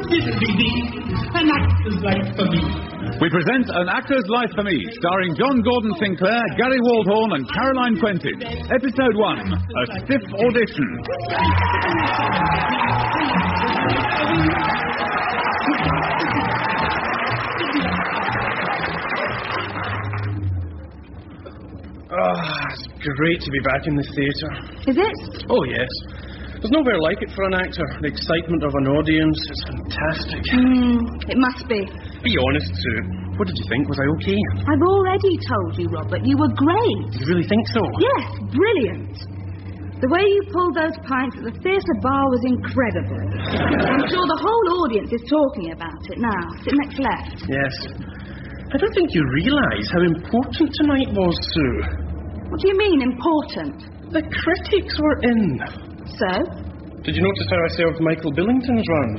this be An Actor's Life for Me? We present An Actor's Life for Me, starring John Gordon Sinclair, Gary Waldhorn and Caroline Quentin. Episode 1, A Stiff Audition. It's great to be back in the theatre. Is it? Oh, yes. There's nowhere like it for an actor. The excitement of an audience is fantastic. It must be. Be honest, Sue. What did you think? Was I okay? I've already told you, Robert, you were great. You really think so? Yes, brilliant. The way you pulled those pints at the theatre bar was incredible. I'm sure the whole audience is talking about it now. Sit next left. Yes. I don't think you realise how important tonight was, Sue. What do you mean, important? The critics were in. So? Did you notice how I served Michael Billington's round?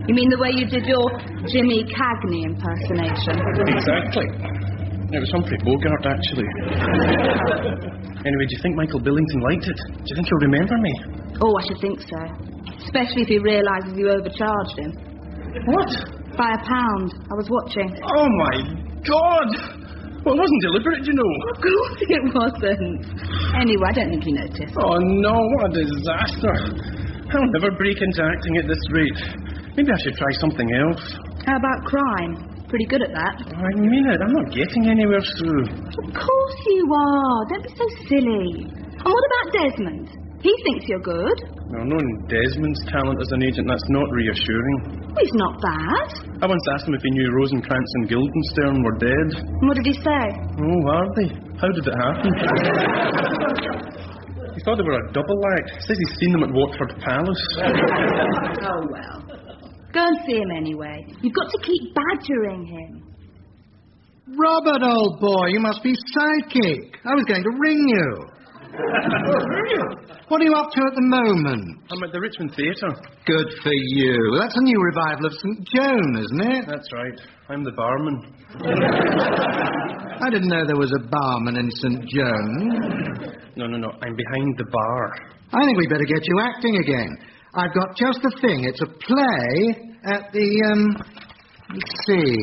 You mean the way you did your Jimmy Cagney impersonation? Exactly. It was Humphrey Bogart, actually. Anyway, do you think Michael Billington liked it? Do you think he'll remember me? Oh, I should think so. Especially if he realises you overcharged him. What? By £1. I was watching. Oh, my God! Well, it wasn't deliberate, you know. Of course it wasn't. Anyway, I don't think you noticed. Oh, no, what a disaster. I'll never break into acting at this rate. Maybe I should try something else. How about crime? Pretty good at that. I mean it. I'm not getting anywhere, Sue. Of course you are. Don't be so silly. And what about Desmond? He thinks you're good. No, knowing Desmond's talent as an agent, that's not reassuring. Well, he's not bad. I once asked him if he knew Rosencrantz and Guildenstern were dead. And what did he say? Oh, are they? How did it happen? He thought they were a double act. Says he's seen them at Watford Palace. Oh, well. Go and see him anyway. You've got to keep badgering him. Robert, old boy, you must be psychic. I was going to ring you. What are you up to at the moment? I'm at the Richmond Theatre. Good for you. That's a new revival of St. Joan, isn't it? That's right. I'm the barman. I didn't know there was a barman in St. Joan. No. I'm behind the bar. I think we'd better get you acting again. I've got just the thing. It's a play at the, let's see.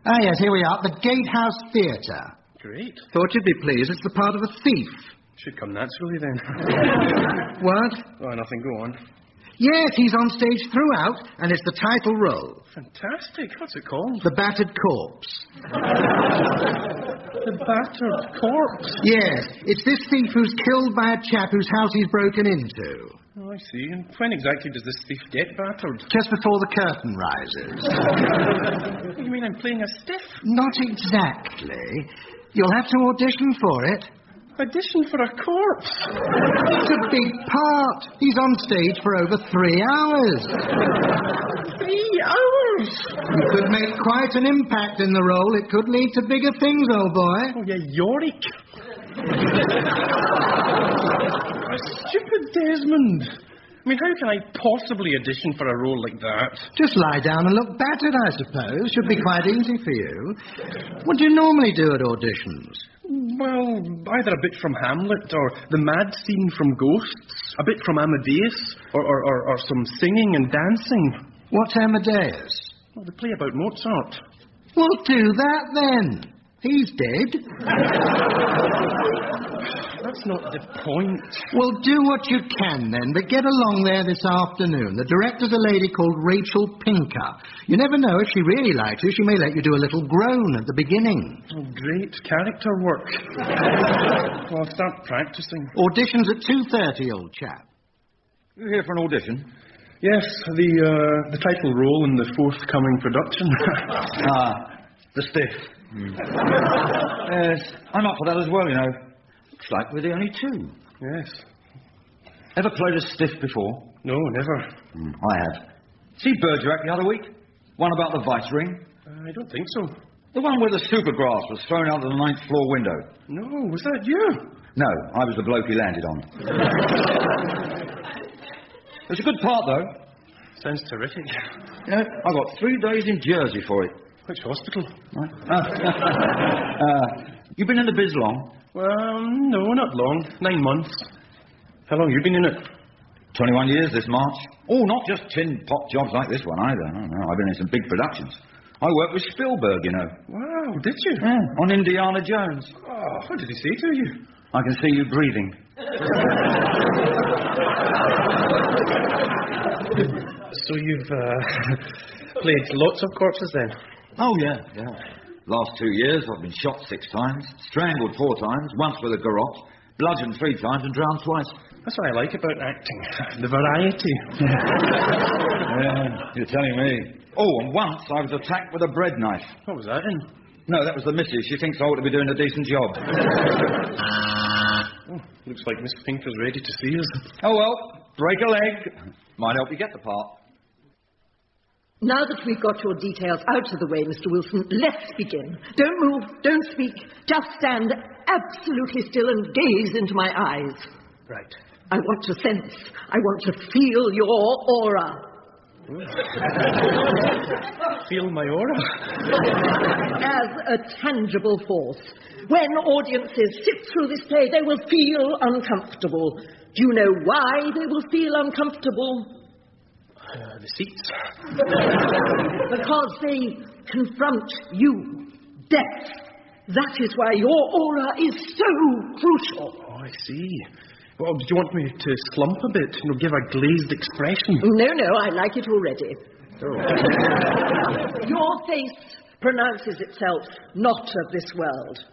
Ah, yes, here we are. The Gatehouse Theatre. Great. Thought you'd be pleased. It's the part of a thief. Should come naturally, then. What? Oh, nothing. Go on. Yes, he's on stage throughout, and it's the title role. Fantastic. What's it called? The Battered Corpse. The Battered Corpse? Yes, it's this thief who's killed by a chap whose house he's broken into. Oh, I see. And when exactly does this thief get battered? Just before the curtain rises. You mean I'm playing a stiff? Not exactly. You'll have to audition for it. Audition for a corpse? It's a big part. He's on stage for over 3 hours. 3 hours? You could make quite an impact in the role. It could lead to bigger things, old boy. Oh, yeah, Yorick. A stupid Desmond. I mean, how can I possibly audition for a role like that? Just lie down and look battered, I suppose. Should be quite easy for you. What do you normally do at auditions? Well, either a bit from Hamlet or the mad scene from Ghosts, a bit from Amadeus, or some singing and dancing. What's Amadeus? Well, the play about Mozart. Well, do that then. He's dead. That's not the point. Well, do what you can then, but get along there this afternoon. The director's a lady called Rachel Pinker. You never know, if she really likes you, she may let you do a little groan at the beginning. Oh, great character work. Well, I'll start practicing. Audition's at 2:30, old chap. You here for an audition? Yes, the title role in the forthcoming production. The stiff. Yes, I'm up for that as well, you know. Looks like we're the only two. Yes. Ever played a stiff before? No, never. I have. See Bergerac the other week? One about the vice ring? I don't think so. The one where the supergrass was thrown out of the 9th floor window. No, was that you? No, I was the bloke he landed on. It was a good part, though. Sounds terrific. You know, I got 3 days in Jersey for it. Which hospital? You been in the biz long? Well, no, not long. 9 months. How long have you been in it? 21 years this March. Oh, not just tin pot jobs like this one either. Oh, no, I've been in some big productions. I worked with Spielberg, you know. Wow, did you? Yeah, on Indiana Jones. Oh, what did he say to you? I can see you breathing. So you've played lots of corpses then? Oh, yeah. Last 2 years, I've been shot 6 times, strangled 4 times, once with a garrote, bludgeoned 3 times and drowned twice. That's what I like about acting. The variety. Yeah, you're telling me. Oh, and once I was attacked with a bread knife. What was that in? No, that was the missus. She thinks I ought to be doing a decent job. Oh, looks like Miss Pinker's ready to see us. Oh, well, break a leg. Might help you get the part. Now that we've got your details out of the way, Mr. Wilson, let's begin. Don't move, don't speak. Just stand absolutely still and gaze into my eyes. Right. I want to sense, I want to feel your aura. Feel my aura? As a tangible force. When audiences sit through this play, they will feel uncomfortable. Do you know why they will feel uncomfortable? The seats. Because they confront you. Death. That is why your aura is so crucial. Oh, I see. Well, did you want me to slump a bit? Give a glazed expression? No, I like it already. Oh. Your face pronounces itself not of this world.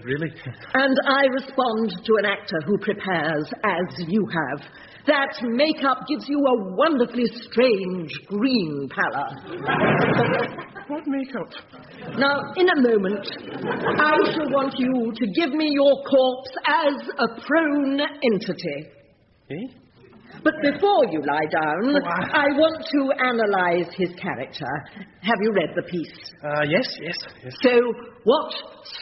Really? And I respond to an actor who prepares as you have. That makeup gives you a wonderfully strange green pallor. What makeup? Now, in a moment, I shall want you to give me your corpse as a prone entity. Eh? But before you lie down, I want to analyse his character. Have you read the piece? Yes. So, what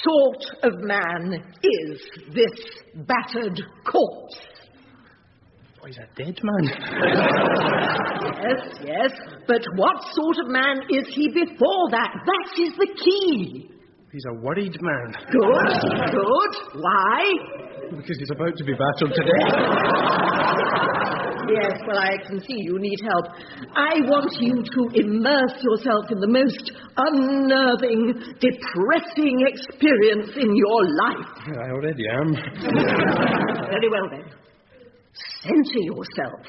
sort of man is this battered corpse? Oh, he's a dead man. Yes. But what sort of man is he before that? That is the key. He's a worried man. Good. Why? Because he's about to be battered to death. Yes, well, I can see you need help. I want you to immerse yourself in the most unnerving, depressing experience in your life. I already am. Very well, then. Center yourself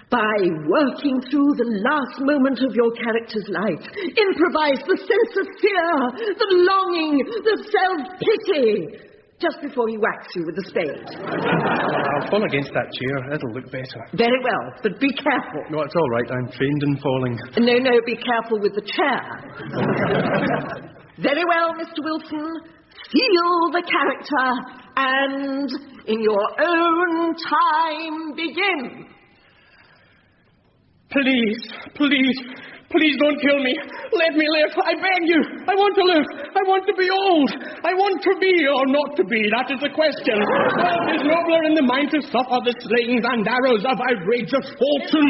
by working through the last moment of your character's life. Improvise the sense of fear, the longing, the self-pity, just before he whacks you with the spade. I'll fall against that chair. That'll look better. Very well, but be careful. No, it's all right. I'm trained in falling. No, be careful with the chair. Very well, Mr. Wilson. Feel the character and, in your own time, begin. Please don't kill me. Let me live. I beg you. I want to live. I want to be old. I want to be or not to be. That is the question. Well, it is nobler in the mind to suffer the slings and arrows of outrageous fortune.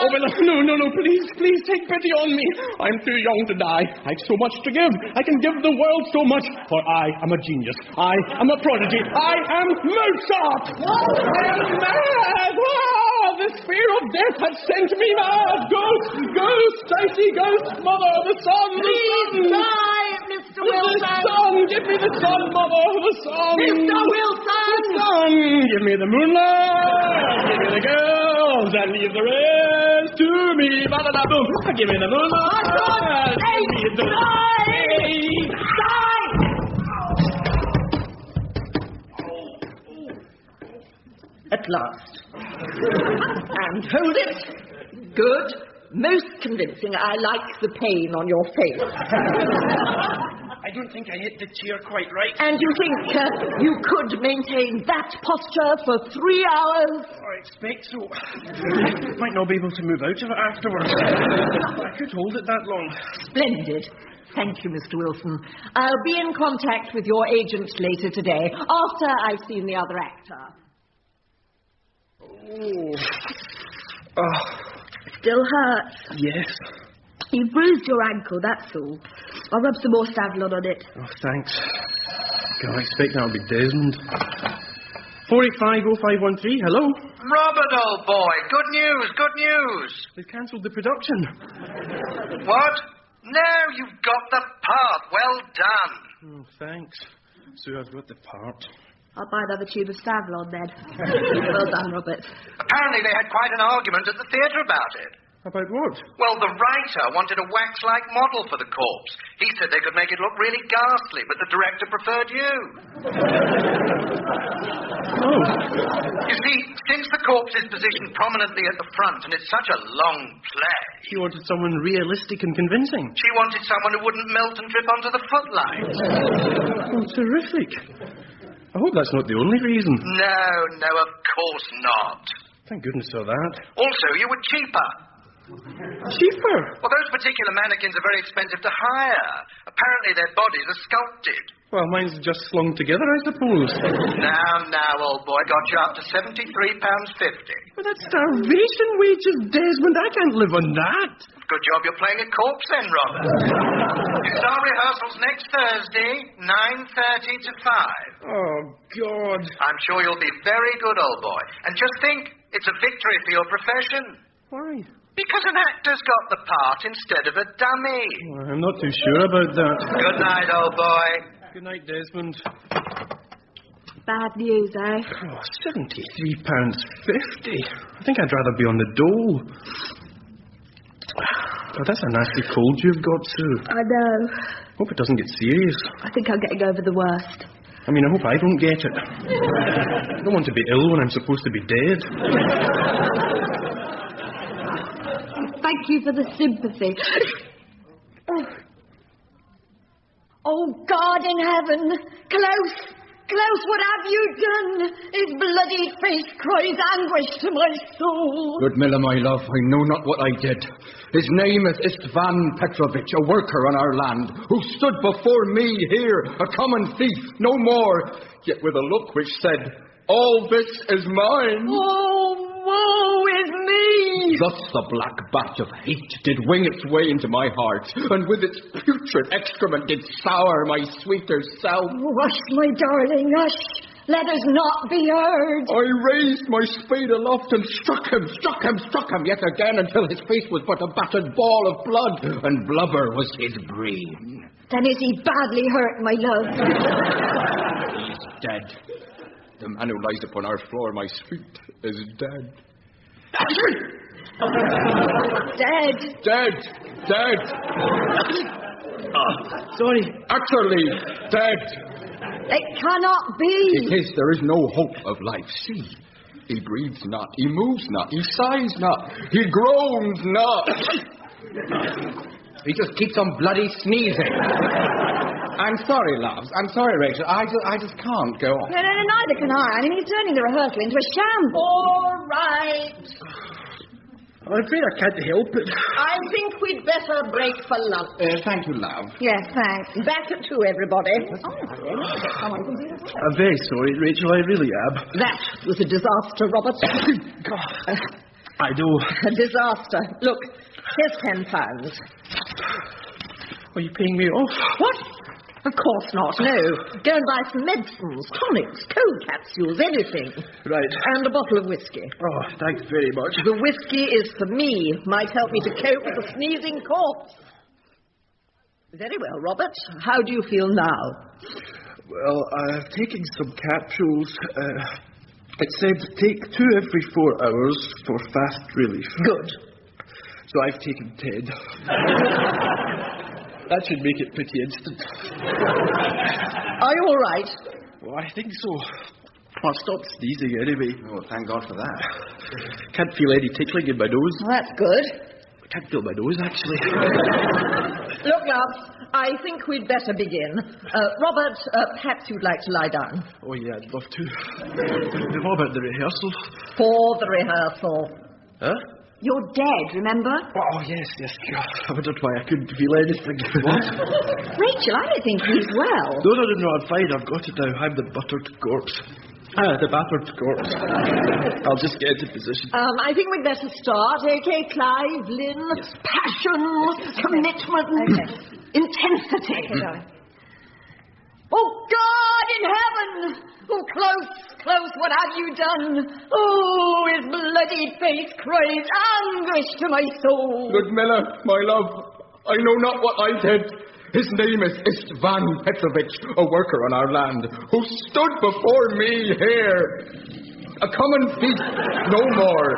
No, please take pity on me. I'm too young to die. I've so much to give. I can give the world so much, for I am a genius. I am a prodigy. I am Mozart. I am mad. This fear of death has sent me mad. Ghost, I see ghosts, Mother. The sun, Please die, Mr. Wilson. The sun, give me the sun, Mother. The sun. Mr. Wilson. The sun, give me the moonlight. Give me the girls and leave the rest to me. Ba-da-da-boom. Give me the moonlight. Give me the At last. And hold it. Good. Most convincing. I like the pain on your face. I don't think I hit the chair quite right. And you think you could maintain that posture for 3 hours? I expect so. Might not be able to move out of it afterwards. I could hold it that long. Splendid. Thank you, Mr. Wilson. I'll be in contact with your agent later today, after I've seen the other actor. Oh. Still hurts? Yes. You bruised your ankle, that's all. I'll rub some more Savlon on it. Oh, thanks. God, I expect that'll be Desmond. 4850513, hello? Robert, old boy, good news. They've cancelled the production. What? No, you've got the part. Well done. Oh, thanks. So I've got the part. I'll buy another tube of Savlon then. Well done, Robert. Apparently they had quite an argument at the theatre about it. About what? Well, the writer wanted a wax-like model for the corpse. He said they could make it look really ghastly, but the director preferred you. Oh. You see, since the corpse is positioned prominently at the front and it's such a long play... She wanted someone realistic and convincing. She wanted someone who wouldn't melt and drip onto the footlights. Oh, terrific. I hope that's not the only reason. No, of course not. Thank goodness for that. Also, you were cheaper. Cheaper? Well, those particular mannequins are very expensive to hire. Apparently their bodies are sculpted. Well, mine's just slung together, I suppose. Now, old boy, got you up to £73.50. But that's starvation wages, Desmond. I can't live on that. Good job you're playing a corpse then, Robert. You start rehearsals next Thursday, 9:30 to 5. Oh, God. I'm sure you'll be very good, old boy. And just think, it's a victory for your profession. Why? Because an actor's got the part instead of a dummy. Well, I'm not too sure about that. Good night, old boy. Good night, Desmond. Bad news, eh? Oh, £73.50. I think I'd rather be on the dole. Oh, that's a nasty cold you've got, Sue. I know. Hope it doesn't get serious. I think I'm getting over the worst. I mean, I hope I don't get it. I don't want to be ill when I'm supposed to be dead. Thank you for the sympathy. Oh, God in heaven! Klaus, what have you done? His bloody face cries anguish to my soul. Ludmilla, my love, I know not what I did. His name is Istvan Petrovich, a worker on our land, who stood before me here, a common thief, no more, yet with a look which said, "All this is mine." Oh, woe is me! Thus the black bat of hate did wing its way into my heart, and with its putrid excrement did sour my sweeter self. Hush, my darling, hush. Let us not be heard. I raised my spade aloft and struck him yet again until his face was but a battered ball of blood, and blubber was his brain. Then is he badly hurt, my love? He's dead. The man who lies upon our floor, my sweet, is dead. Dead. Sorry. Utterly dead. It cannot be. In case there is no hope of life. See, he breathes not, he moves not, he sighs not, he groans not. He just keeps on bloody sneezing. I'm sorry, loves. I'm sorry, Rachel. I just can't go on. No, neither can I. I mean, he's turning the rehearsal into a shambles. All right. I'm afraid I can't help it. I think we'd better break for lunch. Thank you, love. Yes, thanks. Back to everybody. I'm very sorry, Rachel. I really am. That was a disaster, Robert. God. I know. A disaster. Look, here's £10. Are you paying me off? What? Of course not, no. Go and buy some medicines, tonics, cold capsules, anything. Right. And a bottle of whiskey. Oh, thanks very much. The whiskey is for me. Might help me to cope with a sneezing corpse. Very well, Robert. How do you feel now? Well, I've taken some capsules. It said take 2 every 4 hours for fast relief. Good. So I've taken 10. That should make it pretty instant. Are you all right? Well, I think so. I'll stop sneezing anyway. Oh, thank God for that. Can't feel any tickling in my nose. Well, that's good. I can't feel my nose, actually. Look, love, I think we'd better begin. Robert, perhaps you'd like to lie down. Oh, yeah, I'd love to. What about the rehearsal? For the rehearsal. Huh? You're dead, remember? Oh, yes. God, I wondered why I couldn't feel anything. What? Rachel, I don't think he's well. No, I'm fine. I've got it now. I'm the buttered corpse. The battered corpse. I'll just get into position. I think we'd better start. Okay, Clive, Lynn. Yes. Passion, commitment, intensity. Okay, darling. Oh, God in heaven! Oh, close. close, what have you done? Oh, his bloody face cries anguish to my soul. Good Miller, my love, I know not what I did. His name is Istvan Petrovich, a worker on our land, who stood before me here, a common thief, no more,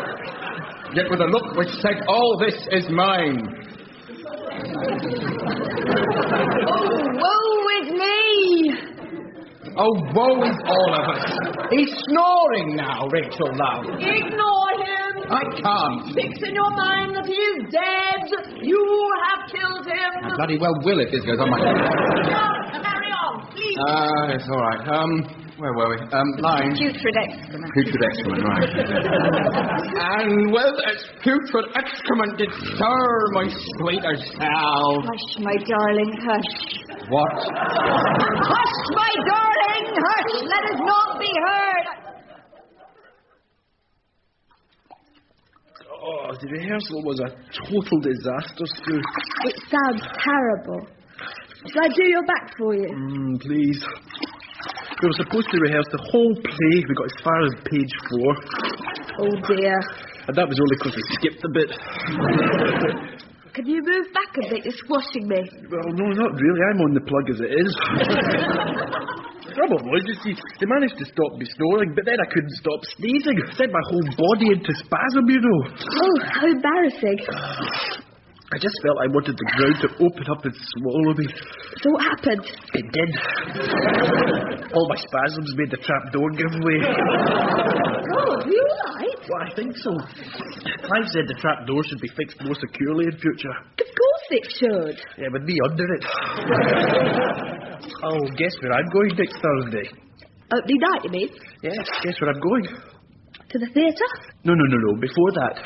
yet with a look which said, all this is mine. Oh, woe is me! Oh, woe is all of us. He's snoring now, Rachel, love. Ignore him! I can't. Fix in your mind that he is dead. You have killed him. I bloody well will if this goes on. Carry on, please. It's all right. Where were we? Lines. Putrid excrement. Putrid excrement, right. And well, as putrid excrement did stir my sweeter self. Hush, my darling, hush. What? Hush, my darling, hush. Let us not be heard. Oh, the rehearsal was a total disaster, Stu. It sounds terrible. Shall I do your back for you? Please. We were supposed to rehearse the whole play. We got as far as page 4. Oh, dear. And that was only because we skipped a bit. Can you move back a bit? You're squashing me. Well, no, not really. I'm on the plug as it is. The trouble was, you see, they managed to stop me snoring, but then I couldn't stop sneezing. I sent my whole body into spasm, you know. Oh, how embarrassing. I just felt I wanted the ground to open up and swallow me. So what happened? It did. All my spasms made the trap door give way. Oh, are you all right? Well, I think so. Clive said the trap door should be fixed more securely in future. Of course it should. Yeah, with me under it. Oh, guess where I'm going next Thursday? Opening night, you mean? Yes, guess where I'm going? To the theatre? No. Before that.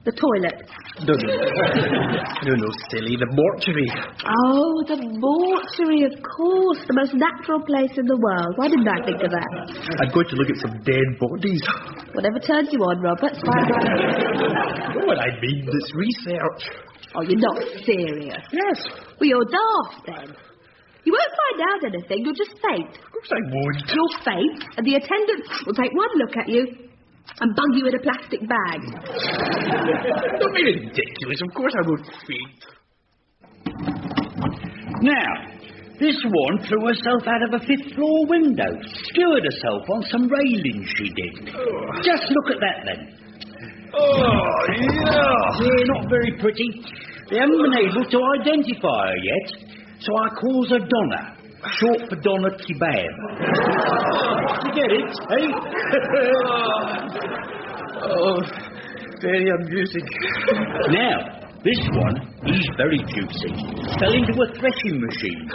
The toilet? No, silly. The mortuary. Oh, the mortuary, of course. The most natural place in the world. Why didn't I think of that? I'm going to look at some dead bodies. Whatever turns you on, Robert. You know what I mean? It's research. Oh, you're not serious. Yes. Well, you're daft, then. You won't find out anything. You'll just faint. Of course I won't. You'll faint, and the attendant will take one look at you and bung you in a plastic bag. Don't be ridiculous. Of course I won't faint. Now, this one threw herself out of a 5th floor window. Skewered herself on some railings she did. Just look at that then. Oh, yeah. Yeah, not very pretty. They haven't been able to identify her yet, so I calls her Donna. Short for Donna Kebab. You get it, eh? Oh, very amusing. Now, this one, he's very juicy. Fell into a threshing machine.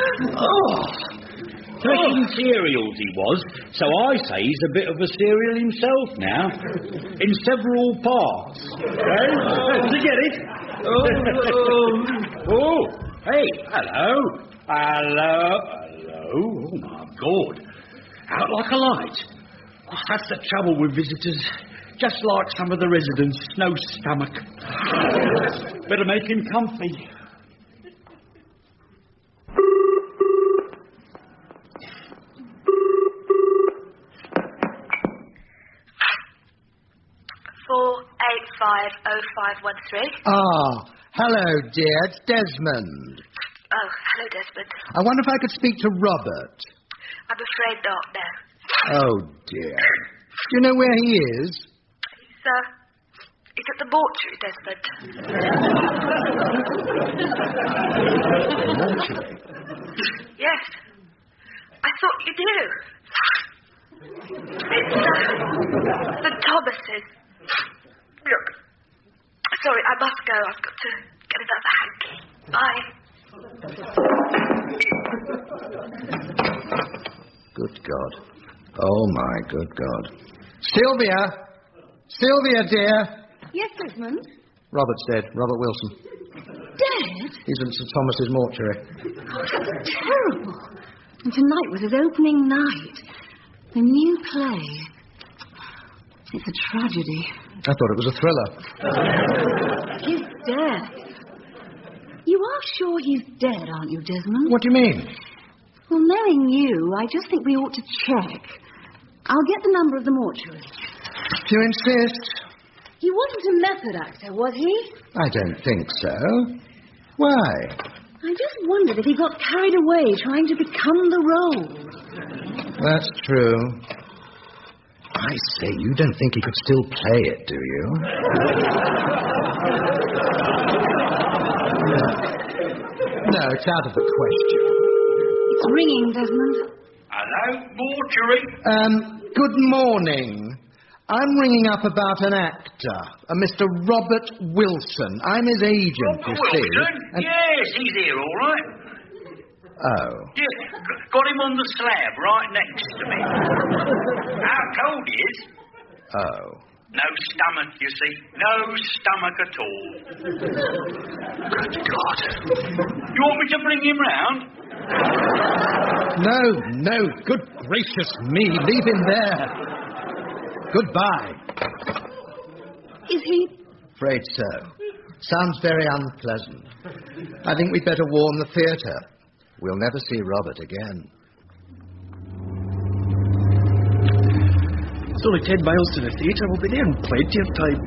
Threshing cereals he was, so I say he's a bit of a cereal himself now. In several parts. Eh? Did you get it? Oh, hey, hello. Hello. Oh, my God. Out like a light. Oh, that's the trouble with visitors. Just like some of the residents. No stomach. Better make him comfy. Hello, dear. It's Desmond. Oh, hello, Desmond. I wonder if I could speak to Robert. I'm afraid not, no. Oh, dear. Do you know where he is? He's at the mortuary, Desmond. Mortuary? Yes. I thought you knew. It's the Thomases. Look. Sorry, I must go. I've got to get another hanky. Bye. Good God. Oh, my good God. Sylvia! Sylvia, dear! Yes, Desmond? Robert's dead. Robert Wilson. Dead? He's in St. Thomas's mortuary. Oh, that's terrible. And tonight was his opening night. The new play. It's a tragedy. I thought it was a thriller. His death. You are sure he's dead, aren't you, Desmond? What do you mean? Well, knowing you, I just think we ought to check. I'll get the number of the mortuary. If you insist. He wasn't a method actor, was he? I don't think so. Why? I just wondered if he got carried away trying to become the role. That's true. I say, you don't think he could still play it, do you? No, it's out of the question. It's ringing, Desmond. Hello, mortuary. Good morning. I'm ringing up about an actor, a Mr. Robert Wilson. I'm his agent, Robert you see. Wilson? Yes, he's here, all right. Oh. Yeah, got him on the slab right next to me. How cold he is? Oh. No stomach, you see. No stomach at all. Good God. You want me to bring him round? No. Good gracious me. Leave him there. Goodbye. Is he? Afraid so. Sounds very unpleasant. I think we'd better warn the theatre. We'll never see Robert again. It's only 10 miles to the theatre. We'll be there in plenty of time.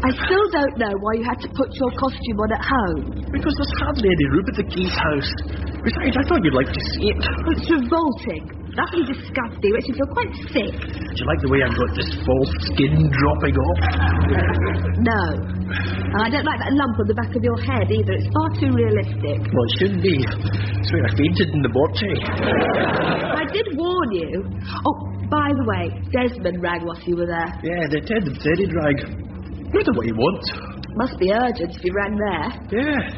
I still don't know why you had to put your costume on at home. Because there's hardly any room at the Keys house. Besides, I thought you'd like to see it. It's revolting. Nothing disgusting. Makes you feel quite sick. Do you like the way I've got this false skin dropping off? No. And I don't like that lump on the back of your head either. It's far too realistic. Well, it shouldn't be. It's where I fainted in the mortuary. I did warn you. Oh, by the way, Desmond rang whilst you were there. Yeah, the attendant said he'd rang. You know what he wants. Must be urgent if he rang there. Yeah.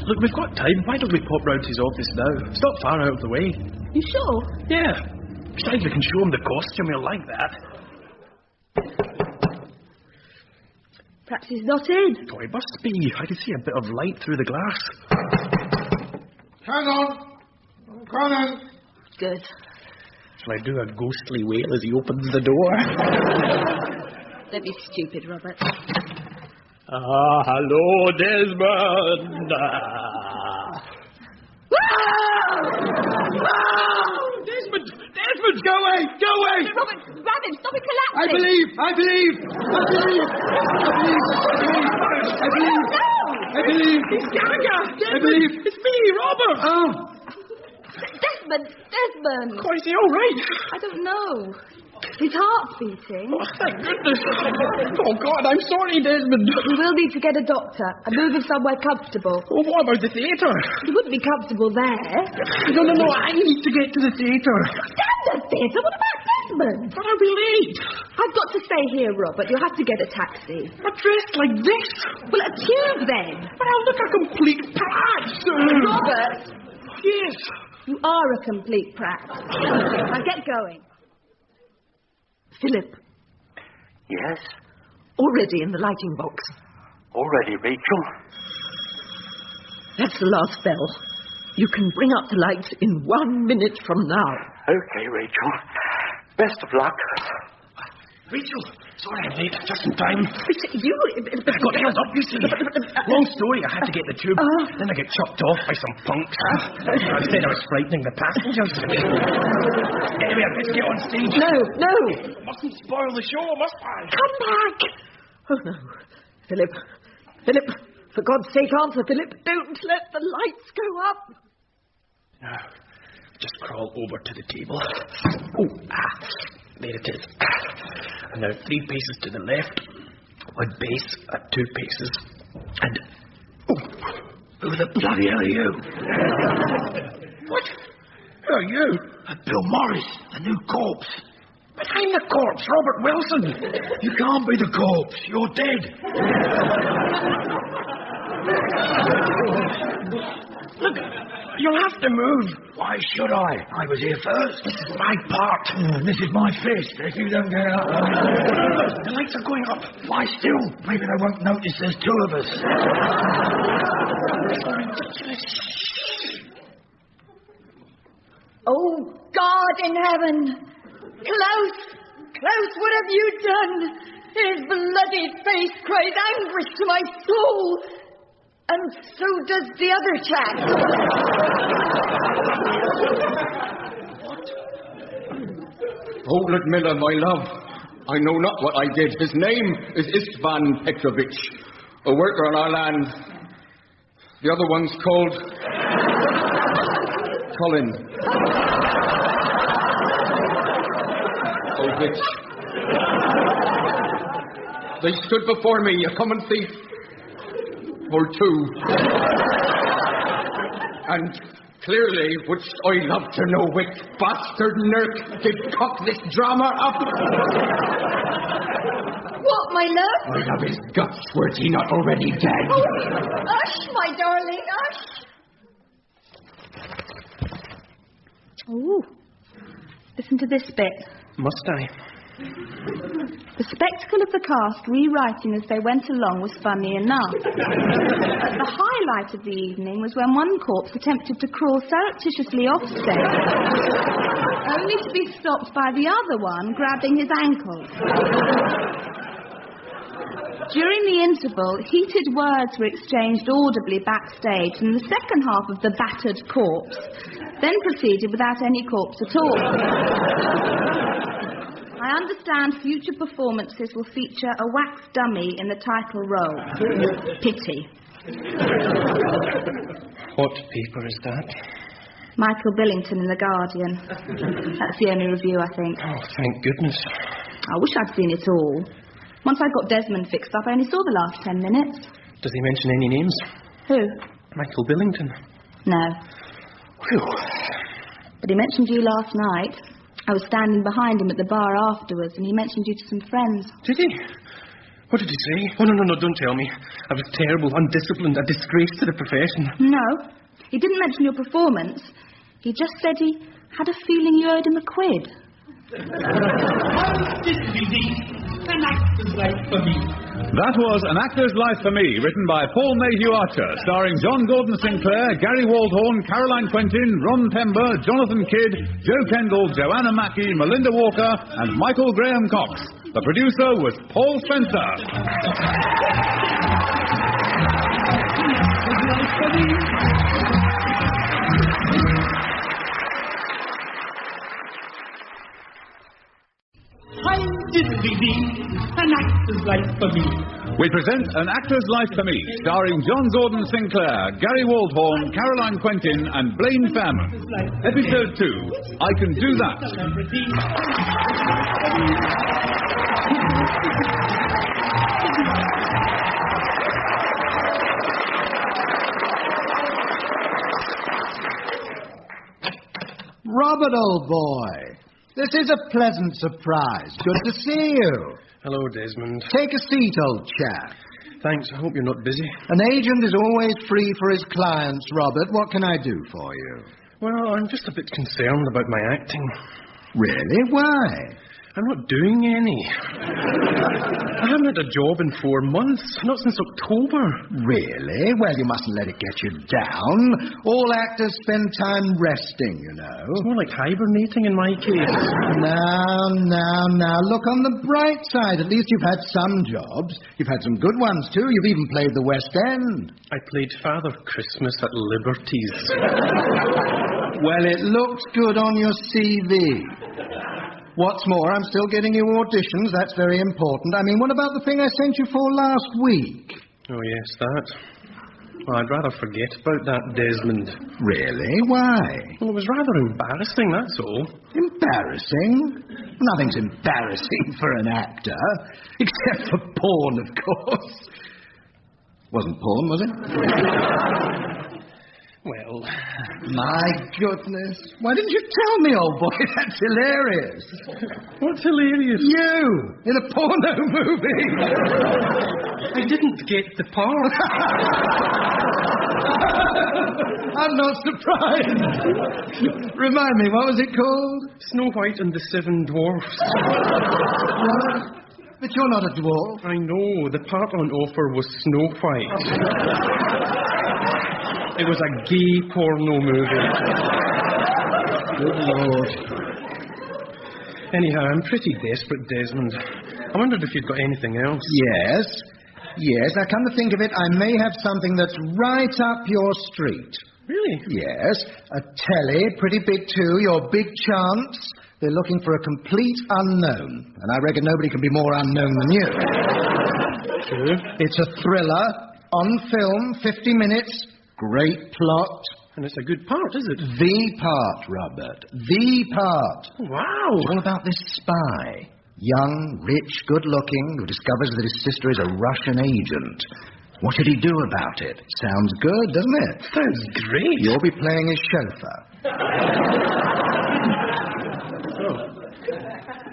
Look, we've got time. Why don't we pop round to his office now? It's not far out of the way. You sure? Yeah. Besides, we can show him the costume. He'll like that. Perhaps he's not in. Oh, he must be. I can see a bit of light through the glass. Hang on. I'm coming. Good. Shall I do a ghostly wail as he opens the door? Don't be stupid, Robert. Hello, Desmond. Desmond, go away! Robert, grab him! Stop it collapsing! I believe! It's Gallagher! Desmond, it's me, Robert! Oh! Desmond! Oh, is he all right? I don't know. His heart's beating. Oh, thank goodness. Oh, God, I'm sorry, Desmond. We will need to get a doctor and move him somewhere comfortable. Oh, what about the theatre? He wouldn't be comfortable there. No, I need to get to the theatre. Damn the theatre! What about Desmond? But I'll be late. I've got to stay here, Robert. You'll have to get a taxi. I'm dressed like this. Well, a tube then. But I'll look a complete prat. Robert! Yes. You are a complete prat. Now get going. Philip. Yes? Already in the lighting box. Already, Rachel? That's the last bell. You can bring up the lights in 1 minute from now. Okay, Rachel. Best of luck. Rachel, sorry I'm late. Just in time. You... I got held up, you see. Long story, I had to get the tube. Then I get chopped off by some punks. I said I was frightening the passengers. Anyway, I better get on stage. No. Mustn't spoil the show, must I? Come back. Oh, no. Philip, for God's sake, answer, Philip. Don't let the lights go up. No. Just crawl over to the table. There it is. And now 3 paces to the left, 1 pace at 2 paces, and... who the bloody hell are you? What? Who are you? Bill Morris, the new corpse. But I'm the corpse, Robert Wilson. You can't be the corpse. You're dead. Look, you'll have to move. Why should I? I was here first. This is my part. This is my fist. If you don't get up... The lights are going up. Lie still. Maybe they won't notice there's 2 of us. Oh, God in heaven! Klaus, what have you done? His bloody face cries anguish to my soul. And so does the other chap. Poland Miller, my love. I know not what I did. His name is Istvan Petrovich, a worker on our land. The other one's called Colin. Ovich. They stood before me, a common thief. Or two. And clearly, which I love to know which bastard nurk did cock this drama up. What, my love? I'd have his guts were he not already dead. Oh, hush, my darling, hush. Ooh. Listen to this bit. Must I? The spectacle of the cast rewriting as they went along was funny enough. But the highlight of the evening was when one corpse attempted to crawl surreptitiously off stage, only to be stopped by the other one grabbing his ankle. During the interval, heated words were exchanged audibly backstage, and the second half of the battered corpse then proceeded without any corpse at all. I understand future performances will feature a wax dummy in the title role. Pity. What paper is that? Michael Billington in The Guardian. That's the only review, I think. Oh, thank goodness. I wish I'd seen it all. Once I got Desmond fixed up, I only saw the last 10 minutes. Does he mention any names? Who? Michael Billington. No. Whew. But he mentioned you last night. I was standing behind him at the bar afterwards, and he mentioned you to some friends. Did he? What did he say? Oh, no, don't tell me. I was terrible, undisciplined, a disgrace to the profession. No. He didn't mention your performance. He just said he had a feeling you owed him a quid. How did we be? An actor's life for me. That was An Actor's Life for Me, written by Paul Mayhew-Archer, starring John Gordon Sinclair, Gary Waldhorn, Caroline Quentin, Ron Pember, Jonathan Kidd, Joe Kendall, Joanna Mackey, Melinda Walker, and Michael Graham Cox. The producer was Paul Spencer. How did we be? An actor's life for me. We present An Actor's Life for Me, starring John Gordon Sinclair, Gary Waldhorn, Caroline Quentin, and Blaine Fairman. Episode 2, I Can Do That. Robert, old boy. This is a pleasant surprise. Good to see you. Hello, Desmond. Take a seat, old chap. Thanks. I hope you're not busy. An agent is always free for his clients, Robert. What can I do for you? Well, I'm just a bit concerned about my acting. Really? Why? I'm not doing any. I haven't had a job in 4 months, not since October. Really? Well, you mustn't let it get you down. All actors spend time resting, you know. It's more like hibernating in my case. Now. Look on the bright side. At least you've had some jobs. You've had some good ones, too. You've even played the West End. I played Father Christmas at Liberty's. Well, it looks good on your CV. What's more, I'm still getting you auditions. That's very important. I mean, what about the thing I sent you for last week? Oh, yes, that. Well, I'd rather forget about that, Desmond. Really? Why? Well, it was rather embarrassing, that's all. Embarrassing? Nothing's embarrassing for an actor. Except for porn, of course. Wasn't porn, was it? Well, my goodness. Why didn't you tell me, old boy? That's hilarious. What's hilarious? You, in a porno movie. I didn't get the part. I'm not surprised. Remind me, what was it called? Snow White and the Seven Dwarfs. What? But you're not a dwarf. I know. The part on offer was Snow White. It was a gay porno movie. Good Lord. Anyhow, I'm pretty desperate, Desmond. I wondered if you'd got anything else. Yes. Now, come to think of it, I may have something that's right up your street. Really? Yes. A telly, pretty big too, your big chance. They're looking for a complete unknown, and I reckon nobody can be more unknown than you. Sure. It's a thriller, on film, 50 minutes, great plot. And it's a good part, is it? The part, Robert. The part. Wow. It's all about this spy. Young, rich, good-looking, who discovers that his sister is a Russian agent. What should he do about it? Sounds good, doesn't it? Sounds great. You'll be playing his chauffeur.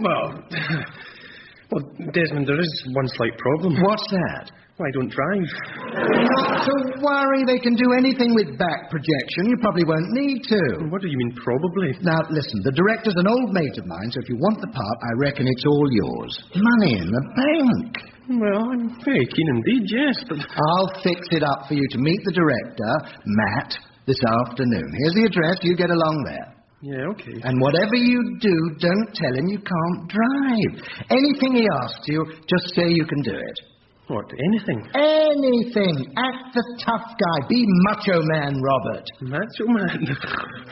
Well, Desmond, there is one slight problem. What's that? I don't drive. Not to worry, they can do anything with back projection. You probably won't need to. What do you mean, probably? Now, listen, the director's an old mate of mine, so if you want the part, I reckon it's all yours. Money in the bank. Well, I'm very keen indeed, yes, but... I'll fix it up for you to meet the director, Matt, this afternoon. Here's the address. You get along there. Yeah, okay. And whatever you do, don't tell him you can't drive. Anything he asks you, just say you can do it. What, anything? Anything. Act the tough guy. Be macho man, Robert. Macho man?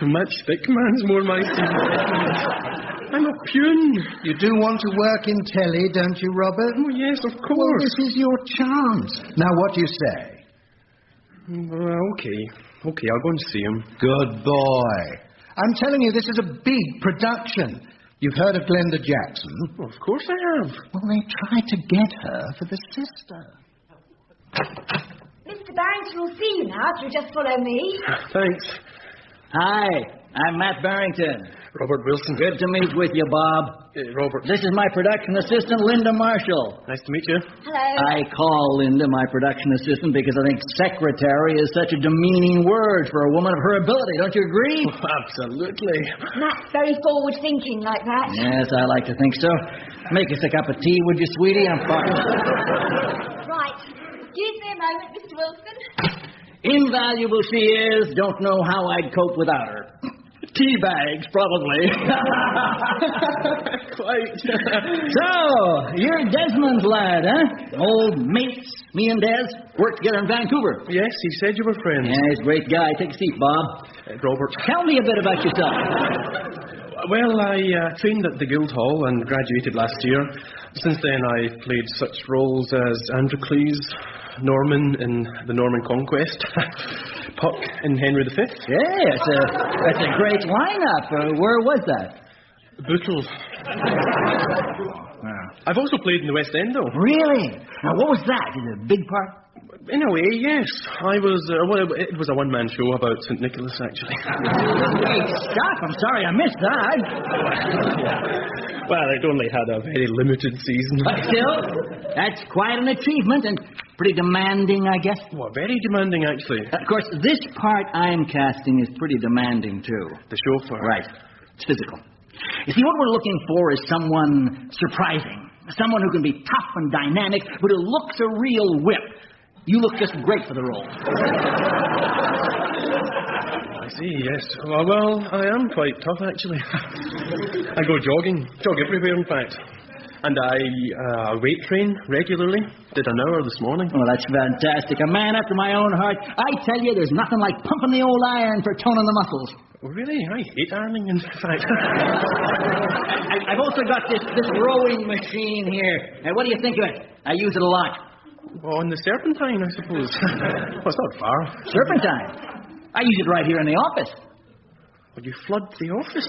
Matchstick man's more my thing. I'm a pune. You do want to work in telly, don't you, Robert? Oh, yes, of course. Well, this is your chance. Now, what do you say? Okay, I'll go and see him. Good boy. I'm telling you, this is a big production. You've heard of Glenda Jackson? Well, of course I have. Well, they tried to get her for the sister. Mr. Barrington will see you now if you just follow me. Thanks. Hi, I'm Matt Barrington. Robert Wilson. Good to meet with you, Bob. Robert. This is my production assistant, Linda Marshall. Nice to meet you. Hello. I call Linda my production assistant because I think secretary is such a demeaning word for a woman of her ability. Don't you agree? Oh, absolutely. Matt's very forward-thinking like that. Yes, I like to think so. Make us a cup of tea, would you, sweetie? I'm fucking... Right. Excuse me a moment, Mr. Wilson. Invaluable she is. Don't know how I'd cope without her. Tea bags, probably. Quite. So, you're Desmond's lad, huh? Old mates, me and Des, worked together in Vancouver. Yes, he said you were friends. Yeah, he's a great guy. Take a seat, Bob. Robert. Tell me a bit about yourself. Well, I trained at the Guildhall and graduated last year. Since then, I've played such roles as Androcles, Norman in The Norman Conquest, Puck in Henry V. Yeah, that's a great lineup. Where was that? Bootle. I've also played in the West End, though. Really? Now, what was that? Is it a big part? In a way, yes. I was, it was a one-man show about St. Nicholas, actually. Great stuff. I'm sorry I missed that. Well, it only had a very limited season. But still, that's quite an achievement and pretty demanding, I guess. Well, very demanding, actually. Of course, this part I'm casting is pretty demanding, too. The chauffeur. Right. It's physical. You see, what we're looking for is someone surprising. Someone who can be tough and dynamic, but who looks a real whip. You look just great for the role. I see, yes. Well, I am quite tough, actually. I go jogging. Jog everywhere, in fact. And I weight train regularly. Did an hour this morning. Oh, that's fantastic. A man after my own heart. I tell you, there's nothing like pumping the old iron for toning the muscles. Oh, really? I hate ironing, in fact. I've also got this rowing machine here. Now, what do you think of it? I use it a lot. Oh, on the Serpentine, I suppose. Well, it's not far. Serpentine? I use it right here in the office. Well, you flood the office?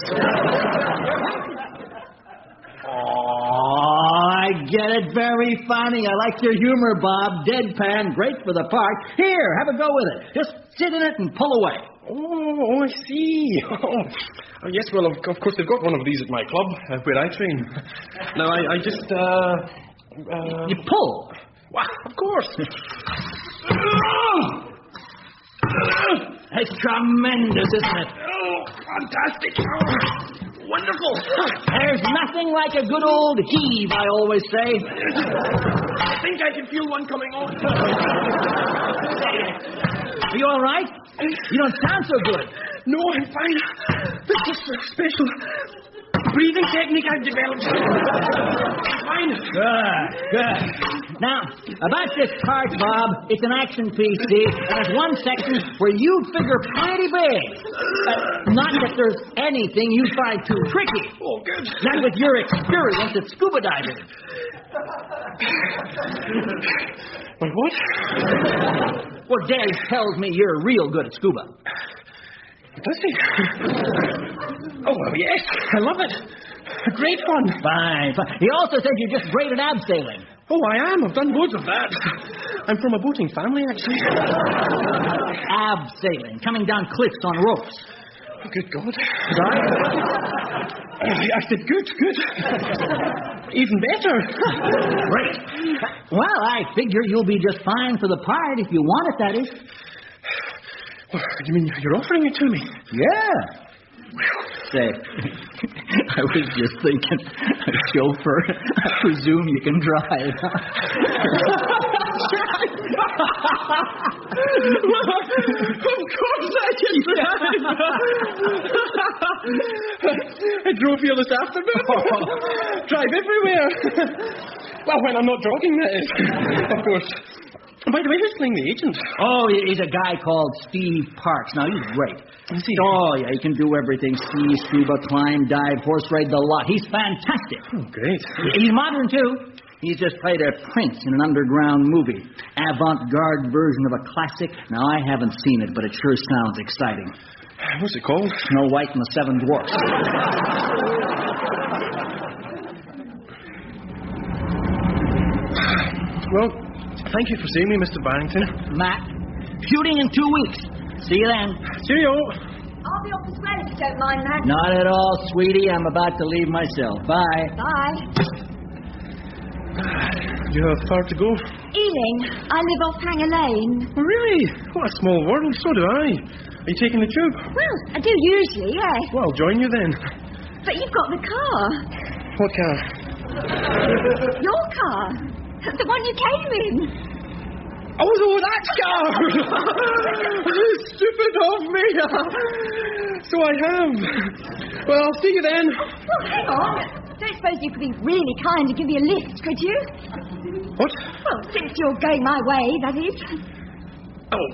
Oh, I get it. Very funny. I like your humor, Bob. Deadpan, great for the part. Here, have a go with it. Just sit in it and pull away. Oh, I see. Oh, yes, well, of course, they've got one of these at my club, where I train. Now, I just, You pull? Well, of course. It's tremendous, isn't it? Oh, fantastic. Oh, wonderful. There's nothing like a good old heave, I always say. I think I can feel one coming on. Are you all right? You don't sound so good. No, I'm fine. This is a special breathing technique I've developed. I'm fine. Good. Now, about this part, Bob, it's an action piece, see? And there's one section where you figure pretty big. Not that there's anything you find too tricky. Oh, good. Not with your experience at scuba diving. My what? Well, Dad tells me you're real good at scuba. Does he? Oh, well, yes. I love it. Great fun. Fine. He also said you're just great at abseiling. Oh, I am. I've done loads of that. I'm from a boating family, actually. Abseiling, coming down cliffs on ropes. Oh, good God. Sorry? I said good. Even better. Great. Well, I figure you'll be just fine for the part if you want it, that is. Well, you mean you're offering it to me? Yeah. Say, I was just thinking, chauffeur, I presume you can drive. Of course I can drive. I drove here this afternoon. Drive everywhere. Well, when I'm not jogging, that is. Of course. By the way, who's playing the agent? Oh, he's a guy called Steve Parks. Now, he's great. Is he? Oh, yeah, he can do everything. Ski, scuba, climb, dive, horse ride, the lot. He's fantastic. Oh, great. He's modern, too. He's just played a prince in an underground movie. Avant-garde version of a classic. Now, I haven't seen it, but it sure sounds exciting. What's it called? Snow White and the Seven Dwarfs. Well, thank you for seeing me, Mr. Barrington. Matt, shooting in 2 weeks. See you then. Cheerio. I'll be off as well if you don't mind, Matt. Not at all, sweetie. I'm about to leave myself. Bye. Bye. You have far to go? Ealing. I live off Hanger Lane. Oh, really? What a small world. So do I. Are you taking the tube? Well, I do usually, yes. Well, I'll join you then. But you've got the car. What car? Your car. The one you came in. Oh, that car! Stupid of me. So I have. Well, I'll see you then. Well, hang on. Don't suppose you could be really kind to give me a lift, could you? What? Well, since you're going my way, that is. Oh,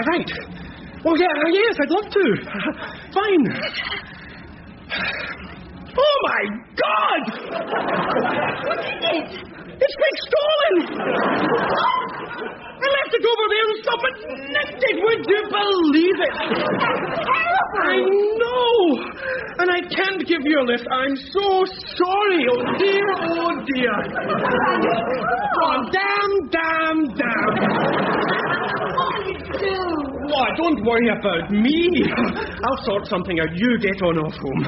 right. Well, yeah, yes, I'd love to. Fine. Oh, my God! What is it? It's been stolen! I left it over there and someone nicked it. Would you believe it? That's terrible. I know. And I can't give you a lift. I'm so sorry. Oh, dear, oh, dear. Oh, damn. What will you do? Oh, don't worry about me. I'll sort something out. You get on off home.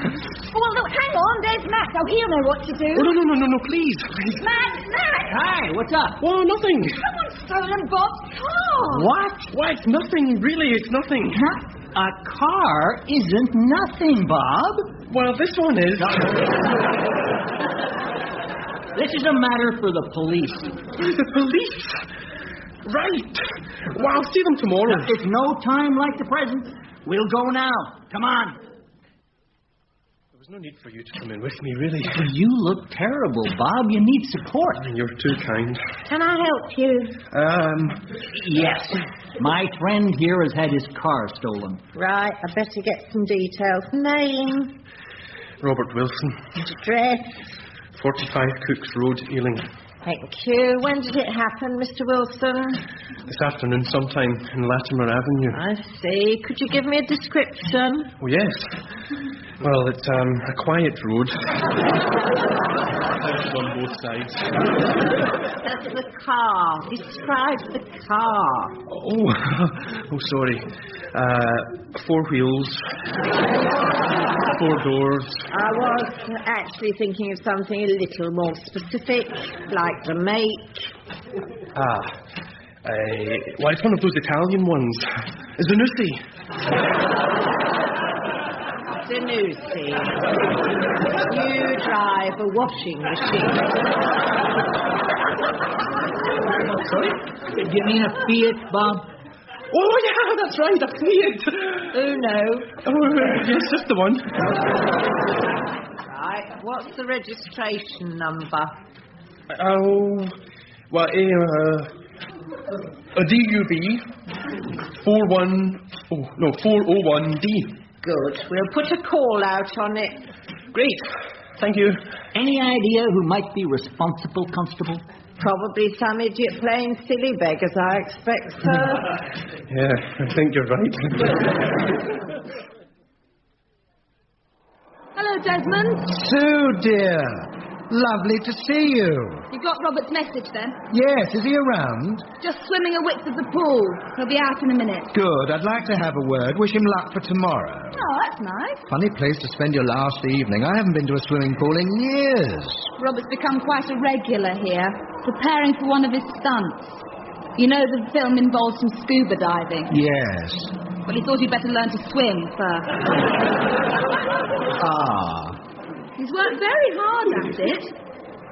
Well, look, hang on. There's Matt. Oh, he'll know what to do. Oh, no, please. Matt! Hi, what's up? Oh, nothing. Someone's stolen Bob's car. What? It's nothing. Really, it's nothing. A car isn't nothing, Bob. Well, this one is. This is a matter for the police. The police? Right. Well, I'll see them tomorrow. Now, it's no time like the present. We'll go now. Come on. There was no need for you to come in with me, really. You look terrible, Bob. You need support. You're too kind. Can I help you? Yes. My friend here has had his car stolen. Right, I better get some details. Name, Robert Wilson. address. 45 Cooks Road, Ealing. Thank you. When did it happen, Mr. Wilson? This afternoon, sometime in Latimer Avenue. I see. Could you give me a description? Oh, yes. Well, it's a quiet road. Houses on both sides. That's the car. Describe the car. Oh, sorry. 4 wheels. 4 doors. I was actually thinking of something a little more specific, like the make. Well, it's one of those Italian ones. Zanussi. Zanussi. You drive a washing machine. Sorry? Do you mean a Fiat, Bob? Oh, yeah, that's right, a Fiat. Uno. Oh, yes, just the one. Right, what's the registration number? Well, a DUB 401D. Good. We'll put a call out on it. Great. Thank you. Any idea who might be responsible, Constable? Probably some idiot playing silly beggars, I expect, sir. Yeah, I think you're right. Hello, Desmond. Sue, dear. Lovely to see you. You got Robert's message, then? Yes, is he around? Just swimming a width of the pool. He'll be out in a minute. Good. I'd like to have a word. Wish him luck for tomorrow. Oh, that's nice. Funny place to spend your last evening. I haven't been to a swimming pool in years. Robert's become quite a regular here, preparing for one of his stunts. You know the film involves some scuba diving. Yes. Well, he thought he'd better learn to swim first. Ah. He's worked very hard at it.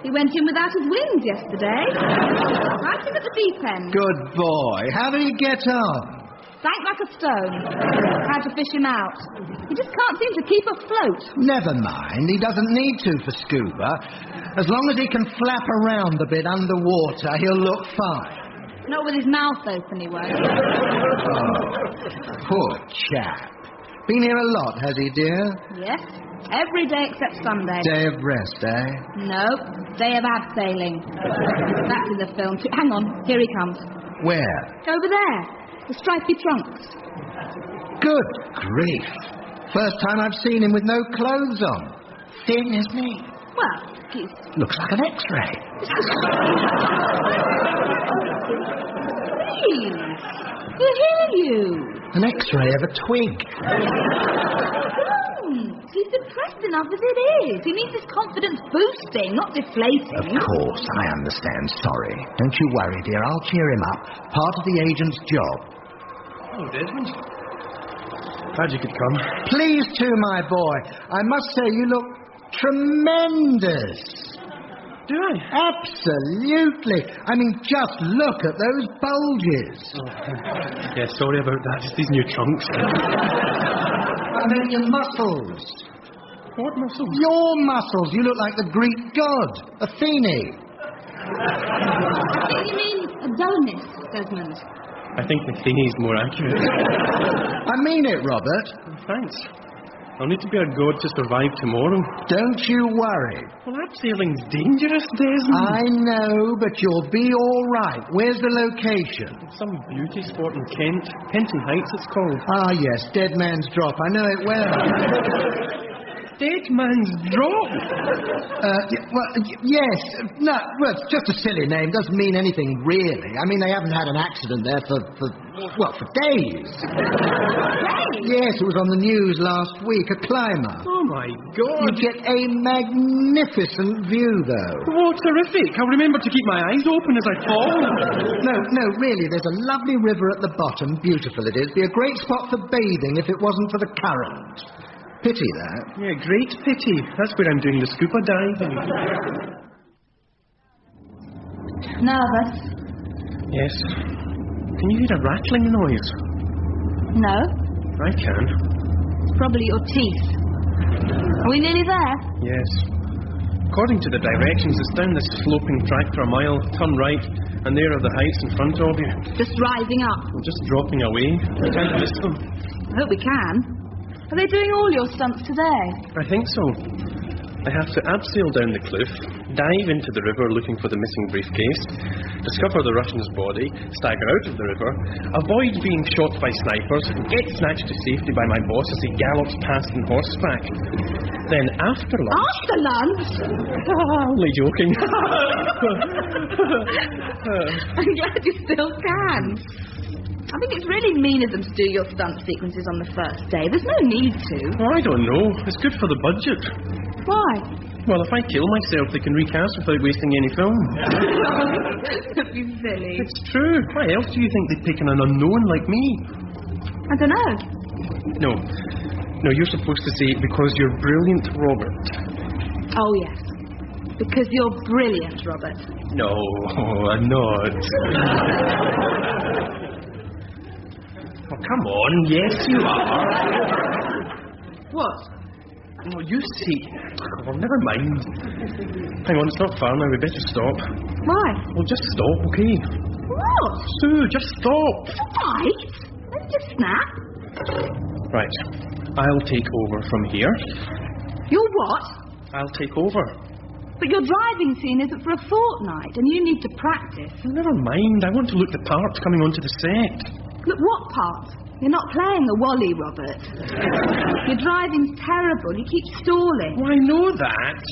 He went in without his wings yesterday. Right in at the deep end. Good boy. How did he get on? Sank like a stone. Had to fish him out. He just can't seem to keep afloat. Never mind. He doesn't need to for scuba. As long as he can flap around a bit underwater, he'll look fine. Not with his mouth open, he won't. Oh, poor chap. Been here a lot, has he, dear? Yes. Every day except Sunday. Day of rest, eh? No. Day of abseiling. That's in the film too. Hang on. Here he comes. Where? Over there. The stripy trunks. Good grief. First time I've seen him with no clothes on. Thin, isn't he? Well, he's... Looks like an X-ray. Please. Who hear you? An X-ray of a twig. He's depressed enough as it is. He needs his confidence boosting, not deflating. Of course, I understand. Sorry. Don't you worry, dear. I'll cheer him up. Part of the agent's job. Oh, Desmond. Glad you could come. Please too, my boy. I must say you look tremendous. Do I? Absolutely. I mean, just look at those bulges. Oh, yeah, sorry about that. Just these new trunks. I mean, your muscles. What muscles? Your muscles. You look like the Greek god, Athene. I think you mean Adonis, Desmond. I think Athene's more accurate. I mean it, Robert. Thanks. I'll need to be a god to survive tomorrow. Don't you worry. Well, abseiling's dangerous, Desmond. I know, but you'll be all right. Where's the location? Some beauty spot in Kent. Kenton Heights, it's called. Ah, yes, Dead Man's Drop. I know it well. Dead Man's Drop? Yes. No, well, it's just a silly name. Doesn't mean anything, really. I mean, they haven't had an accident there for days. Yes, it was on the news last week. A climber. Oh, my God. You get a magnificent view, though. Oh, terrific. I'll remember to keep my eyes open as I fall. No, really, there's a lovely river at the bottom. Beautiful it is. Be a great spot for bathing if it wasn't for the current. Pity that. Yeah, great pity. That's where I'm doing the scuba diving. Nervous? Yes. Can you hear a rattling noise? No. I can. It's probably your teeth. Are we nearly there? Yes. According to the directions, it's down this sloping track for a mile, turn right, and there are the heights in front of you. Just rising up. We're just dropping away. We can't miss them. I hope we can. Are they doing all your stunts today? I think so. I have to abseil down the cliff, dive into the river looking for the missing briefcase, discover the Russian's body, stagger out of the river, avoid being shot by snipers, get snatched to safety by my boss as he gallops past on horseback. Then after lunch... After lunch? Only joking. I'm glad you still can. I think it's really mean of them to do your stunt sequences on the first day. There's no need to. Oh, I don't know. It's good for the budget. Why? Well, if I kill myself, they can recast without wasting any film. Don't be silly. It's true. Why else do you think they'd pick an unknown like me? I don't know. No, you're supposed to say, because you're brilliant, Robert. Oh, yes. Because you're brilliant, Robert. No, I'm not. Oh, come on. Yes, you are. What? Oh, you see. Oh, never mind. Hang on, it's not far now. We better stop. Why? Well, just stop, okay? What? Sue, just stop. Right. Let's just snap. Right. I'll take over from here. You're what? I'll take over. But your driving scene isn't for a fortnight, and you need to practice. Never mind. I want to look the part coming onto the set. Look, what part? You're not playing a Wally, Robert. Your driving's terrible. You keep stalling. Well, I know that.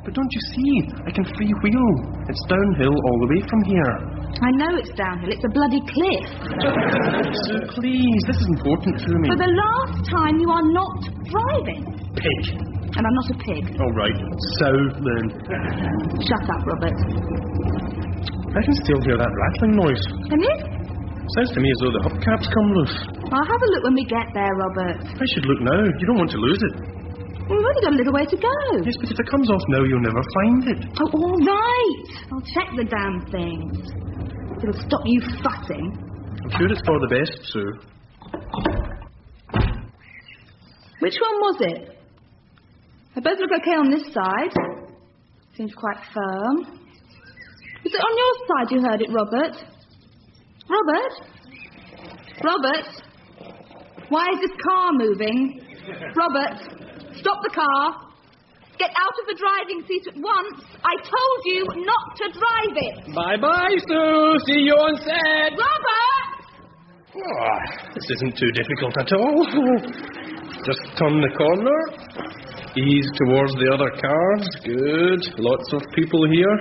But don't you see? I can freewheel. It's downhill all the way from here. I know it's downhill. It's a bloody cliff. Sue, please. This is important to me. For the last time, you are not driving. Pig. And I'm not a pig. All right. So, then. Shut up, Robert. I can still hear that rattling noise. Can you? Sounds to me as though the hubcap's come loose. I'll have a look when we get there, Robert. I should look now. You don't want to lose it. We've only got a little way to go. Yes, but if it comes off now, you'll never find it. Oh, all right. I'll check the damn thing. It'll stop you fussing. I'm sure it's for the best, Sue. Which one was it? They both look okay on this side. Seems quite firm. Is it on your side you heard it, Robert? Robert? Robert? Why is this car moving? Robert, stop the car. Get out of the driving seat at once. I told you not to drive it. Bye-bye, Sue. See you on set. Robert! Oh, this isn't too difficult at all. Just turn the corner. Ease towards the other cars. Good. Lots of people here.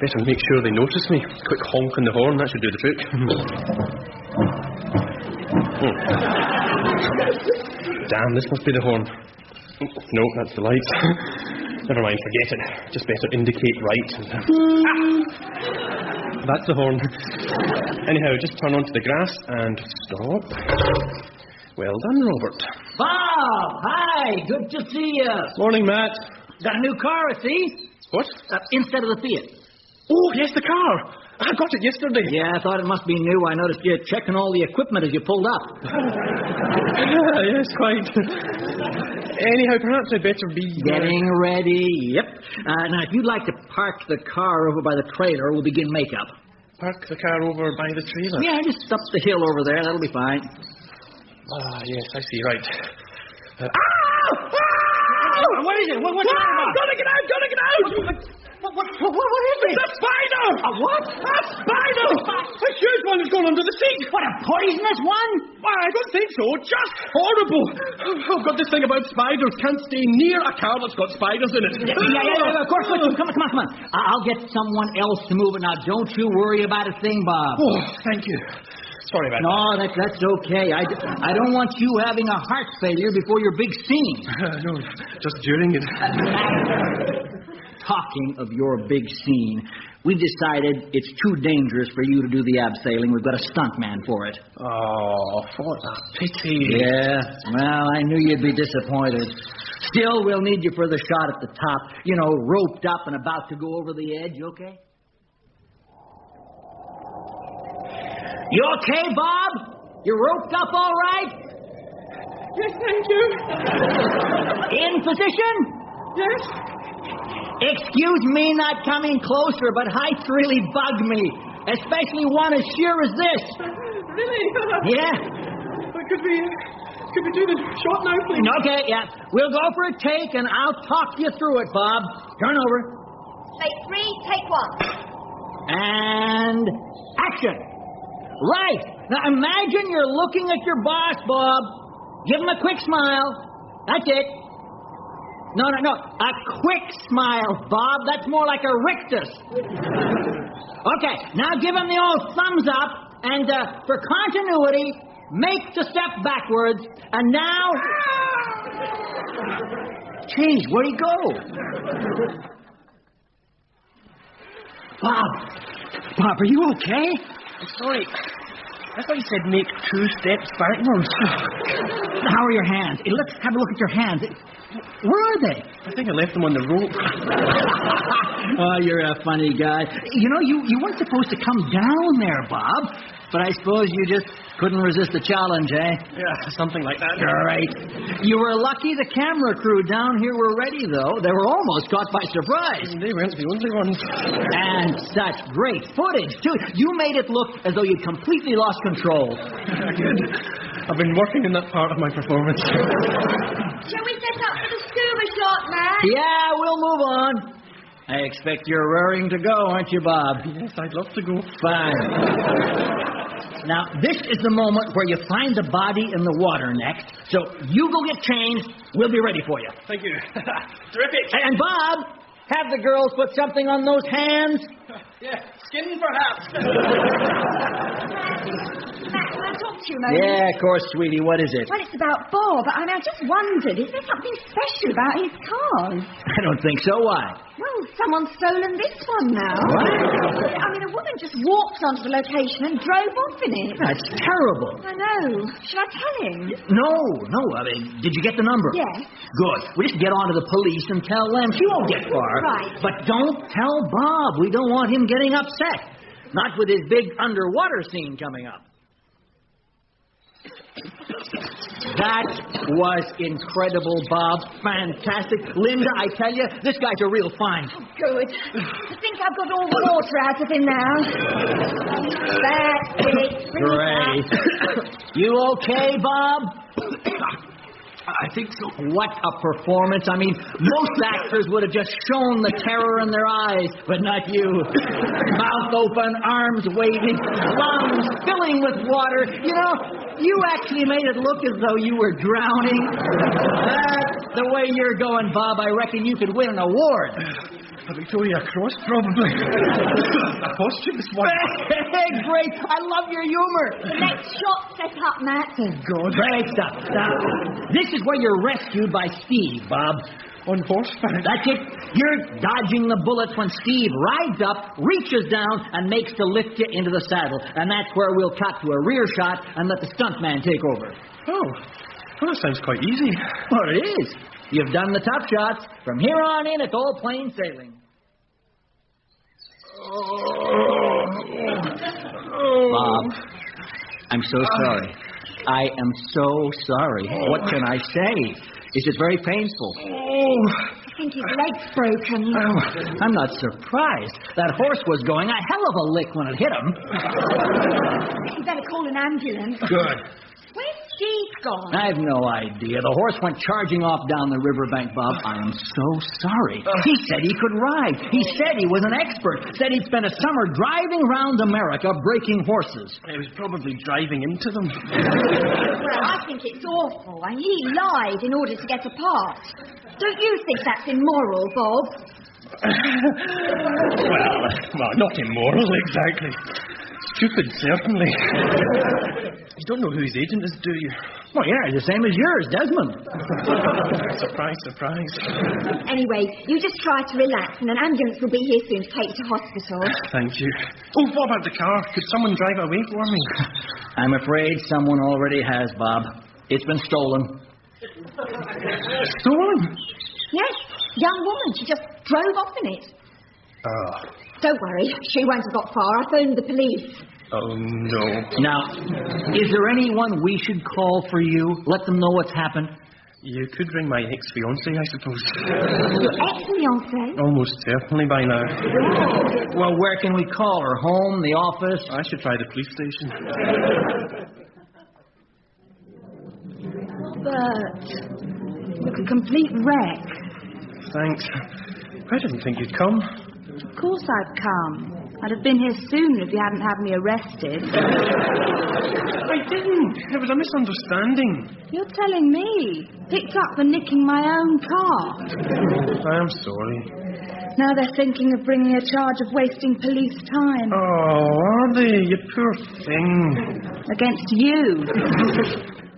Better make sure they notice me. Quick honk on the horn. That should do the trick. Damn, this must be the horn. No, that's the lights. Never mind, forget it. Just better indicate right. That's the horn. Anyhow, just turn onto the grass and stop. Well done, Robert. Bob, hi, good to see you. Morning, Matt. Got a new car, I see. What? Instead of the Fiat. Oh, yes, the car. I got it yesterday. Yeah, I thought it must be new. I noticed you checking all the equipment as you pulled up. Yes, quite. Anyhow, perhaps I'd better be... Getting ready, yep. Now, if you'd like to park the car over by the trailer, we'll begin makeup. Park the car over by the trailer? Yeah, just up the hill over there. That'll be fine. Ah, yes, I see, right. What is it? What's the matter? Gotta get out! Gotta get out! What is it? It's a spider! A what? A spider! A huge one has gone under the seat! What, a poisonous one? Why, I don't think so. Just horrible. I've got this thing about spiders. Can't stay near a car that's got spiders in it. Yeah, of course. Come on. I'll get someone else to move it. Now, don't you worry about a thing, Bob. Oh, thank you. Sorry about that. No, that's okay. I don't want you having a heart failure before your big scene. No, just during it. Talking of your big scene, we've decided it's too dangerous for you to do the abseiling. We've got a stuntman for it. Oh, what a pity. Yeah, well, I knew you'd be disappointed. Still, we'll need you for the shot at the top. You know, roped up and about to go over the edge, okay? You okay, Bob? You roped up all right? Yes, thank you. In position? Yes. Excuse me not coming closer, but heights really bug me. Especially one as sheer as this. Really? Yeah. Could we do the shot now, please? Okay, yeah. We'll go for a take, and I'll talk you through it, Bob. Turn over. Take 3, take 1. And action. Right. Now imagine you're looking at your boss, Bob. Give him a quick smile. That's it. No. A quick smile, Bob. That's more like a rictus. Okay, now give him the old thumbs up, and for continuity, make the step backwards, and now... Geez, where'd he go? Bob, are you okay? Sorry. I thought you said make 2 steps backwards. How are your hands? Let's have a look at your hands. Where are they? I think I left them on the rope. Oh, you're a funny guy. You know, you weren't supposed to come down there, Bob. But I suppose you just couldn't resist the challenge, eh? Yeah, something like that. Right. You were lucky the camera crew down here were ready, though. They were almost caught by surprise. They weren't the only ones. And such great footage, too. You made it look as though you'd completely lost control. Good. I've been working in that part of my performance. Shall we set up for the scuba shot, Matt? Yeah, we'll move on. I expect you're raring to go, aren't you, Bob? Yes, I'd love to go. Fine. Now, this is the moment where you find the body in the water next. So you go get changed. We'll be ready for you. Thank you. Terrific. And Bob, have the girls put something on those hands. Yeah, skin perhaps. Matt, can I talk to you a moment? Yeah, of course, sweetie. What is it? Well, it's about Bob. I mean, I just wondered, is there something special about his cars? I don't think so. Why? Well, someone's stolen this one now. What? I mean, a woman just walked onto the location and drove off in it. That's terrible. I know. Should I tell him? No. I mean, did you get the number? Yes. Good. We'll just get on to the police and tell them. She won't get far. Right. But don't tell Bob. We don't want him getting upset. Not with his big underwater scene coming up. That was incredible, Bob. Fantastic. Linda, I tell you, this guy's a real find. Oh, good. I think I've got all the water out of him now. That's it. Great. You okay, Bob? I think so. What a performance. I mean, most actors would have just shown the terror in their eyes, but not you. Mouth open, arms waving, lungs filling with water. You know, you actually made it look as though you were drowning. The way you're going, Bob, I reckon you could win an award. A Victoria Cross, probably. A posthumous one. Great. I love your humor. The next shot set up, Matt. Oh, God. Great stuff. Now, this is where you're rescued by Steve, Bob. On horseback. That's it. You're dodging the bullets when Steve rides up, reaches down, and makes to lift you into the saddle. And that's where we'll cut to a rear shot and let the stuntman take over. Oh, well, that sounds quite easy. Well, it is. You've done the tough shots. From here on in, it's all plain sailing. Bob, I'm so sorry. I am so sorry. What can I say? Is it very painful? I think his leg's broken. Oh, I'm not surprised. That horse was going a hell of a lick when it hit him. You better call an ambulance. Good. Where's Steve gone? I have no idea. The horse went charging off down the riverbank, Bob. I am so sorry. He said he could ride. He said he was an expert. Said he'd spent a summer driving around America breaking horses. He was probably driving into them. Well, I think it's awful. And he lied in order to get a part. Don't you think that's immoral, Bob? well, not immoral, exactly. Stupid, certainly. You don't know who his agent is, do you? Well, yeah, the same as yours, Desmond. Surprise, surprise. Anyway, you just try to relax, and an ambulance will be here soon to take you to hospital. Thank you. Oh, what about the car? Could someone drive away for me? I'm afraid someone already has, Bob. It's been stolen. Stolen? Yes, young woman. She just drove off in it. Oh. Don't worry, she won't have got far. I phoned the police. Oh, no. Now, is there anyone we should call for you? Let them know what's happened? You could ring my ex-fiancée, I suppose. Your ex-fiancée? Almost certainly by now. Well, where can we call her? Home, the office? I should try the police station. Robert, look, a complete wreck. Thanks. I didn't think you'd come. Of course I'd come. I'd have been here sooner if you hadn't had me arrested. I didn't. It was a misunderstanding. You're telling me. Picked up for nicking my own car. I'm sorry. Now they're thinking of bringing a charge of wasting police time. Oh, are they? You poor thing. Against you.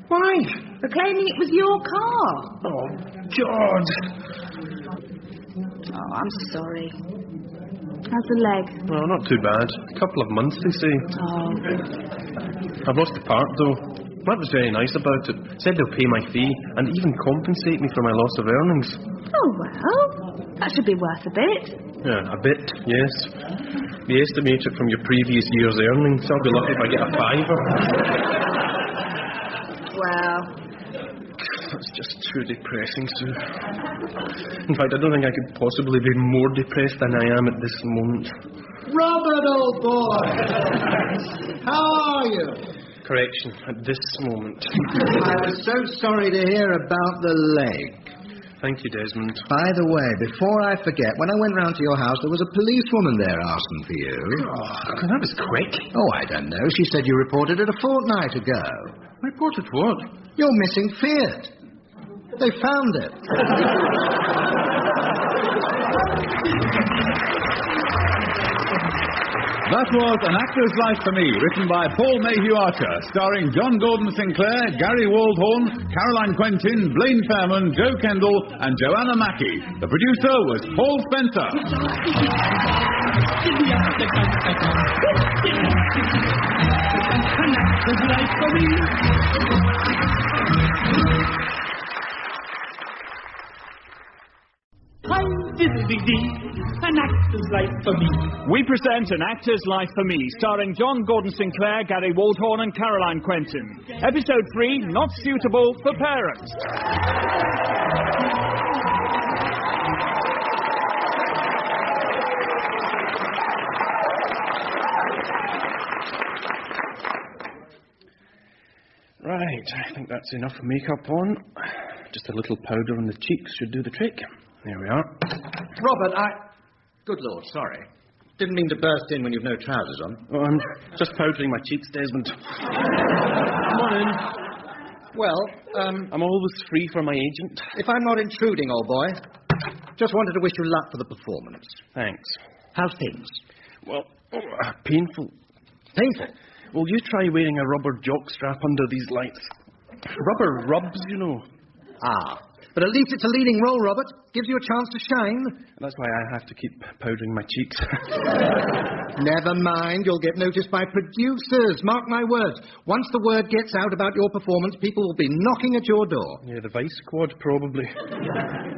Why? For claiming it was your car. Oh, God. Oh, I'm sorry. How's the leg? Well, not too bad. A couple of months, they say. Oh. I've lost the part, though. That was very nice about it. Said they'll pay my fee and even compensate me for my loss of earnings. Oh, well, that should be worth a bit. Yeah, a bit, yes. They estimate it from your previous year's earnings. I'll be lucky if I get a fiver. Well, That's just too depressing, Sue. In fact, I don't think I could possibly be more depressed than I am at this moment. Robert, old boy! How are you? Correction, at this moment. I was so sorry to hear about the leg. Thank you, Desmond. By the way, before I forget, when I went round to your house, there was a policewoman there asking for you. Oh, that was quick. Oh, I don't know. She said you reported it a fortnight ago. Reported what? Your missing Fiat. They found it. That was An Actor's Life for Me, written by Paul Mayhew-Archer, starring John Gordon Sinclair, Gary Waldhorn, Caroline Quentin, Blaine Fairman, Joe Kendall, and Joanna Mackey. The producer was Paul Spencer. An Actor's Life for Me. Hi, diddly-dee, An Actor's Life for Me. We present An Actor's Life for Me, starring John Gordon Sinclair, Gary Waldhorn and Caroline Quentin. Episode 3, Not Suitable for Parents. Right, I think that's enough makeup on. Just a little powder on the cheeks should do the trick. There we are. Robert, Good Lord, sorry. Didn't mean to burst in when you've no trousers on. Oh, I'm just powdering my cheeks, Desmond. Come on in. Well, I'm always free for my agent. if I'm not intruding, old boy, just wanted to wish you luck for the performance. Thanks. How's things? Well, painful. Painful? Well, you try wearing a rubber jockstrap under these lights. Rubber rubs, you know. Ah. But at least it's a leading role, Robert. Gives you a chance to shine. That's why I have to keep powdering my cheeks. Never mind. You'll get noticed by producers. Mark my words. Once the word gets out about your performance, people will be knocking at your door. Yeah, the Vice Squad, probably.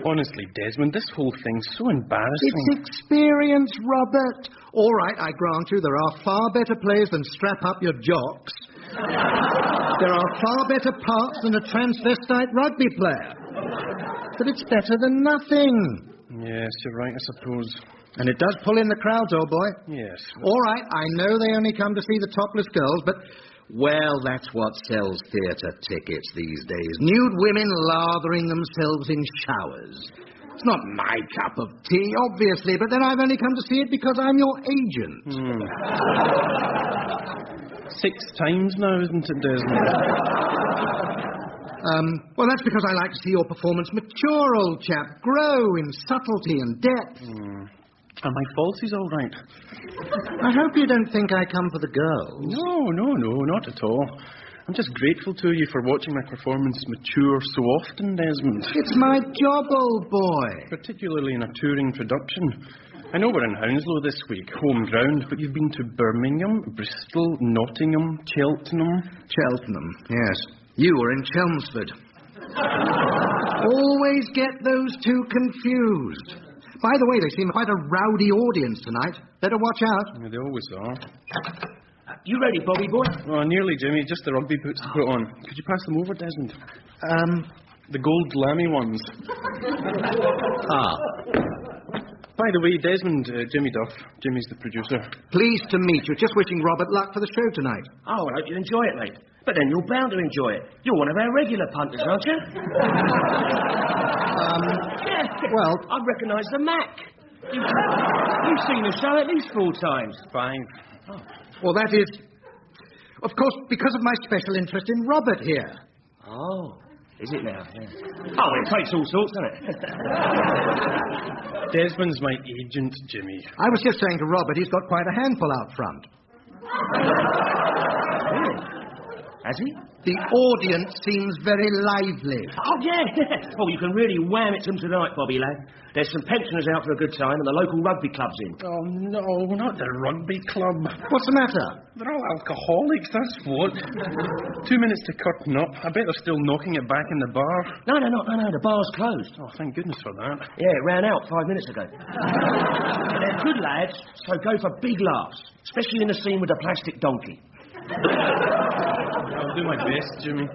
Honestly, Desmond, this whole thing's so embarrassing. It's experience, Robert. All right, I grant you there are far better plays than Strap Up Your Jocks. There are far better parts than a transvestite rugby player. But it's better than nothing. Yes, you're right, I suppose. And it does pull in the crowds, old boy. Yes. All right, I know they only come to see the topless girls, but, well, that's what sells theatre tickets these days. Nude women lathering themselves in showers. It's not my cup of tea, obviously, but then I've only come to see it because I'm your agent. 6 times now, isn't it, Desmond? Well, that's because I like to see your performance mature, old chap. Grow in subtlety and depth. Are my falsies all right? I hope you don't think I come for the girls. No, not at all. I'm just grateful to you for watching my performance mature so often, Desmond. It's my job, old boy. Particularly in a touring production. I know we're in Hounslow this week, home ground, but you've been to Birmingham, Bristol, Nottingham, Cheltenham. Cheltenham, yes. You were in Chelmsford. Always get those two confused. By the way, they seem quite a rowdy audience tonight. Better watch out. Yeah, they always are. You ready, Bobby boy? Oh, nearly, Jimmy. Just the rugby boots to put on. Could you pass them over, Desmond? The gold lammy ones. Ah. By the way, Desmond, Jimmy Duff. Jimmy's the producer. Pleased to meet you. Just wishing Robert luck for the show tonight. Oh, I hope you enjoy it, mate. But then you're bound to enjoy it. You're one of our regular punters, aren't you? Yeah. Well, I recognise the Mac. You've seen the show at least 4 times. 5. Oh. Well, that is, of course, because of my special interest in Robert here. Oh, is it now? Yeah. Oh, it takes all sorts, doesn't it? Desmond's my agent, Jimmy. I was just saying to Robert, he's got quite a handful out front. Has he? The audience seems very lively. Oh, yeah. Oh, you can really wham it to them tonight, Bobby, lad. There's some pensioners out for a good time and the local rugby club's in. Oh, no, not the rugby club. What's the matter? They're all alcoholics, that's what. 2 minutes to curtain up. I bet they're still knocking it back in the bar. No, the bar's closed. Oh, thank goodness for that. Yeah, it ran out 5 minutes ago. They're good lads, so go for big laughs, especially in the scene with the plastic donkey. I'll do my best, Jimmy.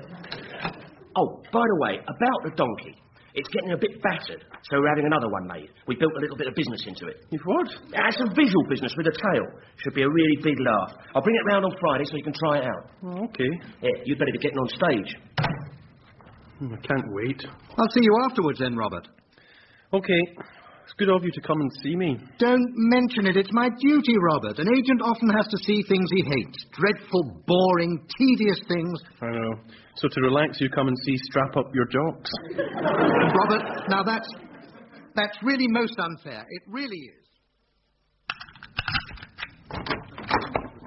Oh, by the way, about the donkey. It's getting a bit battered, so we're having another one made. We built a little bit of business into it. You've what? It's some visual business with a tail. Should be a really big laugh. I'll bring it round on Friday so you can try it out. Oh, okay. Yeah, you'd better be getting on stage. I can't wait. I'll see you afterwards then, Robert. Okay. It's good of you to come and see me. Don't mention it. It's my duty, Robert. An agent often has to see things he hates. Dreadful, boring, tedious things. I know. So to relax, you come and see Strap Up Your Jocks. Robert, now that's really most unfair. It really is.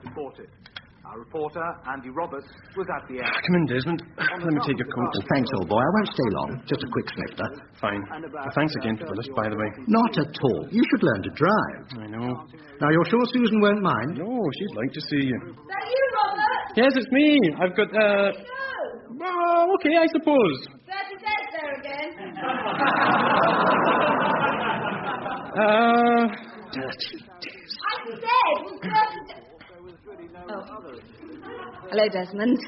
Reported. Our reporter, Andy Roberts, was at the end. Come in, Desmond. Let me take your coat. Thanks, old boy. I won't stay long. Just a quick snifter. Fine. Thanks again for the list, by the way. Not at all. You should learn to drive. I know. Now, you're sure Susan won't mind? No, she'd like to see you. Is that you, Robert? Yes, it's me. I've got, Oh, okay, I suppose. 30 cents there again. Dirty Des. I said, 30 cents. Oh. Hello, Desmond.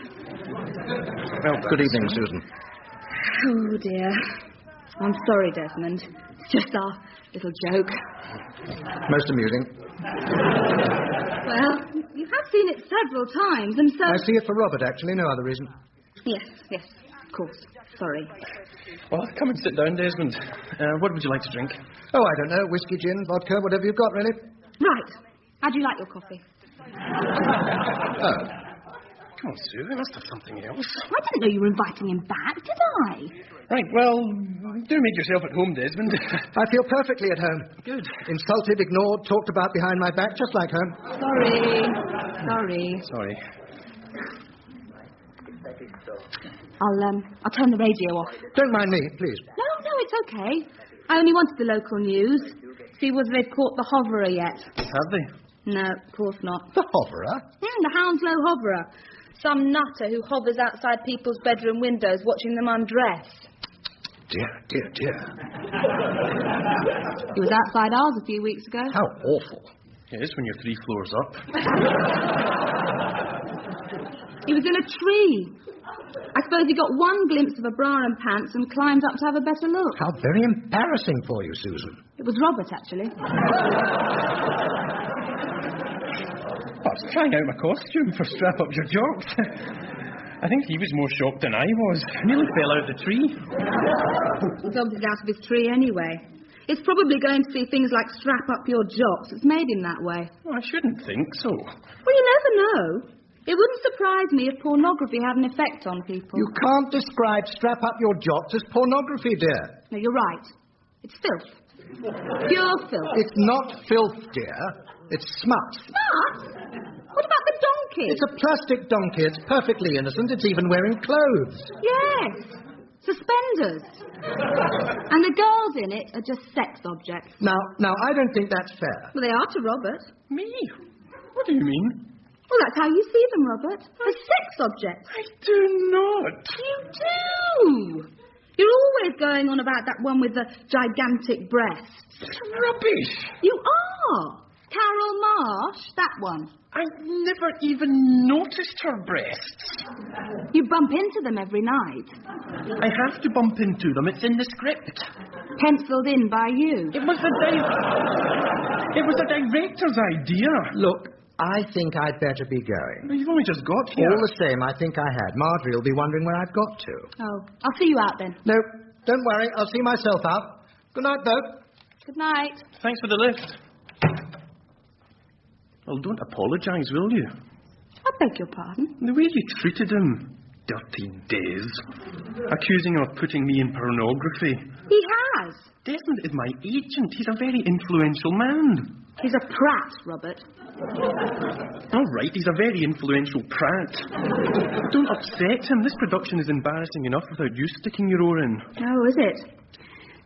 Well, good evening, Susan. Oh, dear. I'm sorry, Desmond. It's just our little joke. Most amusing. Well, you have seen it several times, and so... I see it for Robert, actually. No other reason. Yes, of course. Sorry. Well, come and sit down, Desmond. What would you like to drink? Oh, I don't know. Whiskey, gin, vodka, whatever you've got, really. Right. How do you like your coffee? Oh. Come on, Sue. There must have something else. I didn't know you were inviting him back, did I? Right, well, do make yourself at home, Desmond. I feel perfectly at home. Good. Insulted, ignored, talked about behind my back, just like home. Sorry. I'll turn the radio off. Don't mind me, please. No, it's okay. I only wanted the local news. See whether they've caught the hoverer yet. Have they? No, of course not. The hoverer? The Hounslow hoverer. Some nutter who hovers outside people's bedroom windows watching them undress. Dear. He was outside ours a few weeks ago. How awful. It is when you're 3 floors up. He was in a tree. I suppose he got one glimpse of a bra and pants and climbed up to have a better look. How very embarrassing for you, Susan. It was Robert, actually. I was trying out my costume for Strap Up Your Jocks. I think he was more shocked than I was. Nearly fell out of the tree. He's obviously out of his tree anyway. It's probably going to see things like Strap Up Your Jocks. It's made him that way. Well, I shouldn't think so. Well, you never know. It wouldn't surprise me if pornography had an effect on people. You can't describe Strap Up Your Jocks as pornography, dear. No, you're right. It's filth. Pure filth. It's not filth, dear. It's smut. Smut? What about the donkey? It's a plastic donkey. It's perfectly innocent. It's even wearing clothes. Yes. Suspenders. And the girls in it are just sex objects. Now, I don't think that's fair. Well, they are to Robert. Me? What do you mean? Well, that's how you see them, Robert. As sex objects. I do not. You do. You're always going on about that one with the gigantic breasts. It's rubbish. You are. Carol Marsh, that one. I've never even noticed her breasts. You bump into them every night. I have to bump into them. It's in the script. Penciled in by you. It was the director's idea. Look, I think I'd better be going. Well, you've only just got here. All the same, I think I had. Marjorie will be wondering where I've got to. Oh, I'll see you out then. No, don't worry. I'll see myself out. Good night, though. Good night. Thanks for the lift. Well, don't apologise, will you? I beg your pardon? The way you treated him. Dirty Des. Accusing him of putting me in pornography. He has. Desmond is my agent. He's a very influential man. He's a prat, Robert. All right, he's a very influential prat. Don't upset him. This production is embarrassing enough without you sticking your oar in. Oh, is it?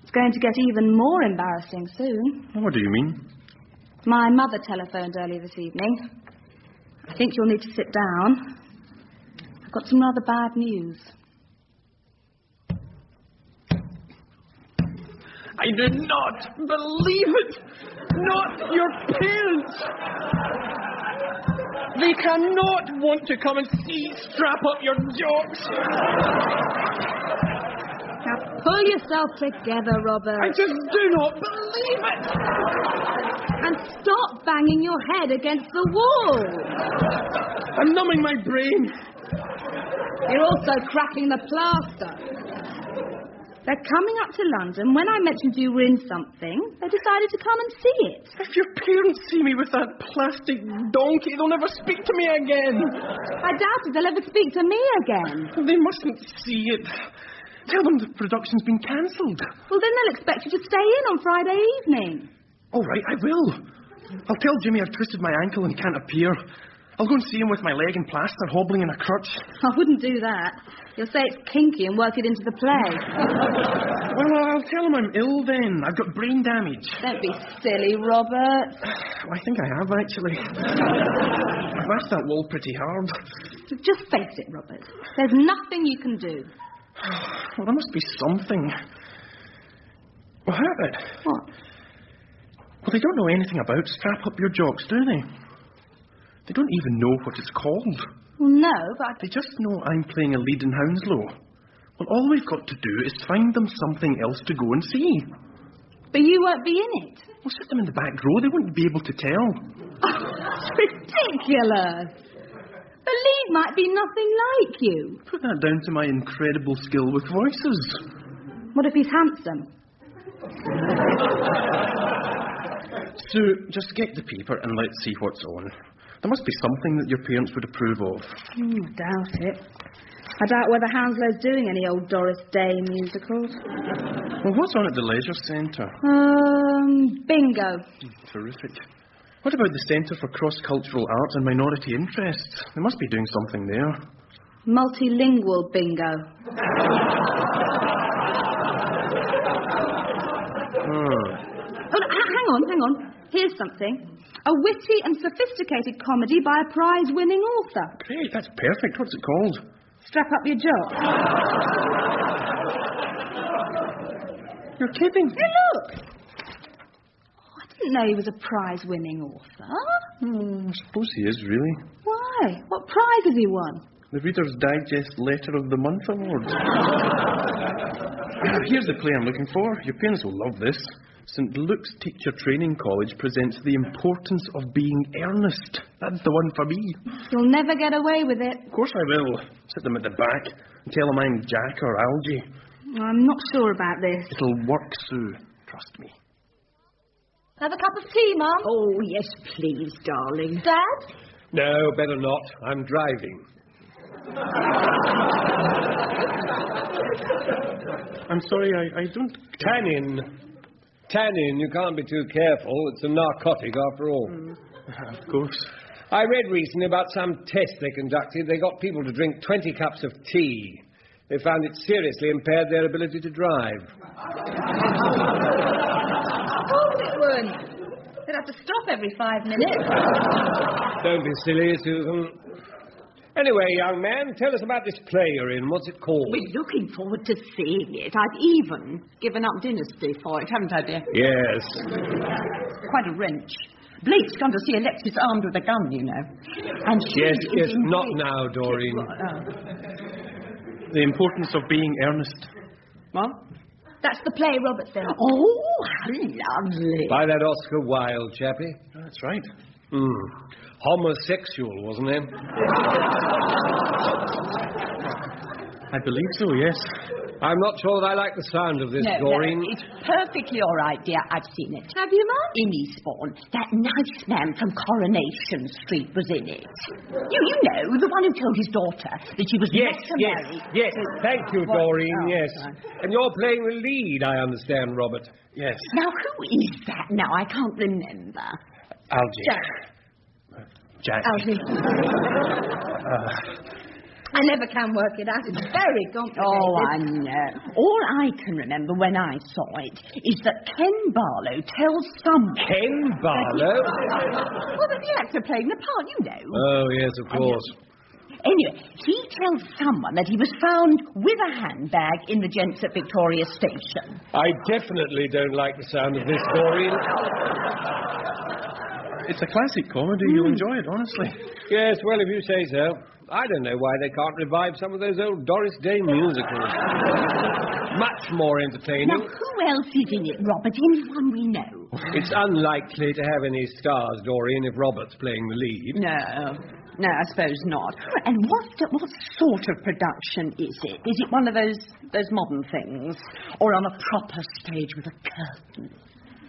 It's going to get even more embarrassing soon. What do you mean? My mother telephoned earlier this evening. I think you'll need to sit down. I've got some rather bad news. I did not believe it. Not your parents. They cannot want to come and see. Strap up your jocks. Now pull yourself together, Robert. I just do not believe it. And stop banging your head against the wall. I'm numbing my brain. You're also cracking the plaster. They're coming up to London. When I mentioned you were in something, they decided to come and see it. If your parents see me with that plastic donkey, they'll never speak to me again. I doubt if they'll ever speak to me again. They mustn't see it. Tell them the production's been cancelled. Well, then they'll expect you to stay in on Friday evening. All right, I will. I'll tell Jimmy I've twisted my ankle and can't appear. I'll go and see him with my leg in plaster, hobbling in a crutch. I wouldn't do that. You'll say it's kinky and work it into the play. Well, I'll tell him I'm ill then. I've got brain damage. Don't be silly, Robert. I think I have, actually. I've mashed that wall pretty hard. Just face it, Robert. There's nothing you can do. Well, there must be something. Well, Herbert. What? Well, they don't know anything about Strap Up Your Jocks, do they? They don't even know what it's called. Well, no, but... They just know I'm playing a lead in Hounslow. Well, all we've got to do is find them something else to go and see. But you won't be in it. We'll sit them in the back row. They wouldn't be able to tell. Oh, that's ridiculous. The lead might be nothing like you. Put that down to my incredible skill with voices. What if he's handsome? Sue, just get the paper and let's see what's on. There must be something that your parents would approve of. I doubt it. I doubt whether Hounslows doing any old Doris Day musicals. Well, what's on at the Leisure Centre? Bingo. Terrific. What about the Centre for Cross-Cultural Arts and Minority Interests? They must be doing something there. Multilingual bingo. Oh, hang on. Here's something. A witty and sophisticated comedy by a prize-winning author. Great, that's perfect. What's it called? Strap Up Your Jock. You're kidding. Hey, look. Oh, I didn't know he was a prize-winning author. I suppose he is, really. Why? What prize has he won? The Reader's Digest Letter of the Month Award. Here's the play I'm looking for. Your parents will love this. St. Luke's Teacher Training College presents The Importance of Being Earnest. That's the one for me. You'll never get away with it. Of course I will. Sit them at the back and tell them I'm Jack or Algie. I'm not sure about this. It'll work, Sue. Trust me. Have a cup of tea, Mum? Oh, yes, please, darling. Dad? No, better not. I'm driving. I'm sorry, I don't... Tannin, you can't be too careful. It's a narcotic after all. Of course. I read recently about some test they conducted. They got people to drink 20 cups of tea. They found it seriously impaired their ability to drive. Oh, it wouldn't. They'd have to stop every 5 minutes. Don't be silly, Susan. Anyway, young man, tell us about this play you're in. What's it called? We're looking forward to seeing it. I've even given up Dynasty for it, haven't I, dear? Yes. Quite a wrench. Blake's gone to see Alexis armed with a gun, you know. And she Yes, not now, Doreen. The importance of being earnest. What? That's the play Robert said. Oh, how lovely. By that Oscar Wilde chappie? That's right. Homosexual, wasn't he? I believe so, yes. I'm not sure that I like the sound of this, Doreen. No, it's perfectly all right, dear. I've seen it. Have you, Mum? In Eastbourne. That nice man from Coronation Street was in it. You know, the one who told his daughter that she was not to marry. Yes. Thank you, Doreen, yes. And you're playing the lead, I understand, Robert. Yes. Now, who is that now? I can't remember. Algy. Jack. Jack. Algy. I never can work it out. It's very complicated. Oh, I know. All I can remember when I saw it is that Ken Barlow tells someone... Ken Barlow? Well, the actor playing the part, you know. Oh, yes, of course. Anyway, he tells someone that he was found with a handbag in the gents at Victoria Station. I definitely don't like the sound of this story. It's a classic comedy. You'll enjoy it, honestly. Yes, well, if you say so. I don't know why they can't revive some of those old Doris Day musicals. Much more entertaining. Now, who else is in it, Robert? Anyone we know? It's unlikely to have any stars, Doreen, if Robert's playing the lead. No, I suppose not. And what sort of production is it? Is it one of those modern things? Or on a proper stage with a curtain?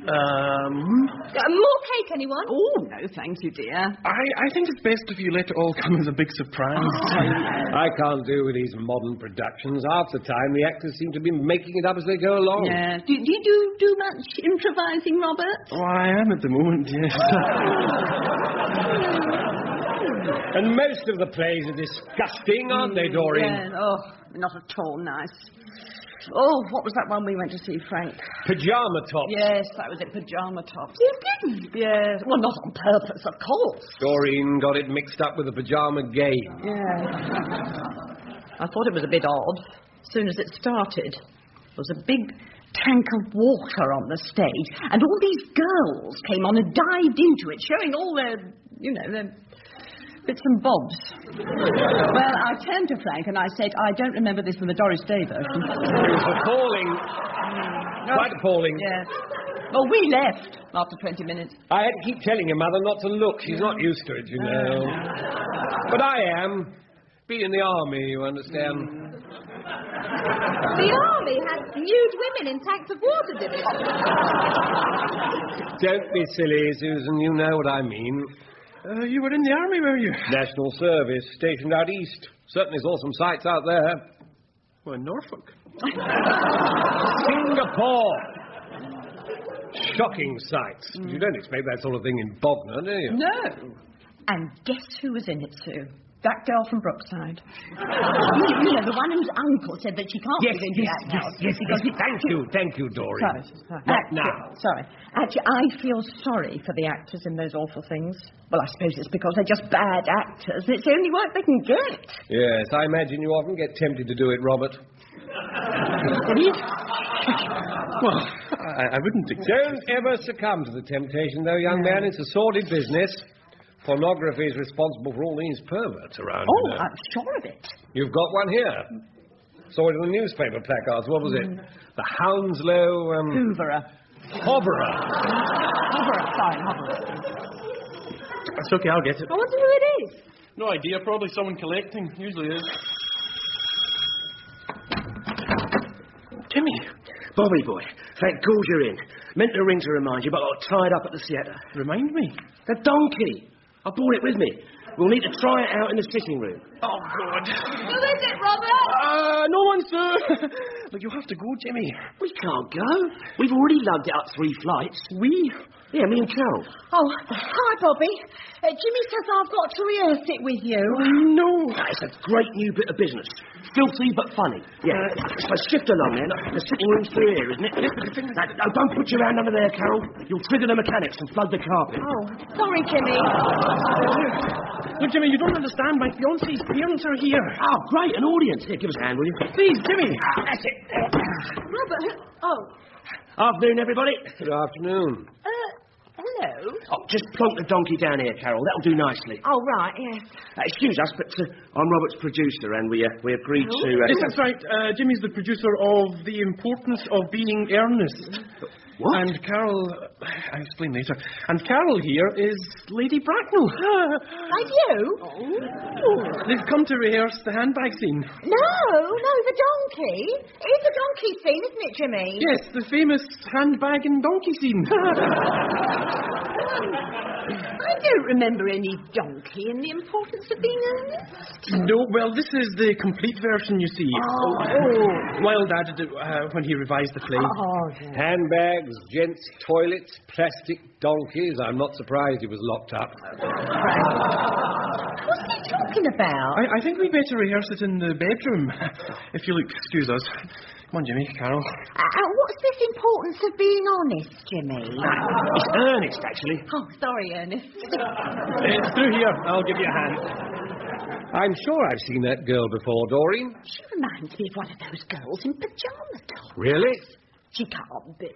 More cake, anyone? Oh, no, thank you, dear. I think it's best if you let it all come as a big surprise. I can't do with these modern productions. Half the time, the actors seem to be making it up as they go along. Yeah. Do you do much improvising, Robert? Oh, I am at the moment, yes. And most of the plays are disgusting, aren't they, Doreen? Yeah, not at all nice. Oh, what was that one we went to see, Frank? Pyjama Tops. Yes, that was it, Pyjama Tops. You didn't? Yes. Well, not on purpose, of course. Doreen got it mixed up with the pyjama game. Yeah. I thought it was a bit odd. As soon as it started, there was a big tank of water on the stage, and all these girls came on and dived into it, showing all their bits and bobs. Well, I turned to Frank and I said, I don't remember this from the Doris Day version. It was appalling. Quite appalling. Yeah. Well, we left after 20 minutes. I had to keep telling your mother not to look. She's not used to it, you know. But I am. Been in the army, you understand. The army had nude women in tanks of water, did it? Don't be silly, Susan. You know what I mean. You were in the army, were you? National service, stationed out east. Certainly saw some sights out there. Well, in Norfolk. Singapore. Shocking sights. You don't expect that sort of thing in Bognor, do you? No. And guess who was in it, Sue? That girl from Brookside. you know, the one whose uncle said that she can't live in the house. Yes. Thank you, Doreen. Sorry. Not now. Sorry. Actually, I feel sorry for the actors in those awful things. Well, I suppose it's because they're just bad actors. It's the only work they can get. Yes, I imagine you often get tempted to do it, Robert. Well, I wouldn't exactly. Don't ever succumb to the temptation, though, young man. It's a sordid business. Pornography is responsible for all these perverts around. Oh, I'm sure of it. You've got one here. Saw it in the newspaper placards. What was it? The Hounslow... Hooverer. Hobberer. Sorry. It's okay, I'll get it. I wonder who it is. No idea, probably someone collecting. Usually is. Jimmy, Bobby boy, thank God you're in. Meant to ring to remind you, but I got tied up at the theatre. Remind me? The donkey. I brought it with me. We'll need to try it out in the sitting room. Oh, God. Who is it, Robert? No one, sir. But you have to go, Jimmy. We can't go. We've already lugged it up 3 flights. We? Yeah, me and Carol. Oh, hi, Bobby. Jimmy says I've got to rehearse it with you. No. It's a great new bit of business. Filthy but funny. Yeah. So shift along then. The sitting room's through here, isn't it? No, don't put your hand under there, Carol. You'll trigger the mechanics and flood the carpet. Oh, sorry, Jimmy. Look, Jimmy, you don't understand. My fiancé's parents are here. Oh, great. An audience. Here, give us a hand, will you? Please, Jimmy. That's it. Robert, Afternoon, everybody. Good afternoon. hello. Oh, just plonk the donkey down here, Carol. That'll do nicely. Oh, right, yes. Excuse us, but I'm Robert's producer, and we agreed to... Yes, that's right. Jimmy's the producer of The Importance of Being Earnest. What? And Carol... I'll explain later. And Carol here is Lady Bracknell. And you? Oh. They've come to rehearse the handbag scene. No, the donkey. Is the donkey donkey scene, isn't it, Jimmy? Yes, the famous handbag and donkey scene. I don't remember any donkey in The Importance of Being Earnest. No, well, this is the complete version, you see. Oh. While Dad did it, when he revised the play. Handbags, gents' toilets, plastic donkeys. I'm not surprised he was locked up. What's he talking about? I think we better rehearse it in the bedroom, if you'll excuse us. Come on, Jimmy, Carol. What's this importance of being honest, Jimmy? It's Ernest, actually. Oh, sorry, Ernest. It's through here. I'll give you a hand. I'm sure I've seen that girl before, Doreen. She reminds me of one of those girls in pyjama tops. Really? She can't be.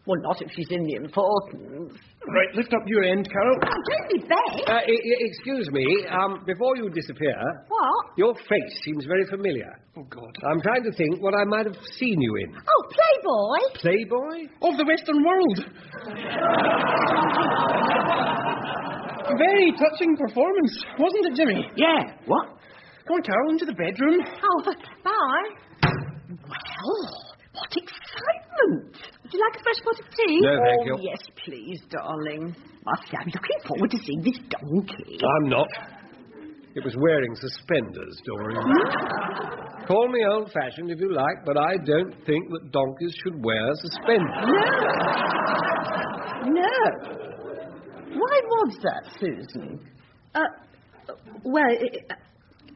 Well, not if she's in The Importance. Right, lift up your end, Carol. Oh, don't be bad. Excuse me, before you disappear... What? Your face seems very familiar. Oh, God. I'm trying to think what I might have seen you in. Oh, Playboy. Playboy? Of the Western world. Very touching performance, wasn't it, Jimmy? Yeah. What? Come on, Carol, into the bedroom. Oh, bye. Well, what excitement. Would you like a fresh pot of tea? No, thank you. Yes, please, darling. I'm looking forward to seeing this donkey. I'm not. It was wearing suspenders, Doreen. Call me old-fashioned if you like, but I don't think that donkeys should wear suspenders. No. Why was that, Susan? Well,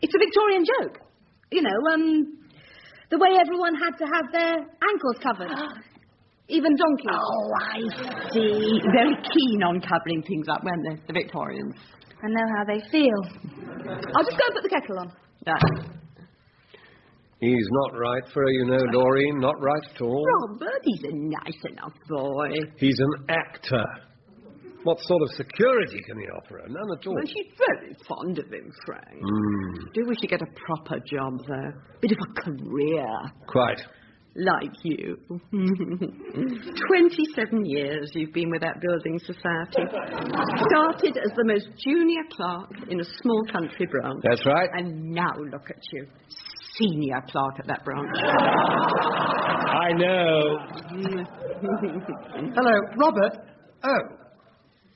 it's a Victorian joke. You know, the way everyone had to have their ankles covered. Even donkeys. Oh, I see. Very keen on covering things up, weren't they, the Victorians? I know how they feel. I'll just go and put the kettle on. He's not right for her, you know, Doreen. Not right at all. Robert, he's a nice enough boy. He's an actor. What sort of security can he offer her? None at all. Well, she's very fond of him, Frank. Do wish he'd get a proper job, though. Bit of a career. Quite. Like you. 27 years you've been with that building society. Started as the most junior clerk in a small country branch. That's right. And now look at you. Senior clerk at that branch. I know. Hello, Robert. Oh,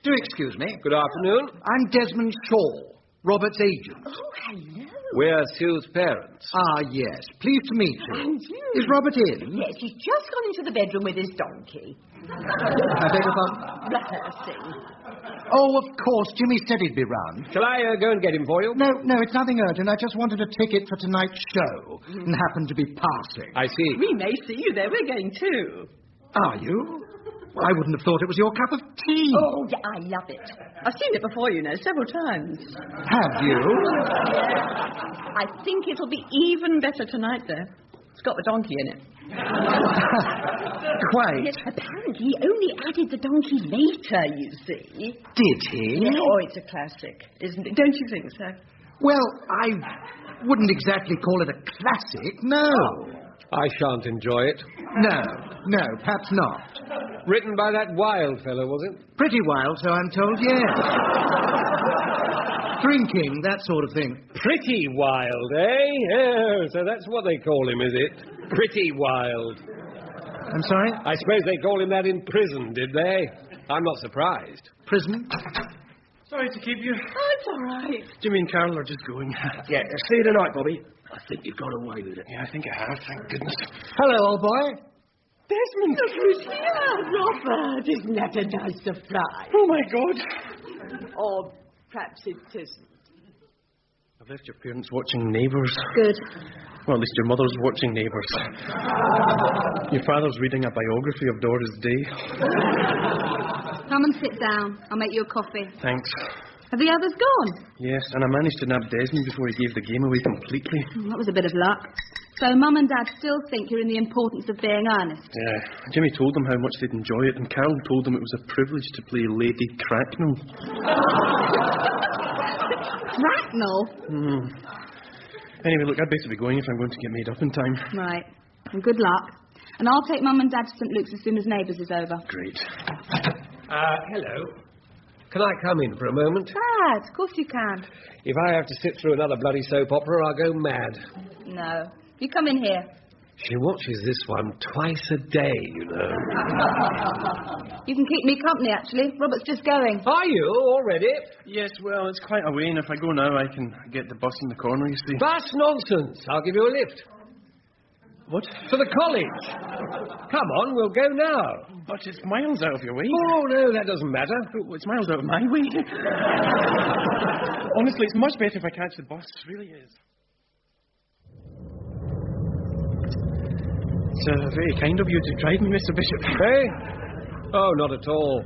do excuse me. Good afternoon. I'm Desmond Shaw, Robert's agent. Oh, hello. We're Sue's parents. Ah, yes. Pleased to meet you. And you. Is Robert in? Yes, he's just gone into the bedroom with his donkey. I beg your pardon? Rehearsing. Oh, of course. Jimmy said he'd be round. Shall I go and get him for you? No, it's nothing urgent. I just wanted a ticket for tonight's show and happened to be passing. I see. We may see you there. We're going too. Are you? Well, I wouldn't have thought it was your cup of tea. Oh, yeah, I love it. I've seen it before, you know, several times. Have you? I think it'll be even better tonight, though. It's got the donkey in it. Quite. Yes, apparently he only added the donkey later, you see. Did he? Yeah, oh, it's a classic, isn't it? Don't you think so? Well, I wouldn't exactly call it a classic, no. I shan't enjoy it. No, perhaps not. Written by that wild fellow, was it? Pretty wild, so I'm told, yes. Drinking, that sort of thing. Pretty wild, eh? Oh, so that's what they call him, is it? Pretty wild. I'm sorry? I suppose they call him that in prison, did they? I'm not surprised. Prison? Sorry to keep you. Oh, it's all right. Jimmy and Carol are just going. Yeah, see you tonight, Bobby. I think you've got away with it. Yeah, I think I have, thank goodness. Hello, old boy. Desmond, look who's here, Robert. Isn't that a nice surprise? Oh, my God. Or perhaps it isn't. I've left your parents watching Neighbours. Good. Well, at least your mother's watching Neighbours. Your father's reading a biography of Doris Day. Come and sit down. I'll make you a coffee. Thanks. Have the others gone? Yes, and I managed to nab Desmond before he gave the game away completely. That was a bit of luck. So Mum and Dad still think you're in the importance of being earnest. Yeah, Jimmy told them how much they'd enjoy it, and Carol told them it was a privilege to play Lady Cracknell. Cracknell? Anyway, look, I'd better be going if I'm going to get made up in time. Right. And good luck. And I'll take Mum and Dad to St. Luke's as soon as Neighbours is over. Great. Hello. Can I come in for a moment? Dad, of course you can. If I have to sit through another bloody soap opera, I'll go mad. No. You come in here. She watches this one twice a day, you know. You can keep me company, actually. Robert's just going. Are you already? Yes, well, it's quite a way, and if I go now, I can get the bus in the corner, you see. That's nonsense. I'll give you a lift. What? To the college. Come on, we'll go now. But it's miles out of your way. Oh, no, that doesn't matter. Oh, it's miles out of my way. Honestly, it's much better if I catch the bus. It really is. It's very kind of you to drive me, Mr. Bishop. Hey? Oh, not at all.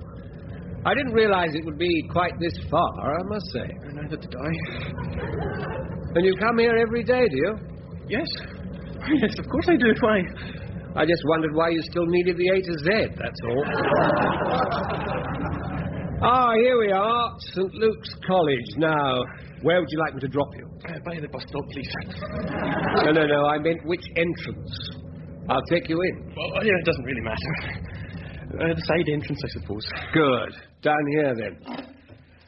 I didn't realise it would be quite this far, I must say. Neither did I. And you come here every day, do you? Yes. Yes, of course I do. Why? I just wondered why you still needed the A to Z, that's all. Here we are, St. Luke's College. Now, where would you like me to drop you? By the bus stop, please. No, I meant which entrance. I'll take you in. Well, yeah, it doesn't really matter. The side entrance, I suppose. Good. Down here, then.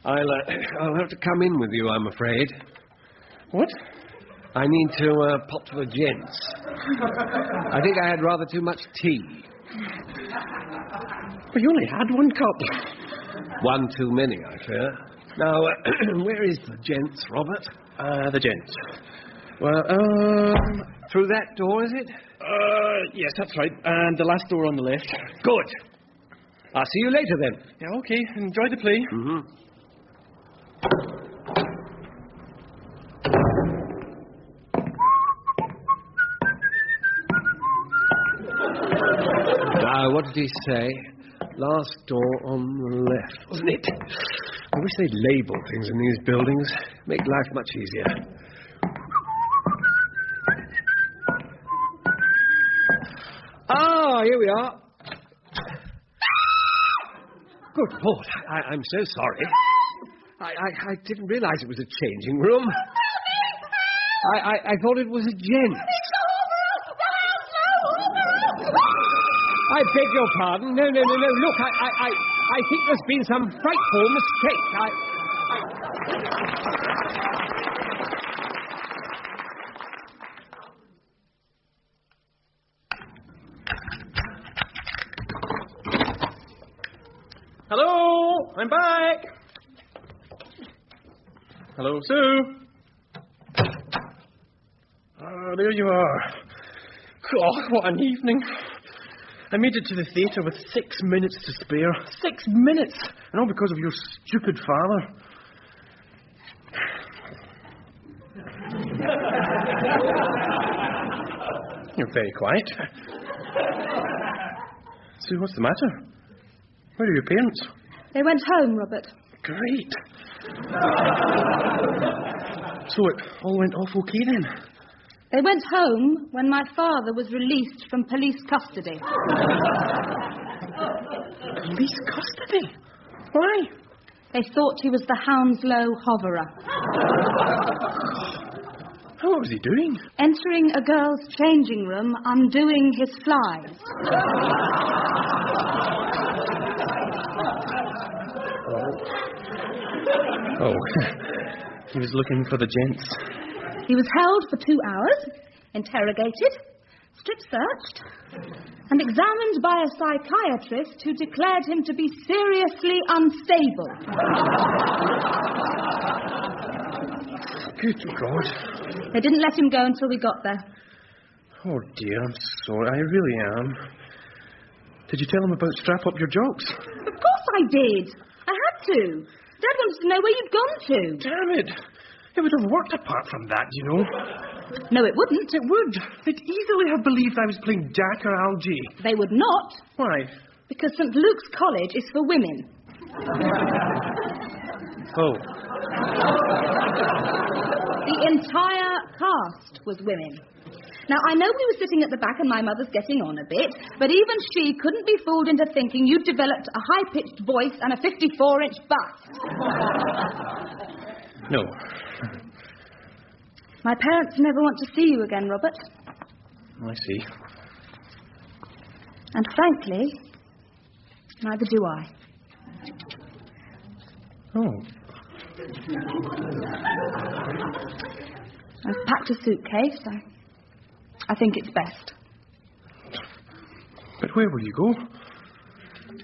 I'll have to come in with you, I'm afraid. What? I need to pop to the gents. I think I had rather too much tea. Well, you only had one cup. One too many, I fear. Now, where is the gents, Robert? The gents. Well, through that door, is it? Yes, that's right. And the last door on the left. Good. I'll see you later, then. Yeah, okay. Enjoy the play. Mm-hmm. Now, what did he say? Last door on the left, wasn't it? I wish they'd label things in these buildings. Make life much easier. Here we are. Good Lord, I'm so sorry. I didn't realise it was a changing room. I thought it was a gents. I beg your pardon. No. Look, I think there's been some frightful mistake. Hello, I'm back. Hello, Sue. There you are. Oh, what an evening. I made it to the theatre with 6 minutes to spare. 6 minutes! And all because of your stupid father. You're very quiet. Sue, what's the matter? Where are your parents? They went home, Robert. Great. So it all went off okay then? They went home when my father was released from police custody. Police custody? Why? They thought he was the Hounslow Hoverer. What was he doing? Entering a girl's changing room, undoing his flies. Oh, he was looking for the gents. He was held for 2 hours, interrogated, strip-searched, and examined by a psychiatrist who declared him to be seriously unstable. Good God. They didn't let him go until we got there. Oh, dear, I'm sorry. I really am. Did you tell him about Strap Up Your Jocks? Of course I did. I had to. Dad wanted to know where you'd gone to. Damn it. It would have worked apart from that, you know. No, it wouldn't. It would. They'd easily have believed I was playing Jack or Algie. They would not. Why? Because St. Luke's College is for women. Oh. The entire cast was women. Now, I know we were sitting at the back and my mother's getting on a bit, but even she couldn't be fooled into thinking you'd developed a high-pitched voice and a 54-inch bust. No. My parents never want to see you again, Robert. I see. And frankly, neither do I. Oh. I've packed a suitcase. I think it's best. But where will you go?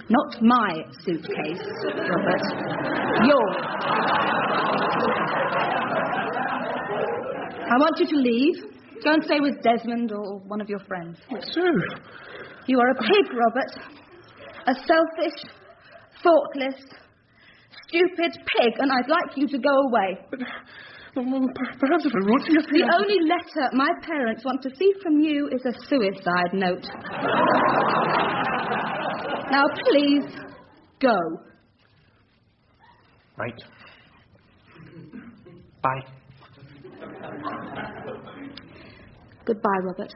Not my suitcase, Robert. Yours. I want you to leave. Go and stay with Desmond or one of your friends. Sue. You are a pig, Robert. A selfish, thoughtless, stupid pig, and I'd like you to go away. But, perhaps if I wrote to you... The only letter my parents want to see from you is a suicide note. Now, please, go. Right. Bye. Goodbye, Robert.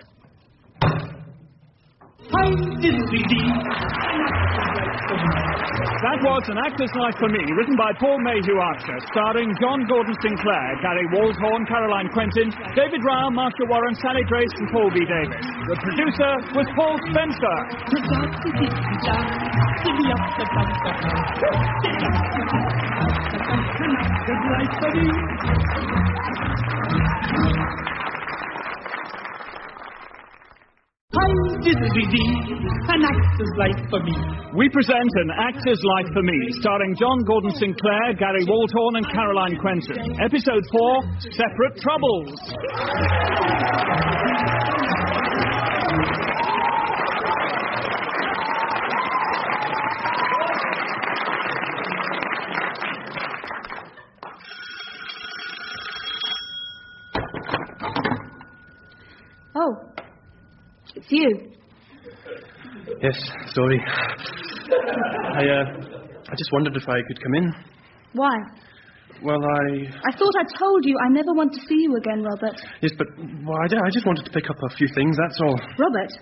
That was An Actor's Life for Me, written by Paul Mayhew-Archer, starring John Gordon Sinclair, Gary Waldhorn, Caroline Quentin, David Ryle, Marcia Warren, Sally Grace and Paul B. Davis. The producer was Paul Spencer. An Actor's Life for Me. We present An Actor's Life for Me, starring John Gordon Sinclair, Gary Waldhorn and Caroline Quentin. Episode 4, Separate Troubles. Oh, it's you. Yes, sorry. I just wondered if I could come in. Why? Well, I thought I told you I never want to see you again, Robert. Yes, but I just wanted to pick up a few things, that's all. Robert,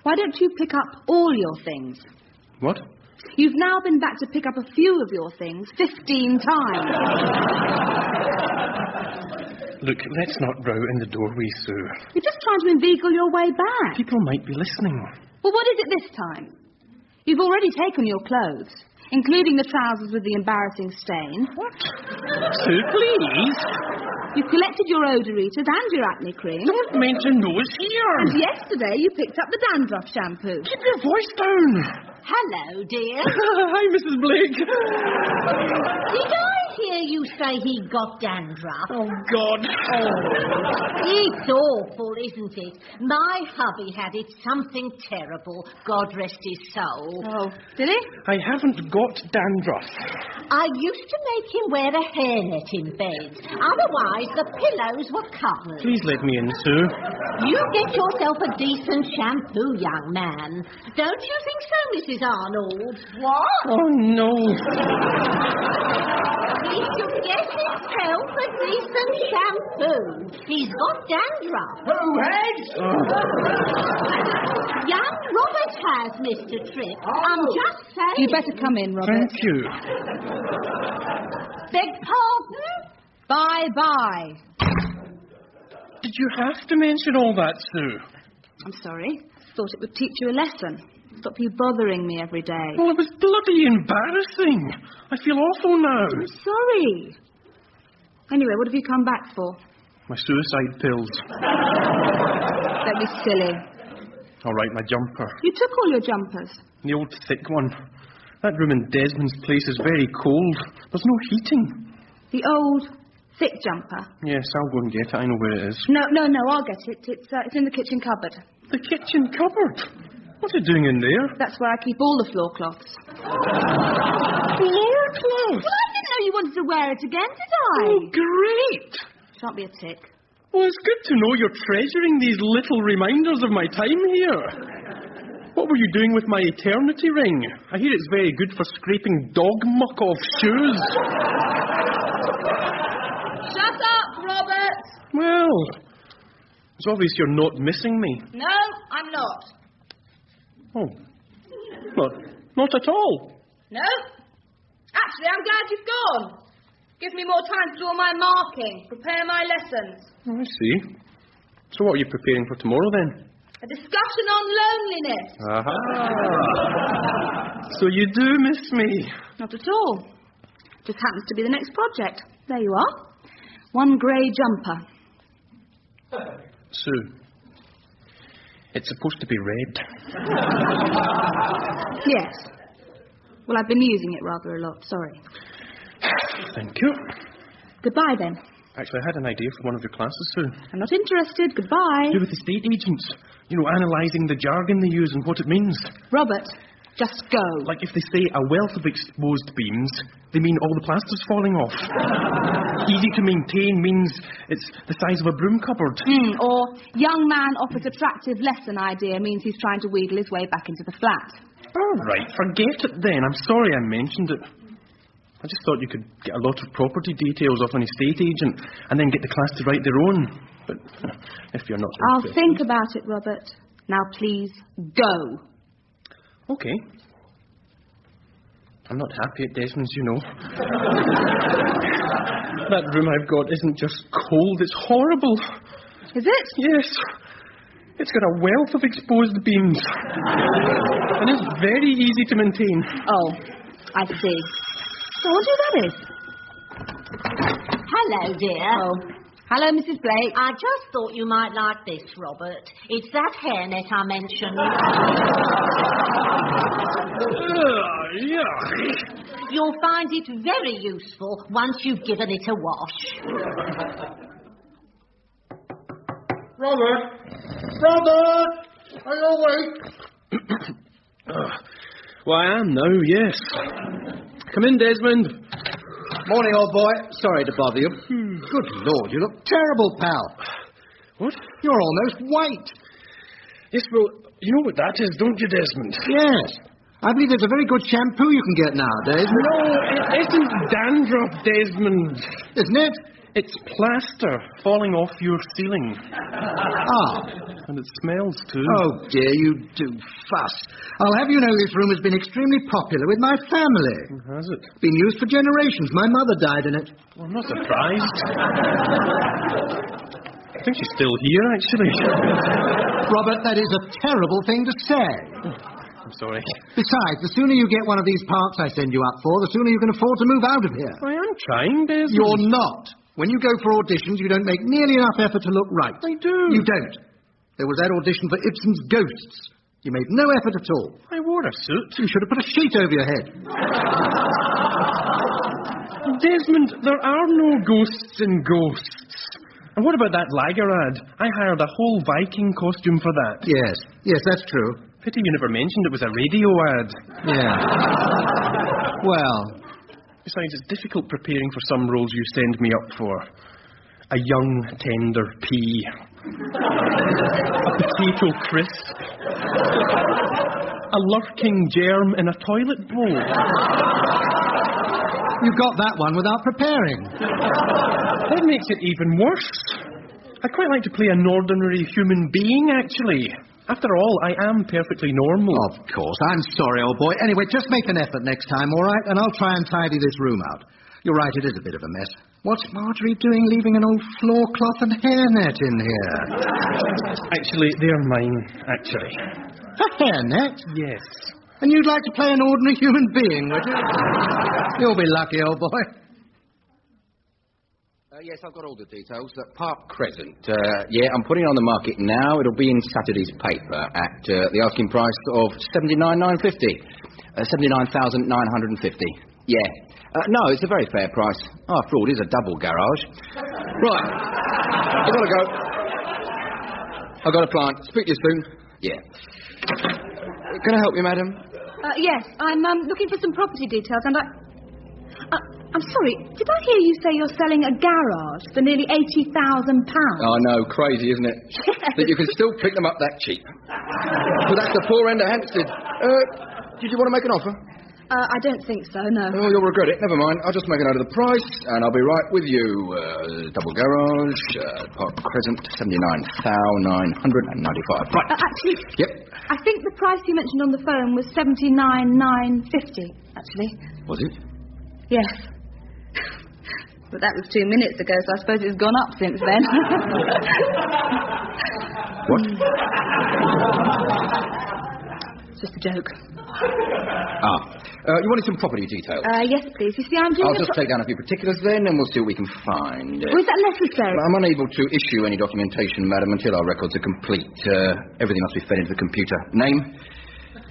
why don't you pick up all your things? What? You've now been back to pick up a few of your things 15 times. Look, let's not row in the doorway, Sue. You're just trying to inveigle your way back. People might be listening. Well, what is it this time? You've already taken your clothes, including the trousers with the embarrassing stain. What? Sue, please. You've collected your odorators and your acne cream. Don't mention those here. And yesterday you picked up the dandruff shampoo. Keep your voice down. Hello, dear. Hi, Mrs. Blake. Did I hear you say he got dandruff? Oh, God. It's awful, isn't it? My hubby had it, something terrible. God rest his soul. Oh, did he? I haven't got dandruff. I used to make him wear a hairnet in bed. Otherwise, the pillows were covered. Please let me in, Sue. You get yourself a decent shampoo, young man. Don't you think so, Mrs. Arnold? What? Oh, no. He should get himself a decent shampoo. He's got dandruff. Who has? Young Robert has, Mr. Tripp. I'm just saying. You better come in, Robert. Thank you. Beg pardon? Bye-bye. Did you have to mention all that, Sue? I'm sorry. Thought it would teach you a lesson. Stop you bothering me every day. Well, it was bloody embarrassing. I feel awful now. I'm sorry. Anyway, what have you come back for? My suicide pills. Don't be silly. All right, my jumper. You took all your jumpers. The old thick one. That room in Desmond's place is very cold. There's no heating. The old thick jumper? Yes, I'll go and get it. I know where it is. No, I'll get it. It's in the kitchen cupboard. The kitchen cupboard? What are you doing in there? That's where I keep all the floor cloths. Floor cloths? Well, I didn't know you wanted to wear it again, did I? Oh, great. Shan't be a tick. Well, it's good to know you're treasuring these little reminders of my time here. What were you doing with my eternity ring? I hear it's very good for scraping dog muck off shoes. Shut up, Robert! Well, it's obvious you're not missing me. No, I'm not. Oh. Not at all. No? Actually, I'm glad you've gone. Gives me more time to do all my marking, prepare my lessons. Oh, I see. So what are you preparing for tomorrow, then? A discussion on loneliness. Aha. So you do miss me. Not at all. Just happens to be the next project. There you are. One grey jumper. Sue, It's supposed to be red. Yes. Well, I've been using it rather a lot, sorry. Thank you. Goodbye, then. Actually, I had an idea for one of your classes soon. I'm not interested. Goodbye. To do with estate agents. You know, analysing the jargon they use and what it means. Robert, just go. Like if they say a wealth of exposed beams, they mean all the plaster's falling off. Easy to maintain means it's the size of a broom cupboard. Or young man offers attractive lesson idea means he's trying to wheedle his way back into the flat. All right, forget it then. I'm sorry I mentioned it. I just thought you could get a lot of property details off an estate agent and then get the class to write their own. But if you're not I'll interested... think about it, Robert. Now, please, go. Okay. I'm not happy at Desmond's, you know. That room I've got isn't just cold, it's horrible. Is it? Yes. It's got a wealth of exposed beams. And it's very easy to maintain. Oh, I see. So I wonder who that is. Hello, dear. Oh. Hello, Mrs. Blake. I just thought you might like this, Robert. It's that hairnet I mentioned. Yuck. You'll find it very useful once you've given it a wash. Robert! Robert! Are you awake? Well, I am now, yes. Come in, Desmond. Morning, old boy. Sorry to bother you. Good Lord, you look terrible, pal. What? You're almost white. Yes, well, you know what that is, don't you, Desmond? Yes. I believe there's a very good shampoo you can get nowadays. No, it isn't dandruff, Desmond. Isn't it? It's plaster falling off your ceiling. Ah. And it smells, too. Oh, dear, you do fuss. I'll have you know this room has been extremely popular with my family. Has it? Been used for generations. My mother died in it. Well, I'm not surprised. I think she's still here, actually. Robert, that is a terrible thing to say. I'm sorry. Besides, the sooner you get one of these parts I send you up for, the sooner you can afford to move out of here. I am trying, Desmond. You're not. When you go for auditions, you don't make nearly enough effort to look right. I do. You don't. There was that audition for Ibsen's Ghosts. You made no effort at all. I wore a suit. You should have put a sheet over your head. Desmond, there are no ghosts in Ghosts. And what about that lager ad? I hired a whole Viking costume for that. Yes, that's true. Pity you never mentioned it was a radio ad. Yeah. Well... Besides, it's difficult preparing for some roles you send me up for. A young, tender pea. A potato crisp. A lurking germ in a toilet bowl. You got that one without preparing. That makes it even worse. I'd quite like to play an ordinary human being, actually. After all, I am perfectly normal. Of course. I'm sorry, old boy. Anyway, just make an effort next time, all right? And I'll try and tidy this room out. You're right, it is a bit of a mess. What's Marjorie doing leaving an old floor cloth and hairnet in here? Actually, they're mine, actually. A hairnet? Yes. And you'd like to play an ordinary human being, would you? You'll be lucky, old boy. Yes, I've got all the details. Park Crescent. I'm putting it on the market now. It'll be in Saturday's paper at the asking price of $79,950. $79,950. Yeah. No, it's a very fair price. After all, it is a double garage. Right. I've got to go. I've got a client. Speak to you soon. Yeah. Can I help you, madam? Yes, I'm looking for some property details, and I'm sorry, did I hear you say you're selling a garage for nearly £80,000? I know, crazy, isn't it? Yes. That you can still pick them up that cheap. Well, that's the poor end of Hampstead. Did you want to make an offer? I don't think so, no. Oh, you'll regret it. Never mind. I'll just make a note of the price, and I'll be right with you. Double garage, Park Crescent, $79,995. Right. Actually... Yep. I think the price you mentioned on the phone was $79,950, actually. Was it? Yes. But that was 2 minutes ago, so I suppose it's gone up since then. What? It's just a joke. Ah. You wanted some property details? Yes, please. You see, I'm doing I'll just take down a few particulars then, and we'll see what we can find. Oh, is that necessary? I'm unable to issue any documentation, madam, until our records are complete. Everything must be fed into the computer. Name?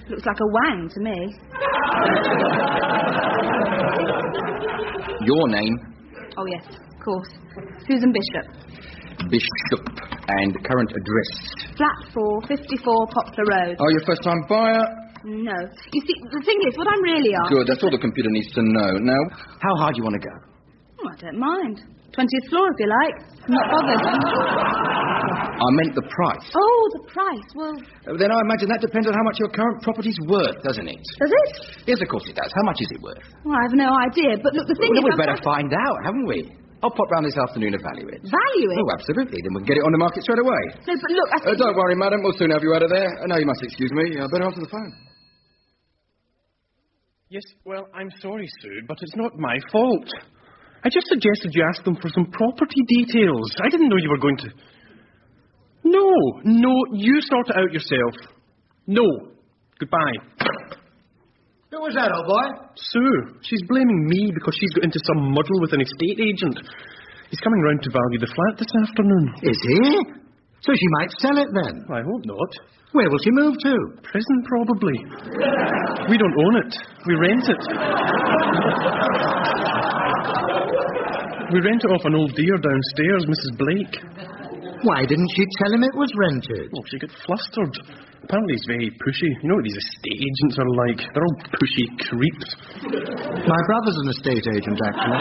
Looks like a wang to me. Your name? Oh, yes, of course. Susan Bishop. Bishop. And current address? Flat 4, 54 Poplar Road. Are you a first-time buyer? No. You see, the thing is, what I'm really after... Good, that's all the computer needs to know. Now, how hard do you want to go? Oh, I don't mind. 20th floor, if you like. I'm not bothered. I meant the price. Oh, the price. Well... Then I imagine that depends on how much your current property's worth, doesn't it? Does it? Yes, of course it does. How much is it worth? Well, I have no idea, but look, the thing is... We'd better find out, haven't we? I'll pop round this afternoon and value it. Value it? Oh, absolutely. Then we can get it on the market straight away. No, but look, I think... Don't worry, madam. We'll soon have you out of there. Now you must excuse me. I better answer the phone. Yes, well, I'm sorry, Sue, but it's not my fault. I just suggested you ask them for some property details. I didn't know you were going to... No, you sort it out yourself. No. Goodbye. Who was that, old boy? Sue. She's blaming me because she's got into some muddle with an estate agent. He's coming round to value the flat this afternoon. Is he? So she might sell it then? I hope not. Where will she move to? Prison, probably. We don't own it. We rent it. We rent it off an old dear downstairs, Mrs. Blake. Why didn't she tell him it was rented? Well, she got flustered. Apparently he's very pushy. You know what these estate agents are like? They're all pushy creeps. My brother's an estate agent, actually.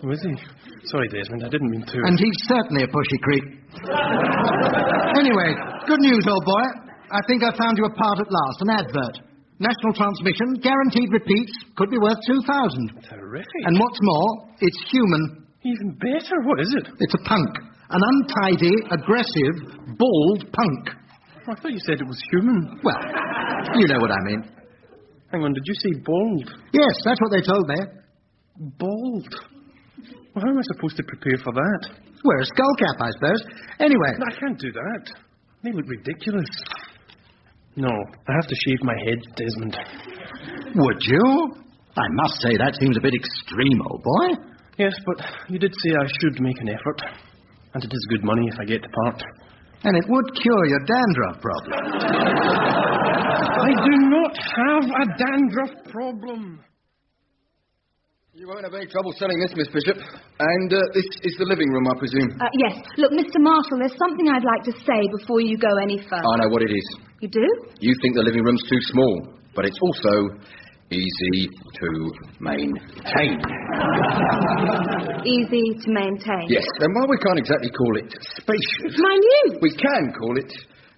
Oh, is he? Sorry, Desmond, I didn't mean to. And he's certainly a pushy creep. Anyway, good news, old boy. I think I found you a part at last, an advert. National transmission, guaranteed repeats, could be worth 2,000. Terrific. And what's more, it's human. Even better. What is it? It's a punk. An untidy, aggressive, bald punk. I thought you said it was human. Well, you know what I mean. Hang on, did you say bald? Yes, that's what they told me. Bald? Well, how am I supposed to prepare for that? Wear a skull cap, I suppose. Anyway... No, I can't do that. They look ridiculous. No, I have to shave my head, Desmond. Would you? I must say, that seems a bit extreme, old boy. Yes, but you did say I should make an effort. And it is good money if I get the part. And it would cure your dandruff problem. I do not have a dandruff problem. You won't have any trouble selling this, Miss Bishop. And this is the living room, I presume? Yes. Look, Mr. Marshall, there's something I'd like to say before you go any further. I know what it is. You do? You think the living room's too small, but it's also easy to maintain. Easy to maintain? Yes, and while we can't exactly call it spacious... Minute! We can call it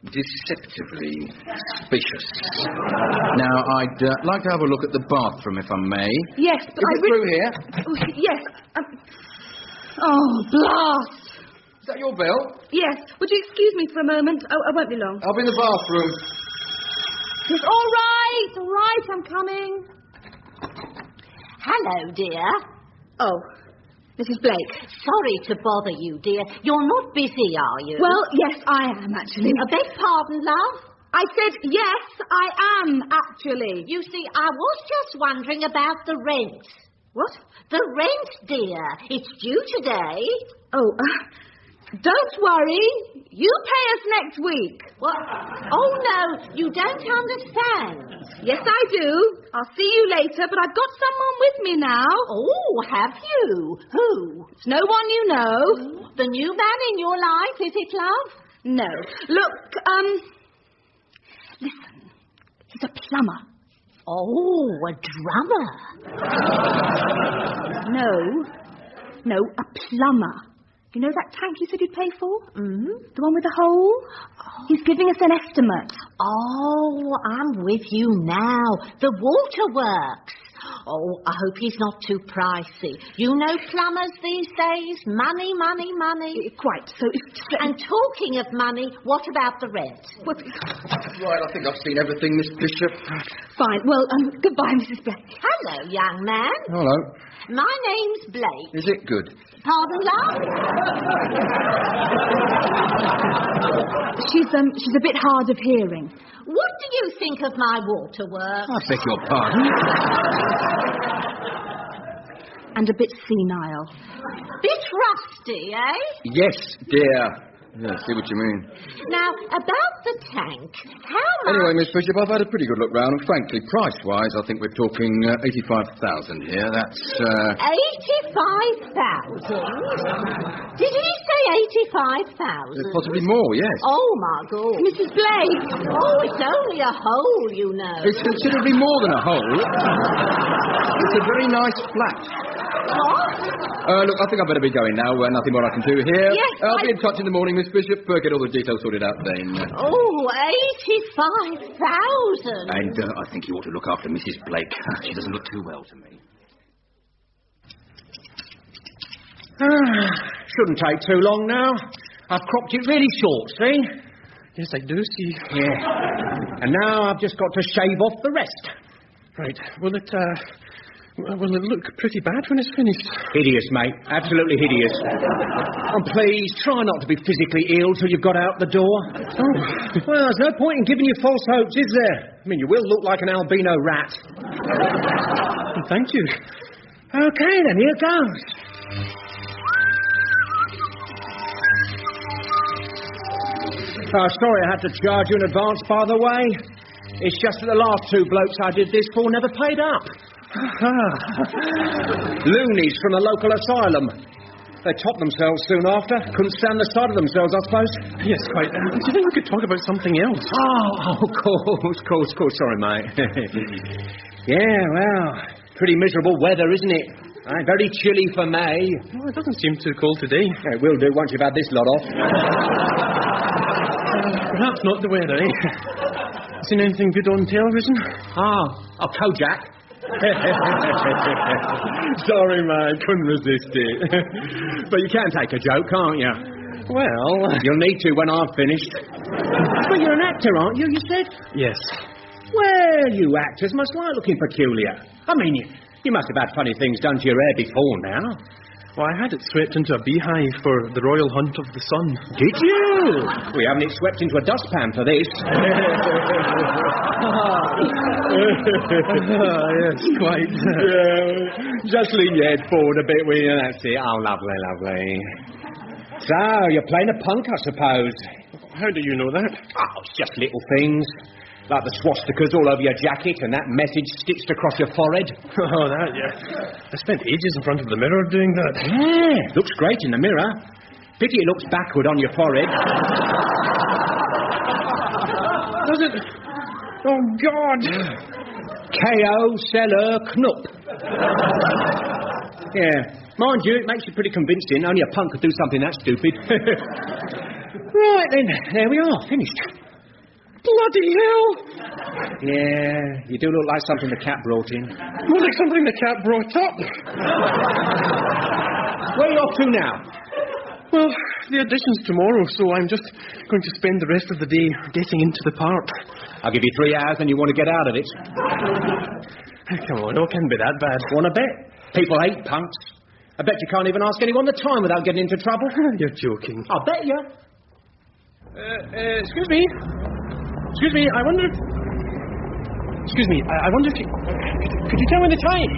deceptively spacious. Now, I'd like to have a look at the bathroom, if I may. Yes, but Is it through here? Oh, yes. Oh, blast! Is that your bell? Yes. Would you excuse me for a moment? Oh, I won't be long. I'll be in the bathroom. It's all right, I'm coming. Hello, dear. Oh, Mrs. Blake. Sorry to bother you, dear. You're not busy, are you? Well, yes, I am, actually. I beg pardon, love? I said, yes, I am, actually. You see, I was just wondering about the rent. What? The rent, dear. It's due today. Oh, don't worry. You pay us next week. What? Oh, no, you don't understand. Yes, I do. I'll see you later, but I've got someone with me now. Oh, have you? Who? It's no one you know. The new man in your life, is it, love? No. Look, listen. He's a plumber. Oh, a drummer. No, a plumber. You know that tank you said you'd pay for? Mm-hmm. The one with the hole? Oh. He's giving us an estimate. Oh, I'm with you now. The waterworks. Oh, I hope he's not too pricey. You know plumbers these days? Money, money, money. Quite. So And talking of money, what about the rent? Right, I think I've seen everything, Miss Bishop. Fine. Well, goodbye, Mrs. Blake. Hello, young man. Hello. My name's Blake. Is it good? Pardon, love? She's a bit hard of hearing. What do you think of my waterworks? I beg your pardon. And a bit senile. Bit rusty, eh? Yes, dear. Yeah, I see what you mean. Now, about the tank, how much... Anyway, Miss Bishop, I've had a pretty good look round, and frankly, price-wise, I think we're talking 85,000 here. That's, 85,000? Did he say 85,000? Possibly more, yes. Oh, my God. Mrs. Blake! Oh, it's only a hole, you know. It's considerably more than a hole. It's a very nice flat. What? Look, I think I'd better be going now. Nothing more I can do here. Yes, I'll be in touch in the morning, Miss Bishop. Get all the details sorted out then. Oh, 85,000. And I think you ought to look after Mrs. Blake. She doesn't look too well to me. Shouldn't take too long now. I've cropped it really short, see? Yes, I do see. Yeah. And now I've just got to shave off the rest. Right. Will it look pretty bad when it's finished? Hideous, mate. Absolutely hideous. And please, try not to be physically ill till you've got out the door. Oh. Well, there's no point in giving you false hopes, is there? I mean, you will look like an albino rat. Thank you. Okay, then, here goes. Sorry I had to charge you in advance, by the way. It's just that the last two blokes I did this for never paid up. Loonies from the local asylum. They topped themselves soon after. Couldn't stand the sight of themselves, I suppose. Yes, quite. Do you think we could talk about something else? Oh, of course. Sorry, mate. Yeah, well, pretty miserable weather, isn't it? Very chilly for May. Well, it doesn't seem too cold today. It will do once you've had this lot off. Perhaps not the weather, eh? Seen anything good on television? A Kojak. Sorry, mate, couldn't resist it. But you can take a joke, can't you? Well... You'll need to when I've finished. But you're an actor, aren't you, you said? Yes. Well, you actors must like looking peculiar. I mean, you must have had funny things done to your hair before now. Well, I had it swept into a beehive for the Royal Hunt of the Sun. Did you? We haven't it swept into a dustpan for this. Yes, quite. Just lean your head forward a bit, will you? That's it. Oh, lovely, lovely. So, you're playing a punk, I suppose. How do you know that? Oh, it's just little things. Like the swastikas all over your jacket and that message stitched across your forehead. Oh, that, yeah. I spent ages in front of the mirror doing that. Yeah, looks great in the mirror. Pity it looks backward on your forehead. Does it? Oh, God. K.O. Seller Knupp. Yeah. Mind you, it makes you pretty convincing. Only a punk could do something that stupid. Right, then. There we are. Finished. Bloody hell! Yeah, you do look like something the cat brought in. More like something the cat brought up. Where are you off to now? Well, the audition's tomorrow, so I'm just going to spend the rest of the day getting into the part. I'll give you 3 hours and you want to get out of it. Come on, it can't be that bad. Want to bet? People hate punks. I bet you can't even ask anyone the time without getting into trouble. You're joking. I'll bet you. Excuse me. Excuse me, I wonder if... Excuse me, I wonder if you... Could you tell me the time?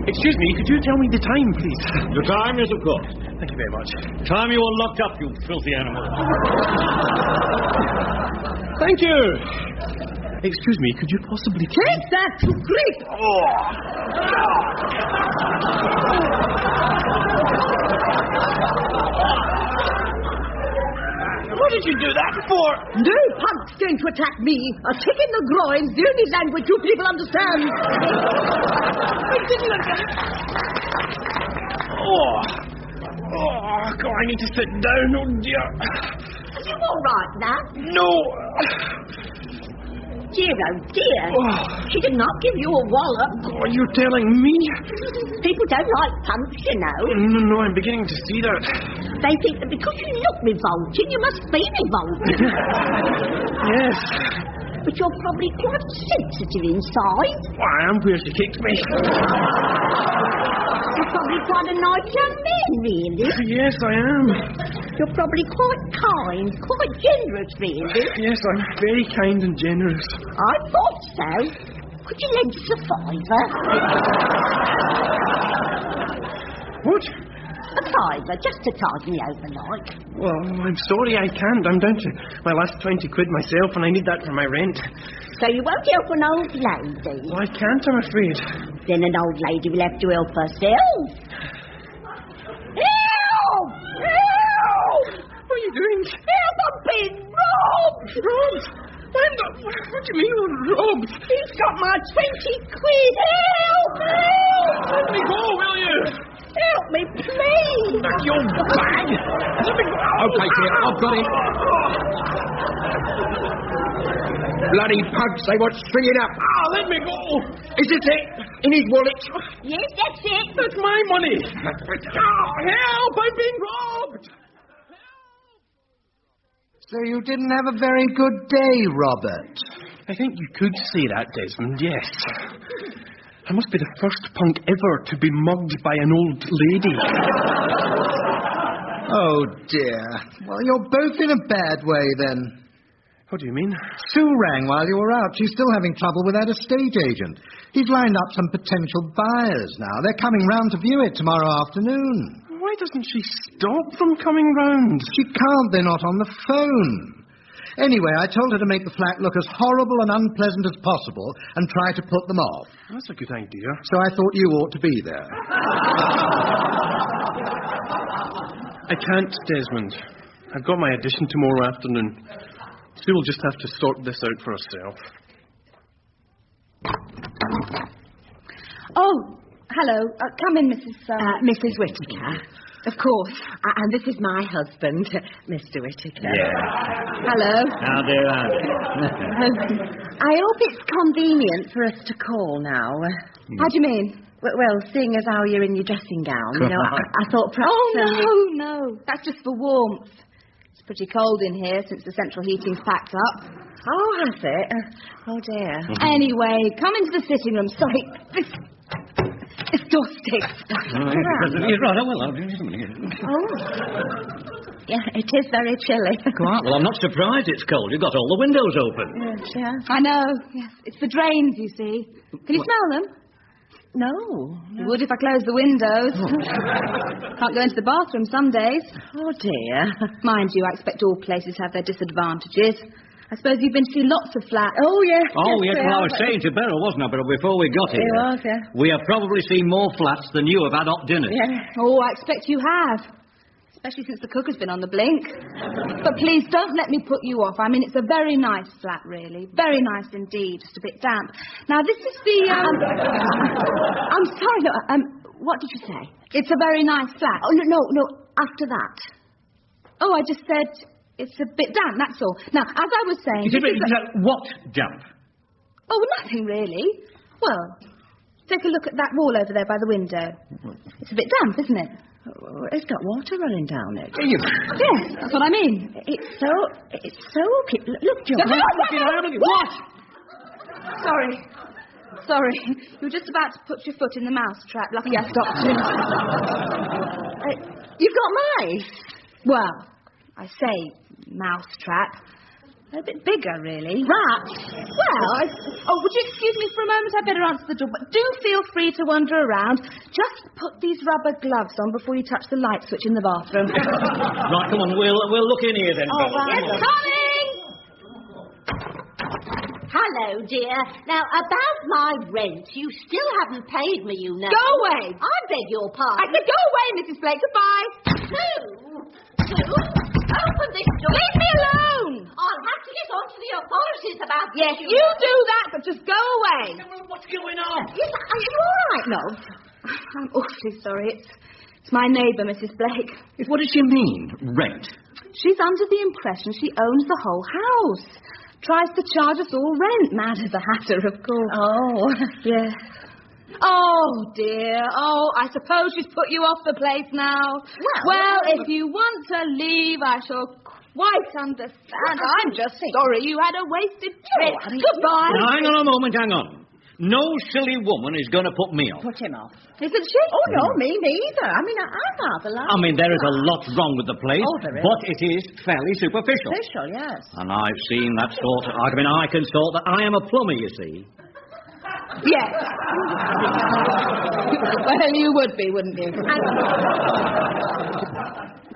Excuse me, could you tell me the time, please? The time is, of course. Thank you very much. Time you were locked up, you filthy animal. Thank you. Excuse me, could you possibly... Take that, you creep! What did you do that for? No punk's going to attack me. A kick in the groin's the only language you people understand. Oh, God, I need to sit down. Oh, dear. Are you all right now? No. dear, oh dear. She did not give you a wallop. Are you telling me? People don't like punch, you know. No, I'm beginning to see that. They think that because you look revolting, you must be revolting. Yes. But you're probably quite sensitive inside. I am where she kicked me. You're probably quite a nice young man, really. Yes, I am. You're probably quite kind, quite generous, really. Yes, I'm very kind and generous. I thought so. Could you lend us a fiver? What? A fiver, just to tide me over, like. Well, I'm sorry I can't. I'm down to my last 20 quid myself, and I need that for my rent. So you won't help an old lady? Well, I can't, I'm afraid. Then an old lady will have to help herself. Help! Help! What are you doing? Help! I'm being robbed! Robbed? What do you mean robbed? He's got my 20 quid! Help! Help! Let me go, will you? Help me, please! Back your bag! Let me go! Okay, dear, I've got it. Bloody pugs, they want stringing up. Let me go! Is this it? In his wallet? Yes, that's it. That's my money! Help! I've been robbed! So you didn't have a very good day, Robert? I think you could say that, Desmond, yes. I must be the first punk ever to be mugged by an old lady. Oh, dear. Well, you're both in a bad way, then. What do you mean? Sue rang while you were out. She's still having trouble with that estate agent. He's lined up some potential buyers now. They're coming round to view it tomorrow afternoon. Why doesn't she stop from coming round? She can't. They're not on the phone. Anyway, I told her to make the flat look as horrible and unpleasant as possible and try to put them off. That's a good idea. So I thought you ought to be there. I can't, Desmond. I've got my audition tomorrow afternoon. Sue will just have to sort this out for herself. Oh, hello. Come in, Mrs. Whittaker. Of course. And this is my husband, Mr. Whittaker. Yeah. Hello. Howdy. I hope it's convenient for us to call now. How do you mean? Well, seeing as how you're in your dressing gown, you know, I thought perhaps... Oh, no. That's just for warmth. It's pretty cold in here since the central heating's packed up. Oh, has it? Oh, dear. Anyway, come into the sitting room. Sorry, this door sticks. You're right, I'll do something. Oh. Yeah, it is very chilly. Quite. Well, I'm not surprised it's cold. You've got all the windows open. Yes. I know. Yes, it's the drains, you see. Can you smell them? No. You would if I closed the windows. Can't go into the bathroom some days. Oh, dear. Mind you, I expect all places have their disadvantages. I suppose you've been to see lots of flats. Oh, yes. Oh, yes, well, I was saying to Beryl, wasn't I, Beryl, before we got here? It was, yeah. We have probably seen more flats than you have had hot dinners. Yeah. Oh, I expect you have. Especially since the cook has been on the blink. But please, don't let me put you off. I mean, it's a very nice flat, really. Very nice indeed. Just a bit damp. Now, this is the... I'm sorry, no, what did you say? It's a very nice flat. Oh, no, after that. Oh, I just said it's a bit damp, that's all. Now, as I was saying... What damp? Oh, nothing, really. Well, take a look at that wall over there by the window. It's a bit damp, isn't it? It's got water running down it. Yes, that's what I mean. It's so... Look, John. What? Sorry. You were just about to put your foot in the mousetrap. Lucky I stopped you. You've got mice? Well, I say mousetrap. They're a bit bigger, really. Rats? Well, would you excuse me for a moment? I better answer the door. But do feel free to wander around. Just put these rubber gloves on before you touch the light switch in the bathroom. Right, come on, we'll look in here then. Oh, Yes, coming! Hello, dear. Now, about my rent, you still haven't paid me, you know. Go away! I beg your pardon. I said go away, Mrs. Blake. Goodbye. Sue, open this door. Leave me alone! I'll have to get on to the authorities about this. Yes, you do that, but just go away. What's going on? Yes, are you all right, love? I'm awfully sorry. It's my neighbour, Mrs. Blake. What does she mean, rent? She's under the impression she owns the whole house. Tries to charge us all rent. Mad as a hatter, of course. Oh. Yes. Oh, dear. Oh, I suppose she's put you off the place now. Well, if you want to leave, I shall quite understand. I'm just sorry you had a wasted trip. Goodbye. Now, hang on a moment, hang on. No silly woman is going to put me off. Put him off. Isn't she? Oh, no, me neither. I mean, I'm rather like... I mean, there is a lot wrong with the place, Oh, there is. but it is fairly superficial. Official, yes. And I've seen that sort of... I mean, I can sort that. I am a plumber, you see. Yes. Well, you would be, wouldn't you?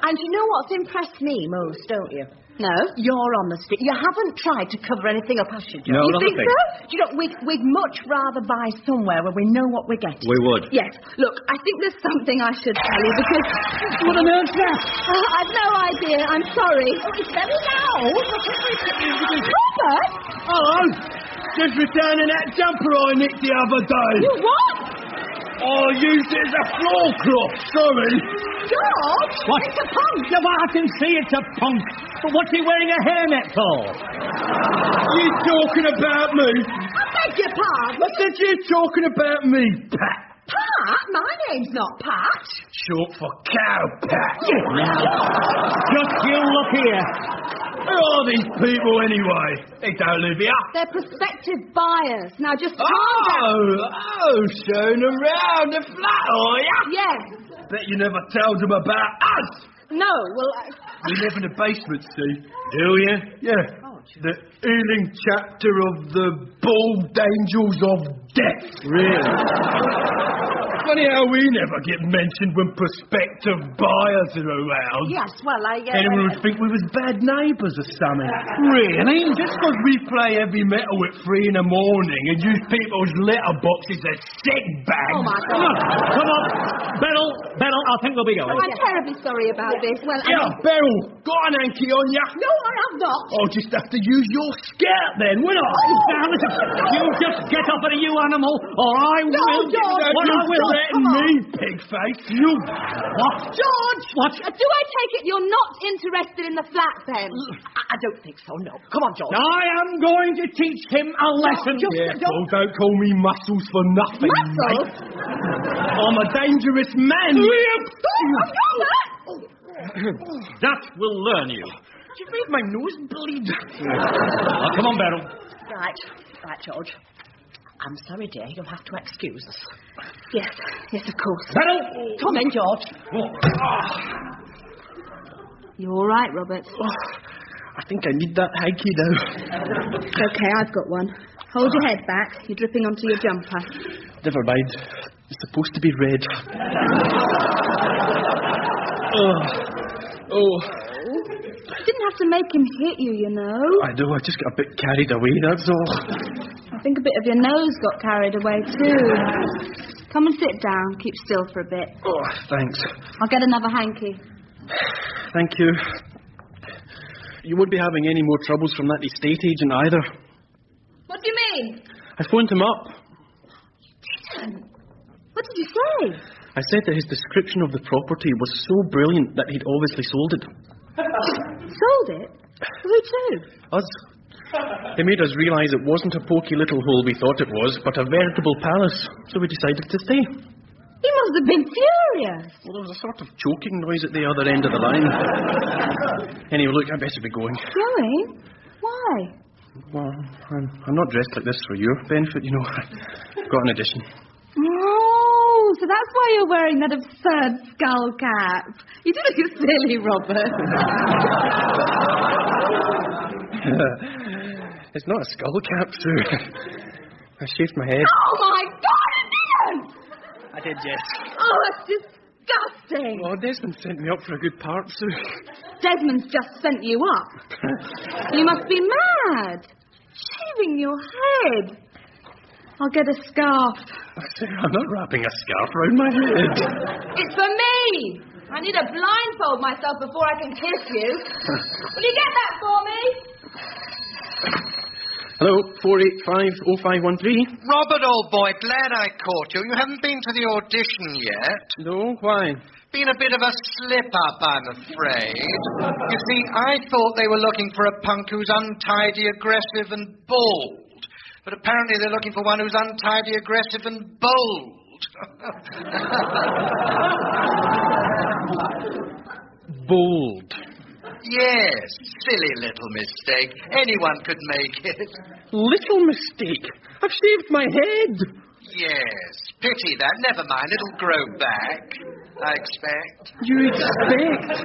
And you know what's impressed me most, don't you? No. Your honesty. You haven't tried to cover anything up, has you, John? No, You not a think thing. so? You know, we'd much rather buy somewhere where we know what we're getting. We would. Yes. Look, I think there's something I should tell you because... What on earth's that? I've no idea. I'm sorry. It's very loud. Robert! Hello. Just returning that jumper I nicked the other day. You what? I used it as a floor cloth, sorry. George? What? It's a punk. No, well, I can see it's a punk. But what's he wearing a hairnet for? You talking about me? I beg your pardon. I said you talking about me, Pat. Pat? My name's not Pat. Short for cow, Pat. Just you look here. Who are these people anyway? They don't live here. They're prospective buyers. Now just calm down. Showing around the flat, are ya? Yes. Bet you never told them about us. No, well... We live in the basement, see? Do you? Yeah. The healing chapter of the Bald Angels of Death. Really? Funny how we never get mentioned when prospective buyers are around. Yes, well, Anyone would think we was bad neighbours or something. Really? Just because we play heavy metal at 3 a.m. and use people's letterboxes as sick bags. Oh, my God. Come on. Beryl, I think we'll be going. Oh, I'm terribly sorry about this. Well, Yeah, Beryl, got an hanky on ya? No, I have not. I'll just have to use your skirt then, won't I? Now, listen, you just get off it, you animal, or I will... George, What I will... Threaten me, pig face. You... What? George! What? do I take it you're not interested in the flat, then? I don't think so, no. Come on, George. I am going to teach him a lesson. Careful, don't call me muscles for nothing, Muscles? mate. I'm a dangerous man. That will learn you. You made my nose bleed. Now, come on, Beryl. Right, George. I'm sorry, dear. You'll have to excuse us. Yes, of course. Beryl! Come in, George. You all right, Robert? I think I need that hanky now. It's okay, I've got one. Hold your head back. You're dripping onto your jumper. Never mind. It's supposed to be red. You didn't have to make him hit you, you know. I know, I just got a bit carried away, that's all. I think a bit of your nose got carried away, too. Come and sit down. Keep still for a bit. Oh, thanks. I'll get another hanky. Thank you. You won't be having any more troubles from that estate agent either. What do you mean? I phoned him up. What did you say? I said that his description of the property was so brilliant that he'd obviously sold it. Sold it? Who to? Us. They made us realise it wasn't a poky little hole we thought it was, but a veritable palace. So we decided to stay. He must have been furious. Well, there was a sort of choking noise at the other end of the line. Anyway, look, I better be going. Going? Why? Well, I'm not dressed like this for your benefit, you know. I've got an addition. Oh, so that's why you're wearing that absurd skull cap. You do look silly, Robert. It's not a skull cap, Sue. I shaved my head. Oh, my God, it didn't! I did, yes. Oh, that's disgusting. Oh, Desmond sent me up for a good part, Sue. Desmond's just sent you up. You must be mad. Shaving your head. I'll get a scarf. Sue, I'm not wrapping a scarf round my head. It's for me. I need to blindfold myself before I can kiss you. Will you get that for me? Hello, 4850513. Robert, old boy, glad I caught you. You haven't been to the audition yet. No, why? Been a bit of a slip-up, I'm afraid. You see, I thought they were looking for a punk who's untidy, aggressive and bald. But apparently they're looking for one who's untidy, aggressive and bold. Bold. Yes, silly little mistake. Anyone could make it. Little mistake? I've shaved my head. Yes, pity that. Never mind, it'll grow back, I expect. You expect?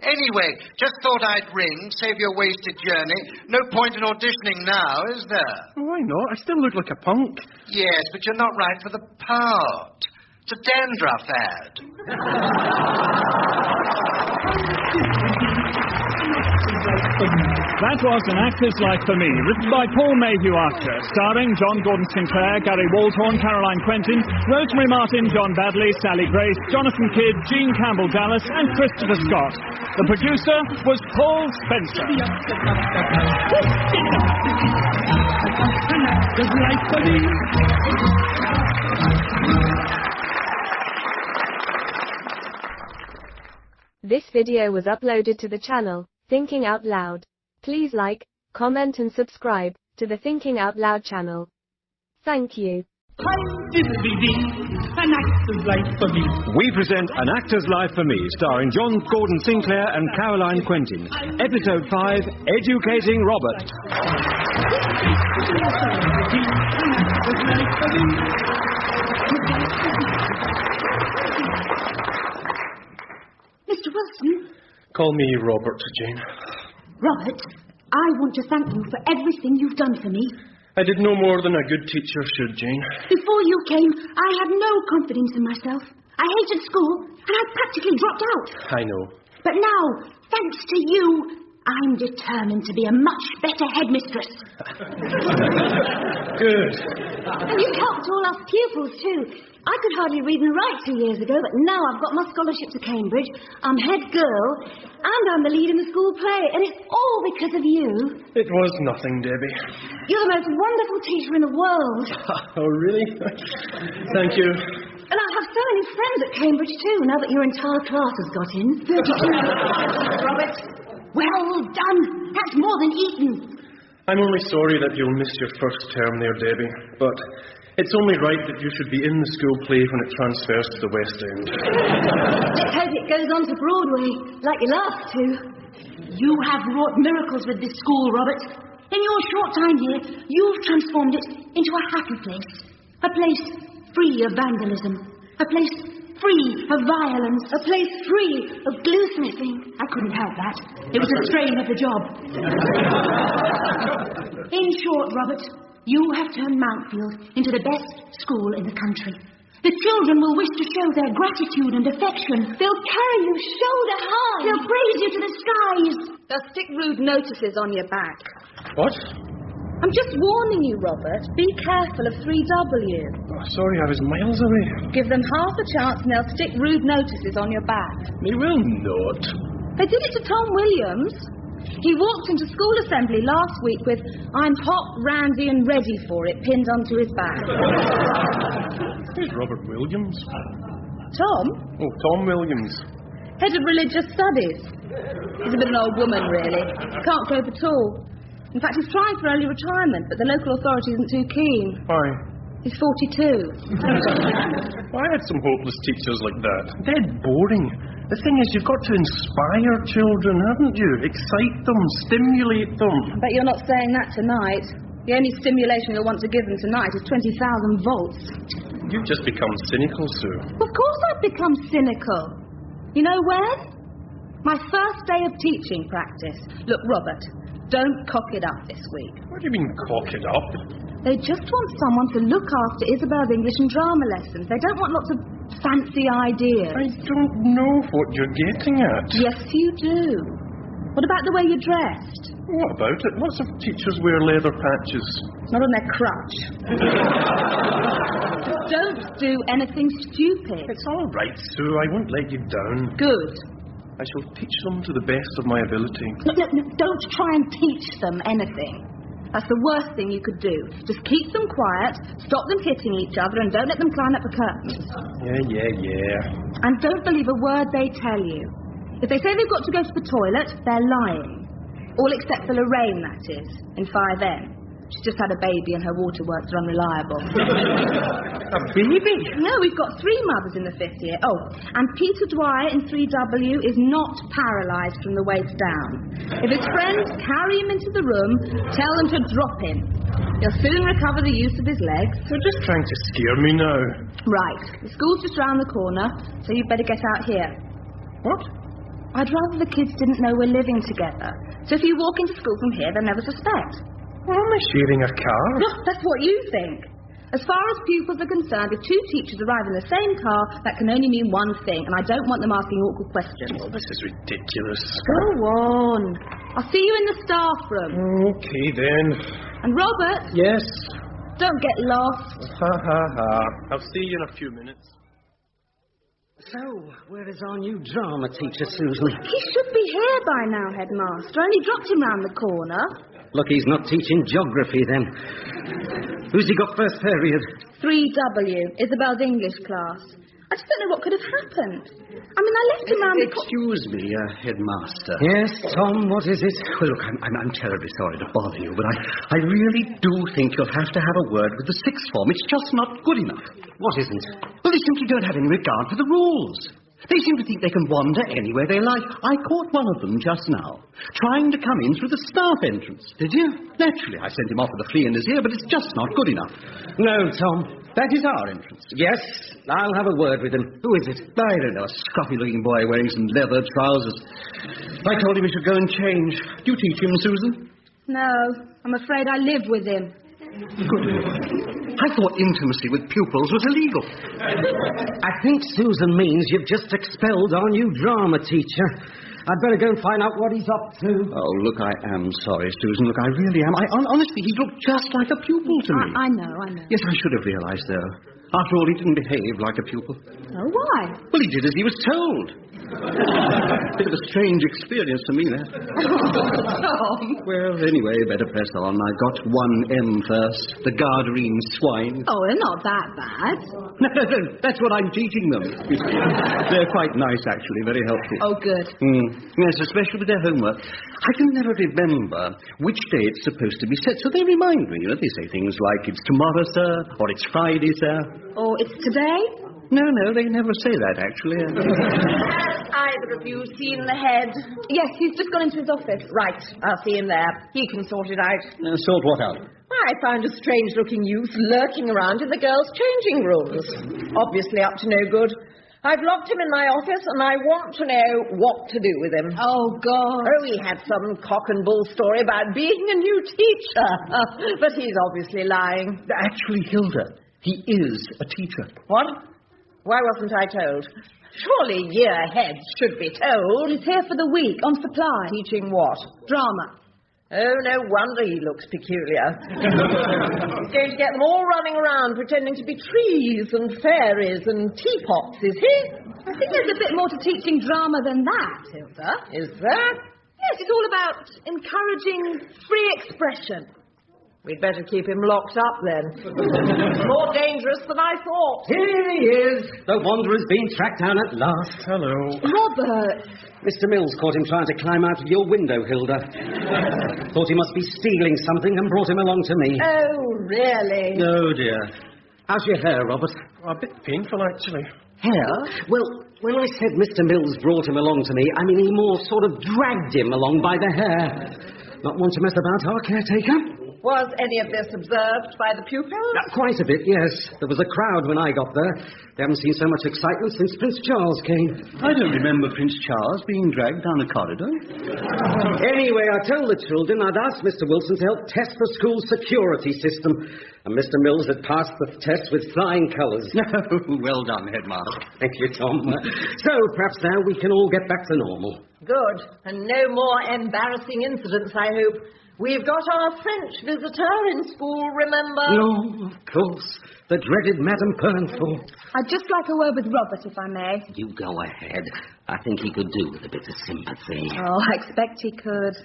Anyway, just thought I'd ring, save your wasted journey. No point in auditioning now, is there? Why not? I still look like a punk. Yes, but you're not right for the part. It's a dandruff ad. That was An Actor's Life for Me, written by Paul Mayhew-Archer, starring John Gordon Sinclair, Gary Waldhorn, Caroline Quentin, Rosemary Martin, John Badley, Sally Grace, Jonathan Kidd, Jean Campbell-Dallas and Christopher Scott. The producer was Paul Spencer. An Actor's Life for Me. This video was uploaded to the channel Thinking Out Loud. Please like, comment and subscribe to the Thinking Out Loud channel. Thank you. An Actor's Life for Me. We present An Actor's Life for Me, starring John Gordon Sinclair and Caroline Quentin. Episode 5, Educating Robert. Mr. Wilson? Call me Robert, Jane. Robert, I want to thank you for everything you've done for me. I did no more than a good teacher should, Jane. Before you came, I had no confidence in myself. I hated school, and I practically dropped out. I know. But now, thanks to you, I'm determined to be a much better headmistress. Good. And you've helped all us pupils, too. I could hardly read and write 2 years ago, but now I've got my scholarship to Cambridge. I'm head girl, and I'm the lead in the school play, and it's all because of you. It was nothing, Debbie. You're the most wonderful teacher in the world. Oh, really? Thank you. And I have so many friends at Cambridge, too, now that your entire class has got in. 32. Robert, well done. That's more than eaten. I'm only sorry that you'll miss your first term there, Debbie, but it's only right that you should be in the school play when it transfers to the West End. Let's hope it goes on to Broadway, like your last two. You have wrought miracles with this school, Robert. In your short time here, you've transformed it into a happy place. A place free of vandalism. A place free of violence. A place free of glue-smithing. I couldn't help that. It was a strain of the job. In short, Robert, you have turned Mountfield into the best school in the country. The children will wish to show their gratitude and affection. They'll carry you shoulder high. They'll praise you to the skies. They'll stick rude notices on your back. What? I'm just warning you, Robert. Be careful of 3W. Oh, sorry, I was miles away. Give them half a chance and they'll stick rude notices on your back. They will not. They did it to Tom Williams. He walked into school assembly last week with "I'm hot, randy and ready for it" pinned onto his back. Who's Robert Williams? Tom? Oh, Tom Williams. Head of religious studies. He's a bit of an old woman, really. Can't cope at all. In fact, he's trying for early retirement, but the local authority isn't too keen. Why? He's 42. I had some hopeless teachers like that. Dead boring. The thing is, you've got to inspire children, haven't you? Excite them, stimulate them. I bet you're not saying that tonight. The only stimulation you'll want to give them tonight is 20,000 volts. You've just become cynical, Sue. Of course I've become cynical. You know when? My first day of teaching practice. Look, Robert, don't cock it up this week. What do you mean, cock it up? They just want someone to look after Isabel's English and drama lessons. They don't want lots of fancy ideas. I don't know what you're getting at. Yes, you do. What about the way you're dressed? What about it? Lots of teachers wear leather patches. Not on their crutch. Don't do anything stupid. It's all right, Sue. I won't let you down. Good. I shall teach them to the best of my ability. No, don't try and teach them anything. That's the worst thing you could do. Just keep them quiet, stop them hitting each other, and don't let them climb up the curtains. Yeah. And don't believe a word they tell you. If they say they've got to go to the toilet, they're lying. All except for Lorraine, that is, in 5M. She's just had a baby and her waterworks are unreliable. A baby? No, we've got 3 mothers in the 5th year. Oh, and Peter Dwyer in 3W is not paralysed from the waist down. If his friends carry him into the room, tell them to drop him. He'll soon recover the use of his legs. They're just trying to scare me now. Right. The school's just round the corner, so you'd better get out here. What? I'd rather the kids didn't know we're living together. So if you walk into school from here, they'll never suspect. Well, am I sharing a car? No, that's what you think. As far as pupils are concerned, if 2 teachers arrive in the same car, that can only mean one thing, and I don't want them asking awkward questions. Oh, this is ridiculous. Go on. I'll see you in the staff room. Okay, then. And Robert? Yes? Don't get lost. Ha. I'll see you in a few minutes. So, where is our new drama teacher, Susan? He should be here by now, Headmaster. Only dropped him round the corner. Look, he's not teaching geography, then. Who's he got first period? 3W, Isabel's English class. I just don't know what could have happened. I mean, I left him round the corner. Excuse me, Headmaster. Yes, Tom, what is it? Well, look, I'm terribly sorry to bother you, but I really do think you'll have to have a word with the 6th form. It's just not good enough. What isn't? Well, they simply don't have any regard for the rules. They seem to think they can wander anywhere they like. I caught one of them just now, trying to come in through the staff entrance. Did you? Naturally, I sent him off with a flea in his ear, but it's just not good enough. No, Tom. That is our entrance. Yes, I'll have a word with him. Who is it? I don't know, a scruffy-looking boy wearing some leather trousers. I told him he should go and change. Do you teach him, Susan? No, I'm afraid I live with him. Good. I thought intimacy with pupils was illegal. I think Susan means you've just expelled our new drama teacher. I'd better go and find out what he's up to. Oh, look, I am sorry, Susan. Look, I really am. Honestly, he looked just like a pupil to me. I know. Yes, I should have realised, though. After all, he didn't behave like a pupil. Oh, why? Well, he did as he was told. Bit of a strange experience to me, that. Well, anyway, better press on. I got 1M first. The Gardarine swine. Oh, they're not that bad. No. That's what I'm teaching them. They're quite nice, actually. Very helpful. Oh, good. Yes, especially with their homework. I can never remember which day it's supposed to be set, so they remind me. You know, they say things like, it's tomorrow, sir, or it's Friday, sir. Or it's today? No, they never say that, actually. Either of you seen the head? Yes, he's just gone into his office. Right, I'll see him there. He can sort it out. Sort what out? I found a strange-looking youth lurking around in the girls' changing rooms. Obviously up to no good. I've locked him in my office, and I want to know what to do with him. Oh, God. Oh, he had some cock and bull story about being a new teacher. But he's obviously lying. Actually, Hilda, he is a teacher. What? Why wasn't I told? Surely year heads should be told. He's here for the week, on supply. Teaching what? Drama. Oh, no wonder he looks peculiar. He's going to get them all running around pretending to be trees and fairies and teapots, is he? I think there's a bit more to teaching drama than that, Hilda. Is there? Yes, it's all about encouraging free expression. We'd better keep him locked up, then. More dangerous than I thought. Here he is. The wanderer's been tracked down at last. Hello. Robert. Mr. Mills caught him trying to climb out of your window, Hilda. Thought he must be stealing something and brought him along to me. Oh, really? Oh, dear. How's your hair, Robert? A bit painful, actually. Hair? Well, when I said Mr. Mills brought him along to me, I mean he more sort of dragged him along by the hair. Not one to mess about, our caretaker. Was any of this observed by the pupils? Quite a bit, yes. There was a crowd when I got there. They haven't seen so much excitement since Prince Charles came. I don't remember Prince Charles being dragged down a corridor. Anyway, I told the children I'd asked Mr. Wilson to help test the school's security system. And Mr. Mills had passed the test with flying colours. Well done, Headmaster. Thank you, Tom. So, perhaps now we can all get back to normal. Good. And no more embarrassing incidents, I hope. We've got our French visitor in school, remember? No, of course. The dreaded Madame Pernful. I'd just like a word with Robert, if I may. You go ahead. I think he could do with a bit of sympathy. Oh, I expect he could.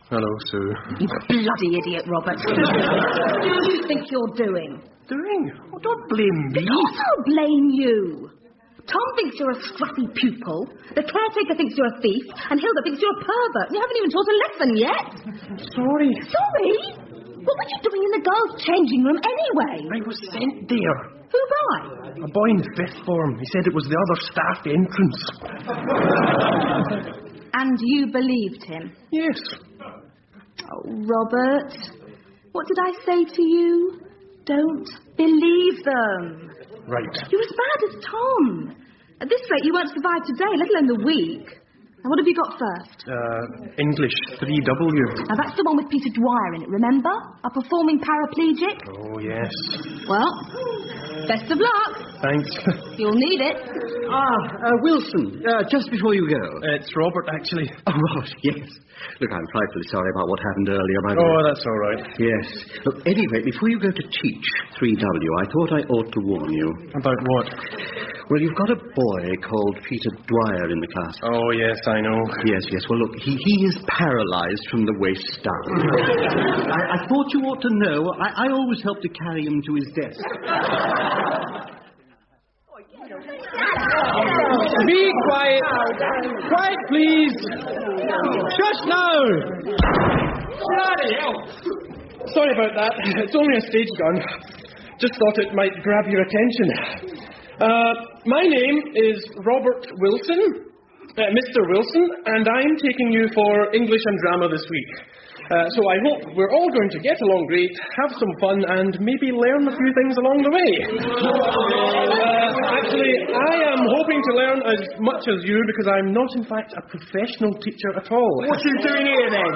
Hello, Sue. You bloody idiot, Robert. What do you think you're doing? Doing? Oh, don't blame me. Of course I'll blame you. Tom thinks you're a scruffy pupil, the caretaker thinks you're a thief, and Hilda thinks you're a pervert. You haven't even taught a lesson yet. Sorry. Sorry? What were you doing in the girls' changing room anyway? I was sent there. Who by? A boy in 5th form. He said it was the other staff entrance. And you believed him? Yes. Oh, Robert, what did I say to you? Don't believe them. Right. You're as bad as Tom. At this rate, you won't survive today, let alone the week. Now, what have you got first? English 3W. Now, that's the one with Peter Dwyer in it, remember? A performing paraplegic. Oh, yes. Well, best of luck. Thanks. You'll need it. Wilson, just before you go. It's Robert, actually. Oh, Robert, yes. Look, I'm frightfully sorry about what happened earlier, by the way. Oh, that's all right. Yes. Look, anyway, before you go to teach 3W, I thought I ought to warn you. About what? Well, you've got a boy called Peter Dwyer in the class. Oh, yes, I know. Yes. Well, look, he is paralysed from the waist down. I thought you ought to know. I always help to carry him to his desk. Be quiet. Quiet, please. Just now. Bloody hell. Sorry about that. It's only a stage gun. Just thought it might grab your attention. My name is Robert Wilson, Mr. Wilson, and I'm taking you for English and drama this week. So I hope we're all going to get along great, have some fun, and maybe learn a few things along the way. Actually, I am hoping to learn as much as you because I'm not, in fact, a professional teacher at all. What are you doing here, then?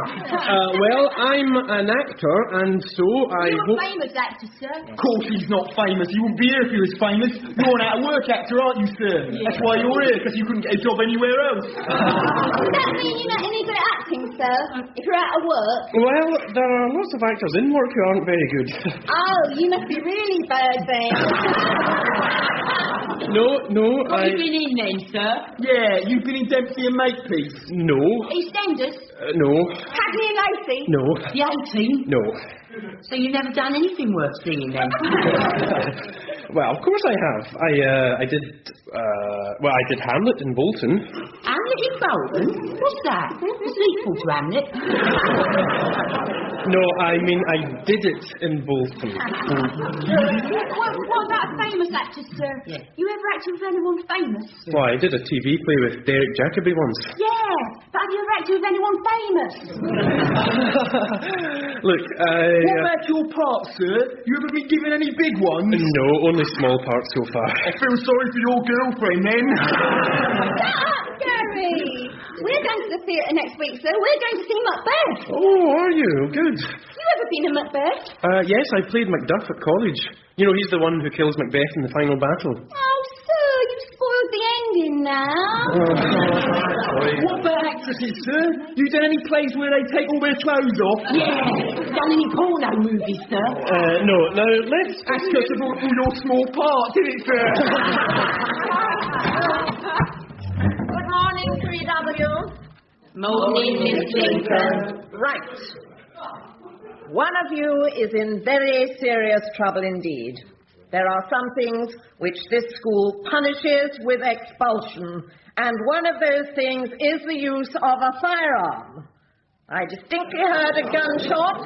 Well, I'm an actor, and so I You're hope... a famous actor, sir. Of course he's not famous. You wouldn't be here if he was famous. You're an out-of-work actor, aren't you, sir? Yeah. That's why you're here, because you couldn't get a job anywhere else. Does that mean you're not any good at acting, sir? If you're out of work? Well, there are lots of actors in work who aren't very good. Oh, you must be really bad then. No, What have you been in then, sir? Yeah, you've been in Dempsey and Makepeace. No. EastEnders? No. Cagney and Lacey? No. The A-Team? No. So you've never done anything worth singing then? Well, of course I have. I did Hamlet in Bolton. Hamlet in Bolton? What's that? It's equal to Hamlet. No, I mean I did it in Bolton. What about famous actors, sir? Yeah. You ever acted with anyone famous? Well, I did a TV play with Derek Jacobi once. Yeah, but have you ever acted with anyone famous? Look, What about your part, sir? You ever been given any big ones? No, only small parts so far. I feel sorry for your girlfriend, then. Shut up, Gary! We're going to the theatre next week, sir. We're going to see Macbeth. Oh, are you? Good. You ever been in Macbeth? Yes, I played Macduff at college. You know, he's the one who kills Macbeth in the final battle. Oh, sir, you've spoiled the ending now. Sorry. What about actresses, sir? You done any plays where they take all their clothes off? Yeah. Done any porno movies, sir? No. Now, let's... That's because of all your small parts, isn't it, sir? Good morning, 3W. Morning, Miss Lincoln. Right. One of you is in very serious trouble indeed. There are some things which this school punishes with expulsion, and one of those things is the use of a firearm. I distinctly heard a gunshot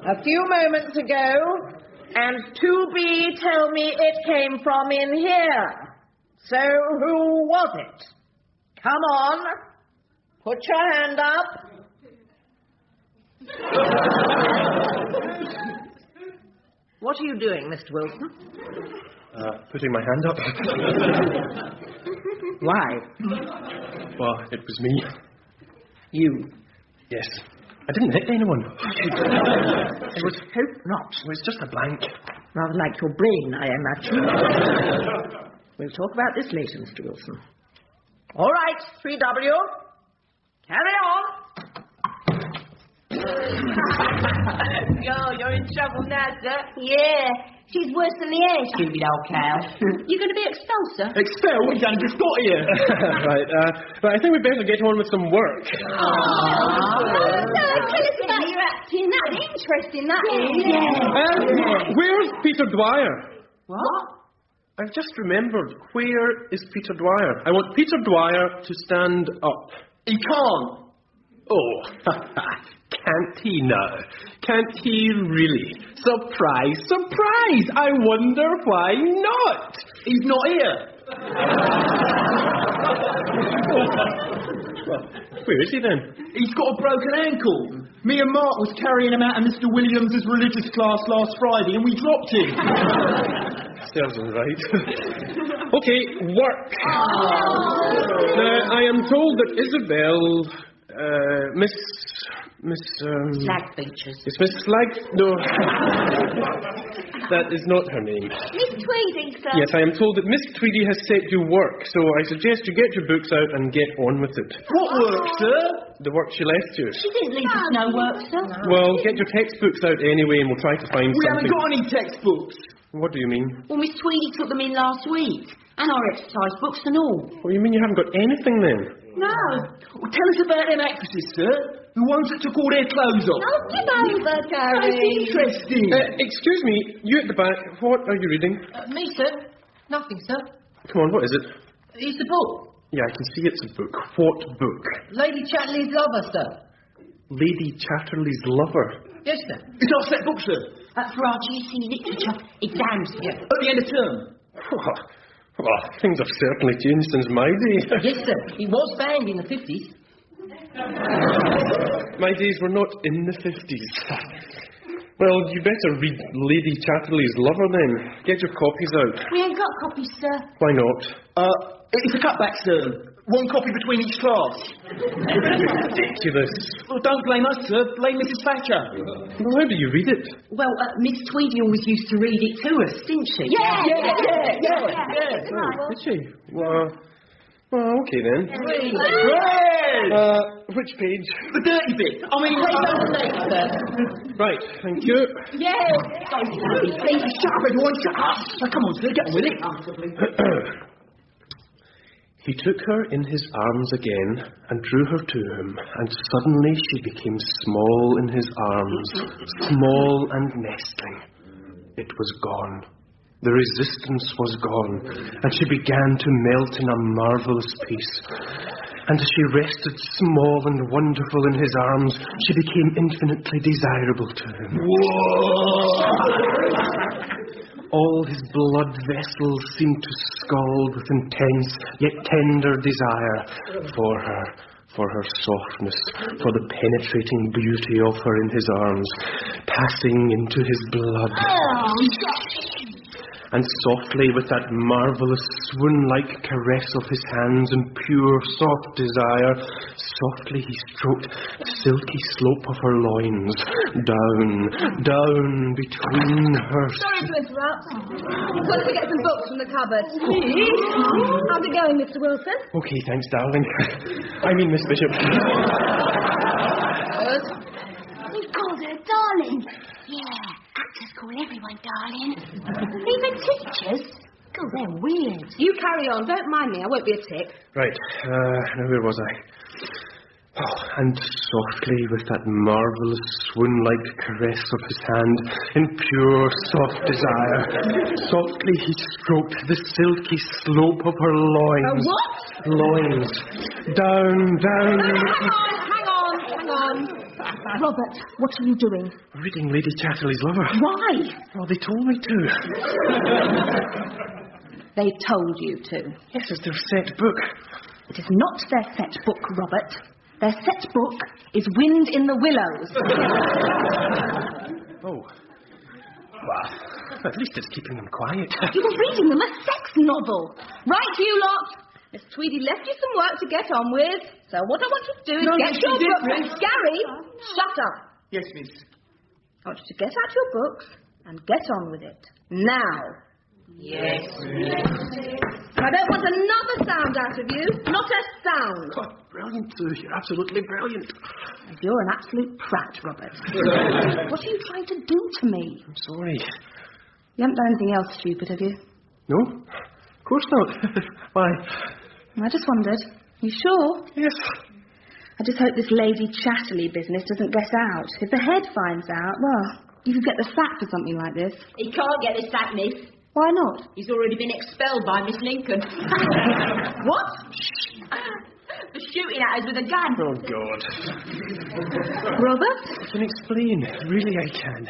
a few moments ago, and 2B tell me it came from in here. So who was it? Come on. Put your hand up. What are you doing, Mr. Wilson? Putting my hand up. Why? Well, it was me. You? Yes. I didn't hit anyone. I would hope not. It was just a blank. Rather like your brain, I imagine. We'll talk about this later, Mr. Wilson. All right, 3W. Carry on. You're You're in trouble now, sir. Yeah. She's worse than the air, stupid old cow. You're going to be expelled, sir. Expelled? We've done just got here. Right, I think we'd better get on with some work. Tell us about your acting. That's interesting, that is. Yeah. Where's Peter Dwyer? What? I've just remembered. Where is Peter Dwyer? I want Peter Dwyer to stand up. He can't. Oh, can't he now? Can't he really? Surprise, surprise! I wonder why not? He's not here. Where is he then? He's got a broken ankle. Me and Mark was carrying him out of Mr. Williams' religious class last Friday and we dropped him. Serves him right. Okay, work. Now, I am told that Isabel, Miss Slag Beaches. It's Miss Slag... No. That is not her name. Miss Tweedy, sir. Yes, I am told that Miss Tweedy has set you work, so I suggest you get your books out and get on with it. What work, sir? The work she left you. She didn't leave us no work, sir. Well, get your textbooks out anyway and we'll try to find We something. haven't got any textbooks. What do you mean? Well, Miss Tweedy took them in last week. And our exercise books and all. What do you mean you haven't got anything then? No. Well, tell us about them actresses, sir. The ones that took all their clothes off. Oh, give over, Gary. That's interesting. Excuse me, you at the back, what are you reading? Me, sir? Nothing, sir. Come on, what is it? It's the book. Yeah, I can see it's a book. What book? Lady Chatterley's Lover, sir. Lady Chatterley's Lover. Yes, sir. It's our set book, sir. For our GC literature exams, yeah. At the end of term. Well, things have certainly changed since my day. Yes, sir. He was banned in the 50s. My days were not in the 50s. Well, you better read Lady Chatterley's Lover then. Get your copies out. We ain't got copies, sir. Why not? It's a cutback, sir. One copy between each class. Ridiculous. Well, don't blame us, sir. Blame Mrs. Thatcher. Well, how do you read it? Well, Miss Tweedy always used to read it to us, didn't she? Yeah. Did she? Well, okay then. Great. Which page? The dirty bit. I mean, sir. Right, thank you. Yes. Please, shut up, everyone. Shut up. Now, come on, sir. Get on with it. He took her in his arms again and drew her to him, and suddenly she became small in his arms, small and nestling. It was gone. The resistance was gone, and she began to melt in a marvellous peace. And as she rested small and wonderful in his arms, she became infinitely desirable to him. All his blood vessels seemed to scald with intense yet tender desire for her softness, for the penetrating beauty of her in his arms, passing into his blood. And softly, with that marvellous swoon-like caress of his hands and pure, soft desire, softly he stroked the silky slope of her loins, down between her... Sorry to interrupt. Got to get some books from the cupboard. How's it going, Mr. Wilson? Okay, thanks, darling. I mean, Miss Bishop. You called her darling. Yeah, actors call everyone darling. Even teachers. God, they're weird. You carry on. Don't mind me. I won't be a tick. Right. Now, where was I? Oh, and softly, with that marvellous swoon-like caress of his hand, in pure, soft desire, softly he stroked the silky slope of her loins. What? Loins. Down. Hang on. Robert, what are you doing? Reading Lady Chatterley's Lover. Why? Oh, they told me to. They told you to. Yes, it's their set book. It is not their set book, Robert. Their set book is Wind in the Willows. Oh. Well, at least it's keeping them quiet. You were reading them a sex novel. Right, you lot. Miss Tweedy left you some work to get on with. So what I want you to do is get your books. Gary, shut up. Yes, miss. I want you to get out your books and get on with it. Now. Yes. I don't want another sound out of you. Not a sound. Oh, brilliant, Sue. You're absolutely brilliant. You're an absolute prat, Robert. What are you trying to do to me? I'm sorry. You haven't done anything else stupid, have you? No? Of course not. Why? I just wondered. You sure? Yes. I just hope this Lady Chatterley business doesn't get out. If the head finds out, well, you could get the sack for something like this. He can't get the sack, miss. Why not? He's already been expelled by Miss Lincoln. What? For shooting at us with a gun. Oh, God. Robert? I can explain. Really, I can.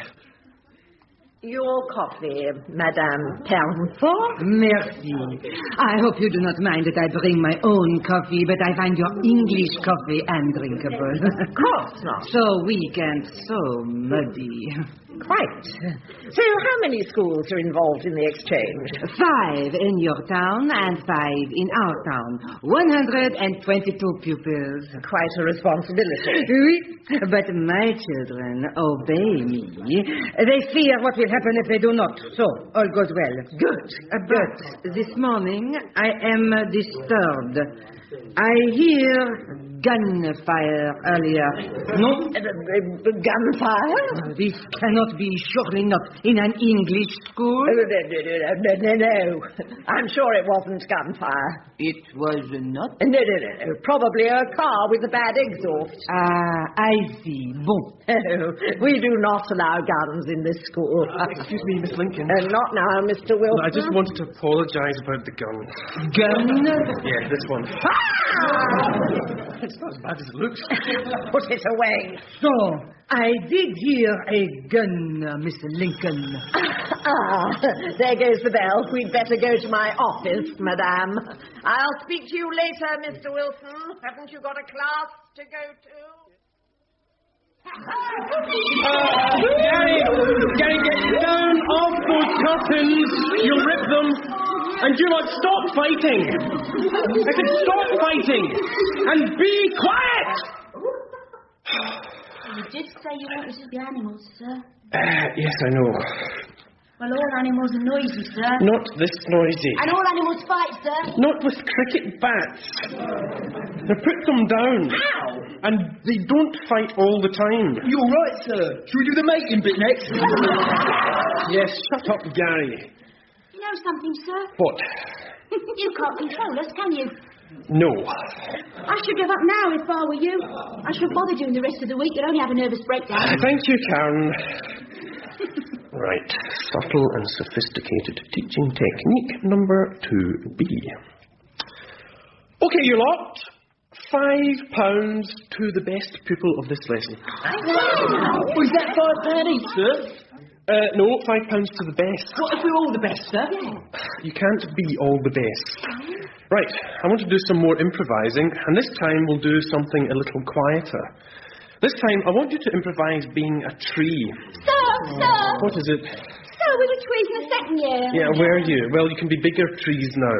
Your coffee, Madame Pernfort. Merci. I hope you do not mind that I bring my own coffee, but I find your English coffee undrinkable. Of course not. So weak and so muddy. Quite. So how many schools are involved in the exchange? 5 in your town and 5 in our town. 122 pupils. Quite a responsibility. Oui, but my children obey me. They fear what will happen if they do not. So, all goes well. Good. But this morning I am disturbed. I hear gunfire earlier. No? Gunfire? This cannot be, surely not, in an English school. No. I'm sure it wasn't gunfire. It was not? No. Probably a car with a bad exhaust. I see. Bon. No, we do not allow guns in this school. Excuse me, Miss Lincoln. Not now, Mr. Wilson. I just wanted to apologise about the gun. Gun? Yeah, this one. It's not as bad as it looks. Put it away. So, I did hear a gun, Miss Lincoln. There goes the bell. We'd better go to my office, Madame. I'll speak to you later, Mr. Wilson. Haven't you got a class to go to? Gary, get down off those curtains. You'll rip them. And do not stop fighting. I said stop fighting. And be quiet. You did say you wanted to be animals, sir. Yes, I know. Well, all animals are noisy, sir. Not this noisy. And all animals fight, sir. Not with cricket bats. Now put them down. How? And they don't fight all the time. You're right, sir. Should we do the mating bit next? Yes, shut up, Gary. You know something, sir? What? You can't control us, can you? No. I should give up now if I were you. I shouldn't bother doing the rest of the week. You'd only have a nervous breakdown. Thank you, Karen. Right. Subtle and sophisticated teaching technique number 2B. OK, you lot. £5 to the best pupil of this lesson. Was that £5 each, sir? No, £5 to the best. What if we're all the best, sir? You can't be all the best. Right, I want to do some more improvising, and this time we'll do something a little quieter. This time I want you to improvise being a tree. Sir! What is it? Sir, we were trees in the second year. Yeah, where are you? Well, you can be bigger trees now.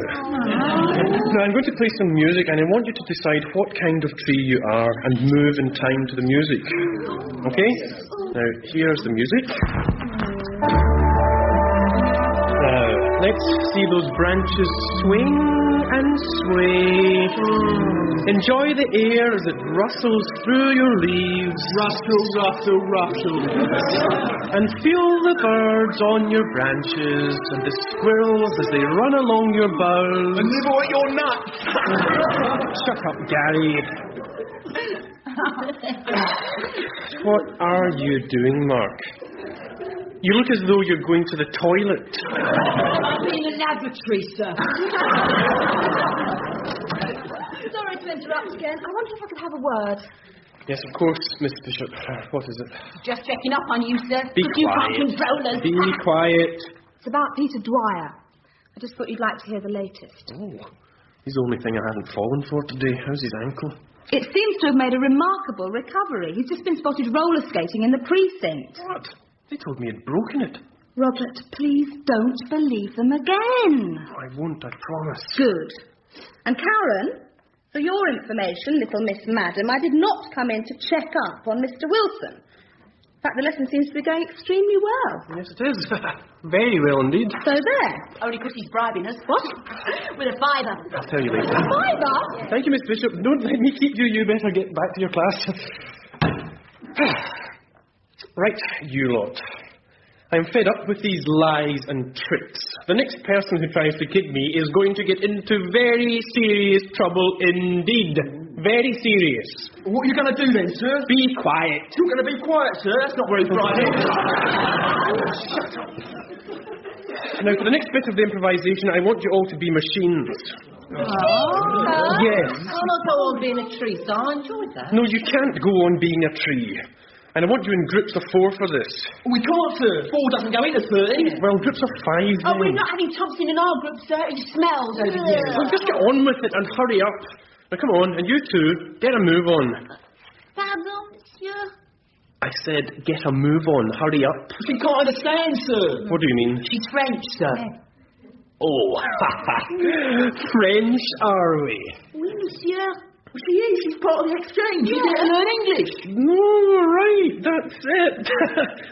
Now, I'm going to play some music, and I want you to decide what kind of tree you are and move in time to the music. Okay? Now, here's the music. Now, let's see those branches swing and sway. Enjoy the air as it rustles through your leaves. Rustle, rustle, rustle. And feel the birds on your branches and the squirrels as they run along your boughs. And nibble at your nuts. Shut up, Gary. What are you doing, Mark? You look as though you're going to the toilet. I'm in a laboratory, sir. Sorry to interrupt again. I wonder if I could have a word. Yes, of course, Miss Bishop. What is it? Just checking up on you, sir. Be You quiet. can't control us. Be quiet. It's about Peter Dwyer. I just thought you'd like to hear the latest. Oh, he's the only thing I haven't fallen for today. How's his ankle? It seems to have made a remarkable recovery. He's just been spotted roller skating in the precinct. What? They told me he'd broken it. Robert, please don't believe them again. I won't, I promise. Good. And Karen, for your information, little Miss Madam, I did not come in to check up on Mr. Wilson. In fact, the lesson seems to be going extremely well. Yes, it is. Very well indeed. So there. Only because he's bribing us. What? With a fiver. I'll tell you later. A fiver? Thank you, Miss Bishop. Don't let me keep you. You better get back to your class. Right, you lot. I'm fed up with these lies and tricks. The next person who tries to kid me is going to get into very serious trouble indeed. Very serious. What are you going to do then, sir? Be quiet. You're going to be quiet, sir. That's not very bright. Shut up. Now, for the next bit of the improvisation, I want you all to be machines. Oh. Yes. I'll not go on being a tree, so I enjoyed that. No, you can't go on being a tree. And I want you in groups of 4 for this. We can't, sir. 4 doesn't go into 30. Well, groups of 5 then. Oh, we're not having Thompson in our group, sir. It smells over here. Well, just get on with it and hurry up. Now, come on, and you two, get a move on. Pardon, monsieur? I said, get a move on. Hurry up. She can't understand, sir. What do you mean? She's French, sir. Oh, French, are we? Oui, monsieur. She is. She's part of the exchange. She's here to learn English. Oh, right. That's it.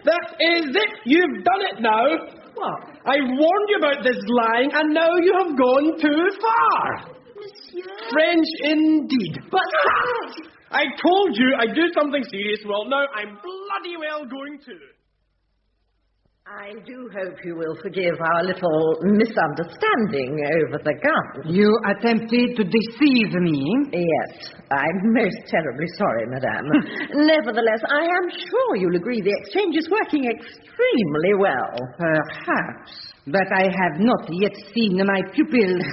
That is it. You've done it now. What? I warned you about this lying, and now you have gone too far. Monsieur? French indeed. But... I told you I'd do something serious. Well, now I'm bloody well going to. I do hope you will forgive our little misunderstanding over the gun. You attempted to deceive me? Yes, I'm most terribly sorry, madame. Nevertheless, I am sure you'll agree the exchange is working extremely well. Perhaps, but I have not yet seen my pupils.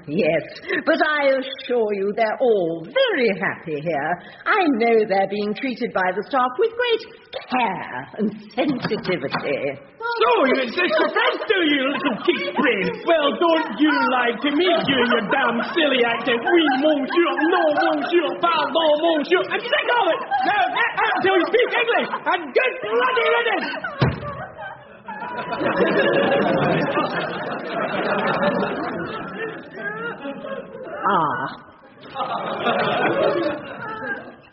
Yes, but I assure you they're all very happy here. I know they're being treated by the staff with great care and sensitivity. So, you insist your friends do, you little kick brain? Well, don't you lie to me, you damn silly accent. Oui, monsieur, no, monsieur, pardon, monsieur. I'm sick of it. Now, get out till you speak English, and get bloody riddance.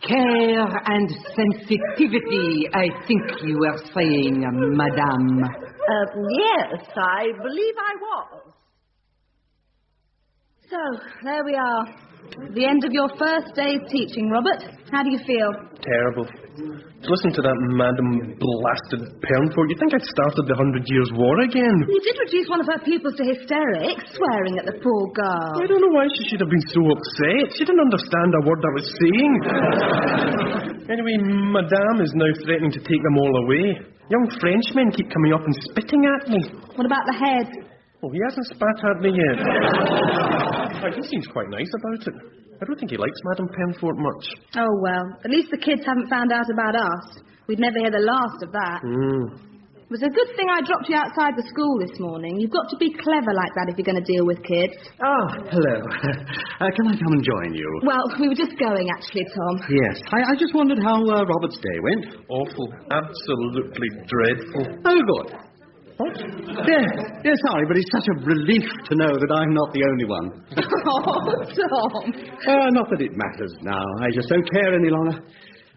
Care and sensitivity, I think you were saying, madame. Yes, I believe I was. So, there we are. The end of your first day's teaching, Robert. How do you feel? Terrible. To listen to that Madam Blasted Pernford, you think I'd started the 100 Years' War again? You did reduce one of her pupils to hysterics, swearing at the poor girl. I don't know why she should have been so upset. She didn't understand a word I was saying. Anyway, Madame is now threatening to take them all away. Young Frenchmen keep coming up and spitting at me. What about the head? Oh, he hasn't spat at me yet. He seems quite nice about it. I don't think he likes Madame Penfort much. Oh, well, at least the kids haven't found out about us. We'd never hear the last of that. It was a good thing I dropped you outside the school this morning. You've got to be clever like that if you're going to deal with kids. Oh, hello. Can I come and join you? Well, we were just going, actually, Tom. Yes. I just wondered how Robert's day went. Awful. Absolutely dreadful. Oh, good. What? Yeah, sorry, but it's such a relief to know that I'm not the only one. Oh, Tom. Not that it matters now. I just don't care any longer.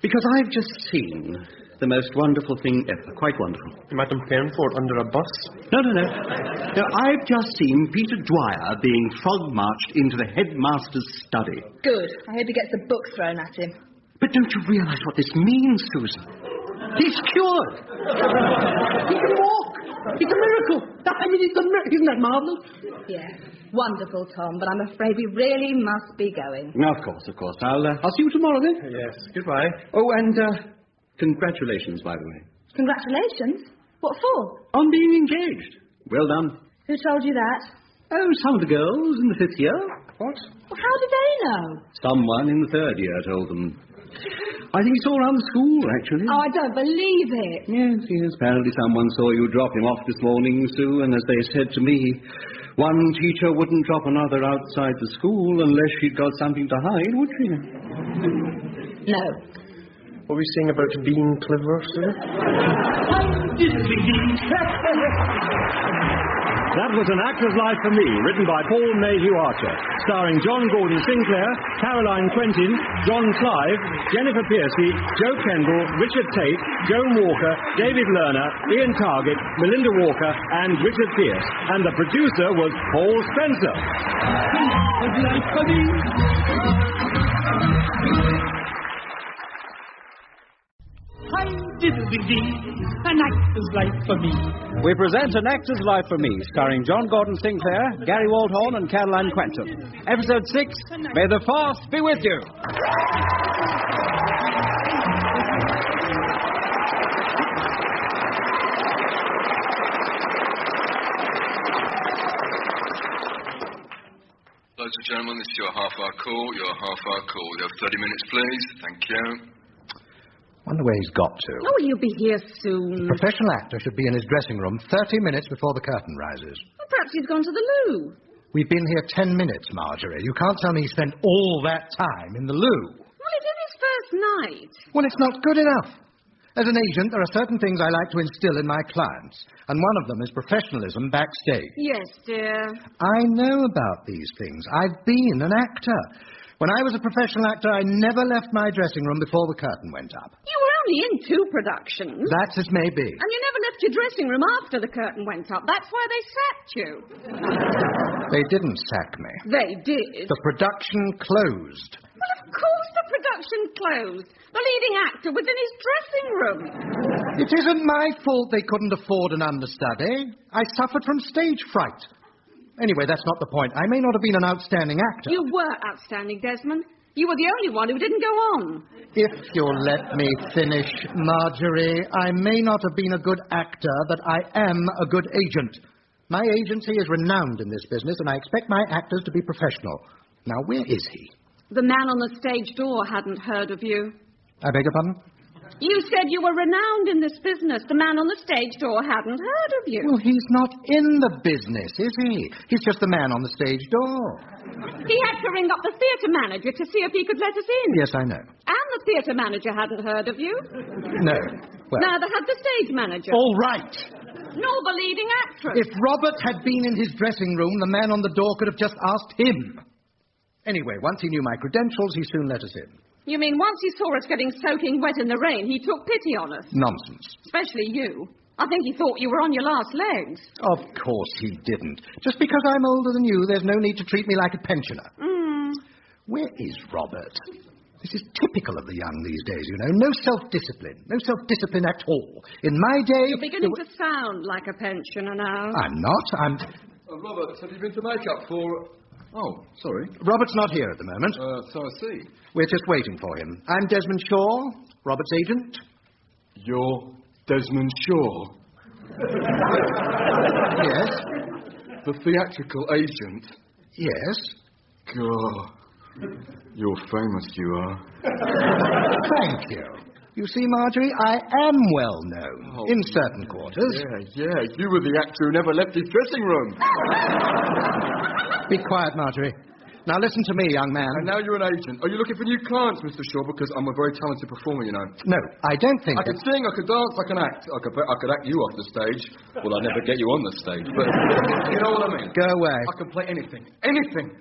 Because I've just seen the most wonderful thing ever. Quite wonderful. Madame Penfort under a bus? No. I've just seen Peter Dwyer being frog-marched into the headmaster's study. Good. I hope he gets the book thrown at him. But don't you realise what this means, Susan? He's cured. He can walk. It's a miracle. Isn't that marvellous? Yes. Wonderful, Tom, but I'm afraid we really must be going. Of course. I'll see you tomorrow, then. Yes. Goodbye. Oh, and congratulations, by the way. Congratulations? What for? On being engaged. Well done. Who told you that? Oh, some of the girls in the 5th year. What? Well, how did they know? Someone in the 3rd year told them. I think it's all around the school, actually. Oh, I don't believe it. Yes. Apparently someone saw you drop him off this morning, Sue, and as they said to me, one teacher wouldn't drop another outside the school unless she'd got something to hide, would she? No. What were you saying about being clever, Sue? That was An Actor's Life for Me, written by Paul Mayhew-Archer, starring John Gordon Sinclair, Caroline Quentin, John Clive, Jennifer Piercy, Joe Kendall, Richard Tate, Joan Walker, David Lerner, Ian Targett, Melinda Walker, and Richard Pierce. And the producer was Paul Spencer. Life for me. Hi, diddle-dee-dee, An Actor's Life for Me. We present An Actor's Life for Me, starring John Gordon Sinclair, Gary Waldhorn, and Caroline Quentin. Episode 6, May the Force be with you. Ladies and gentlemen, this is your half-hour call. Your half-hour call. You have 30 minutes, please. Thank you. Wonder where he's got to. Oh, he'll be here soon. A professional actor should be in his dressing room 30 minutes before the curtain rises. Well, perhaps he's gone to the loo. We've been here 10 minutes, Marjorie. You can't tell me he spent all that time in the loo. Well, it is his first night. Well, it's not good enough. As an agent, there are certain things I like to instill in my clients, and one of them is professionalism backstage. Yes, dear. I know about these things. I've been an actor. When I was a professional actor, I never left my dressing room before the curtain went up. You were only in 2 productions. That's as may be. And you never left your dressing room after the curtain went up. That's why they sacked you. They didn't sack me. They did. The production closed. Well, of course the production closed. The leading actor was in his dressing room. It isn't my fault they couldn't afford an understudy. I suffered from stage fright. Anyway, that's not the point. I may not have been an outstanding actor. You were outstanding, Desmond. You were the only one who didn't go on. If you'll let me finish, Marjorie, I may not have been a good actor, but I am a good agent. My agency is renowned in this business, and I expect my actors to be professional. Now, where is he? The man on the stage door hadn't heard of you. I beg your pardon? You said you were renowned in this business. The man on the stage door hadn't heard of you. Well, he's not in the business, is he? He's just the man on the stage door. He had to ring up the theatre manager to see if he could let us in. Yes, I know. And the theatre manager hadn't heard of you. No. Well, neither had the stage manager. all right. Nor the leading actress. If Robert had been in his dressing room, the man on the door could have just asked him. Anyway, once he knew my credentials, he soon let us in. You mean once he saw us getting soaking wet in the rain, he took pity on us? Nonsense. Especially you. I think he thought you were on your last legs. Of course he didn't. Just because I'm older than you, there's no need to treat me like a pensioner. Where is Robert? This is typical of the young these days, you know. No self-discipline. No self-discipline at all. In my day... You're beginning to sound like a pensioner now. I'm not. I'm... Robert, have you been to make-up for... Oh, sorry. Robert's not here at the moment. So I see. We're just waiting for him. I'm Desmond Shaw, Robert's agent. You're Desmond Shaw? Yes. The theatrical agent? Yes. God, you're famous, you are. Thank you. You see, Marjorie, I am well known in certain quarters. Yeah. You were the actor who never left his dressing room. Be quiet, Marjorie. Now listen to me, young man. And now you're an agent. Are you looking for new clients, Mr. Shaw? Because I'm a very talented performer, you know. No, I don't think I could sing, I could dance, I can act. I could act you off the stage. Well, I'd never get you on the stage, but you know what I mean. Go away. I can play anything. Anything.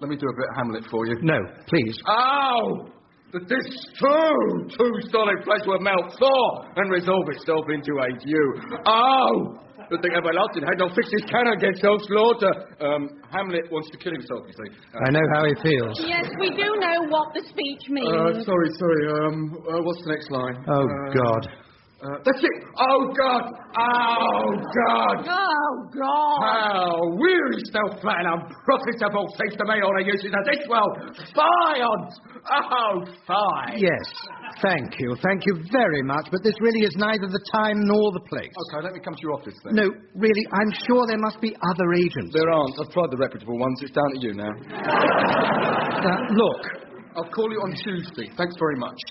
Let me do a bit of Hamlet for you. No, please. Ow! That this too solid flesh will melt thaw and resolve itself into a dew. Oh! That the everlasting head will fix his cannon against self-slaughter. Hamlet wants to kill himself, you see. I know how he feels. Yes, we do know what the speech means. Sorry. What's the next line? Oh, God. That's it. Oh, God. Oh, God. Oh, God. How weary self-flat and unprofitable seems to me all the uses of this world. Fie on. Oh, fie. Yes, thank you. Thank you very much, but this really is neither the time nor the place. Okay, let me come to your office then. No, really, I'm sure there must be other agents. There aren't. I've tried the reputable ones. It's down to you now. Look. I'll call you on Tuesday. Thanks very much.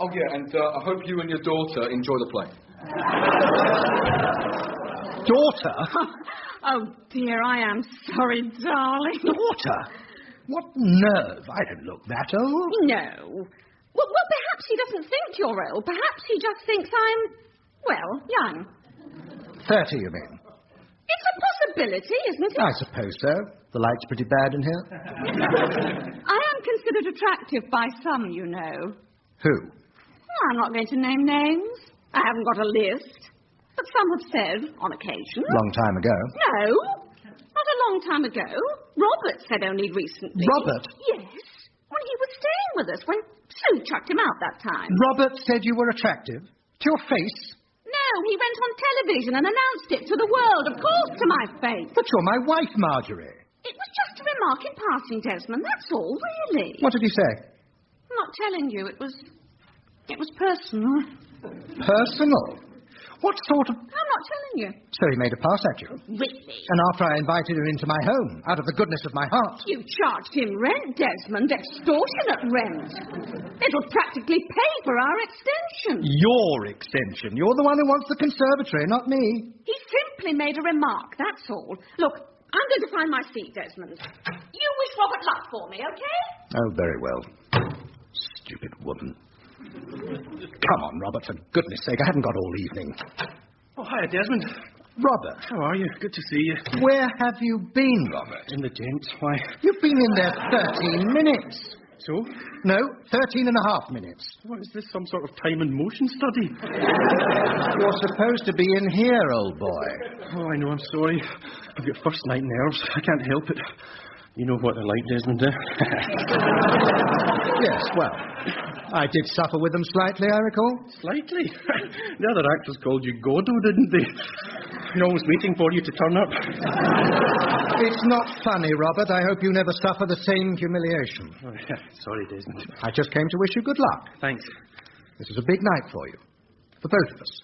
Oh, yeah, and I hope you and your daughter enjoy the play. Daughter? Oh, dear, I am sorry, darling. Daughter? What nerve. I don't look that old. No. Well, perhaps he doesn't think you're old. Perhaps he just thinks I'm, well, young. 30, you mean? It's a possibility, isn't it? I suppose so. The light's pretty bad in here. I am considered attractive by some, you know. Who? Well, I'm not going to name names. I haven't got a list. But some have said, on occasion. Long time ago. No, not a long time ago. Robert said only recently. Robert? Yes, when he was staying with us, when Sue chucked him out that time. Robert said you were attractive? To your face? No, he went on television and announced it to the world, of course, to my face. But you're my wife, Marjorie. It was just a remark in passing, Desmond, that's all, really. What did he say? I'm not telling you, it was personal. Personal? What sort of... I'm not telling you. So he made a pass at you? Really? And after I invited him into my home, out of the goodness of my heart. You charged him rent, Desmond, extortionate rent. It would practically pay for our extension. Your extension? You're the one who wants the conservatory, not me. He simply made a remark, that's all. Look, I'm going to find my seat, Desmond. You wish Robert luck for me, okay? Oh, very well. Stupid woman. Come on, Robert, for goodness sake, I haven't got all evening. Oh, hiya, Desmond. Robert. How are you? Good to see you. Where have you been, Robert? In the gents, why? You've been in there 13 minutes. So? No, 13 and a half minutes. What, is this some sort of time and motion study? You're supposed to be in here, old boy. Oh, I know, I'm sorry. I've got first night nerves. I can't help it. You know what they're like, Desmond, eh? Yes, well, I did suffer with them slightly, I recall. Slightly? The other actors called you Godot, didn't they? They're always waiting for you to turn up. It's not funny, Robert. I hope you never suffer the same humiliation. Oh, yeah. Sorry, Desmond. I just came to wish you good luck. Thanks. This is a big night for you. For both of us.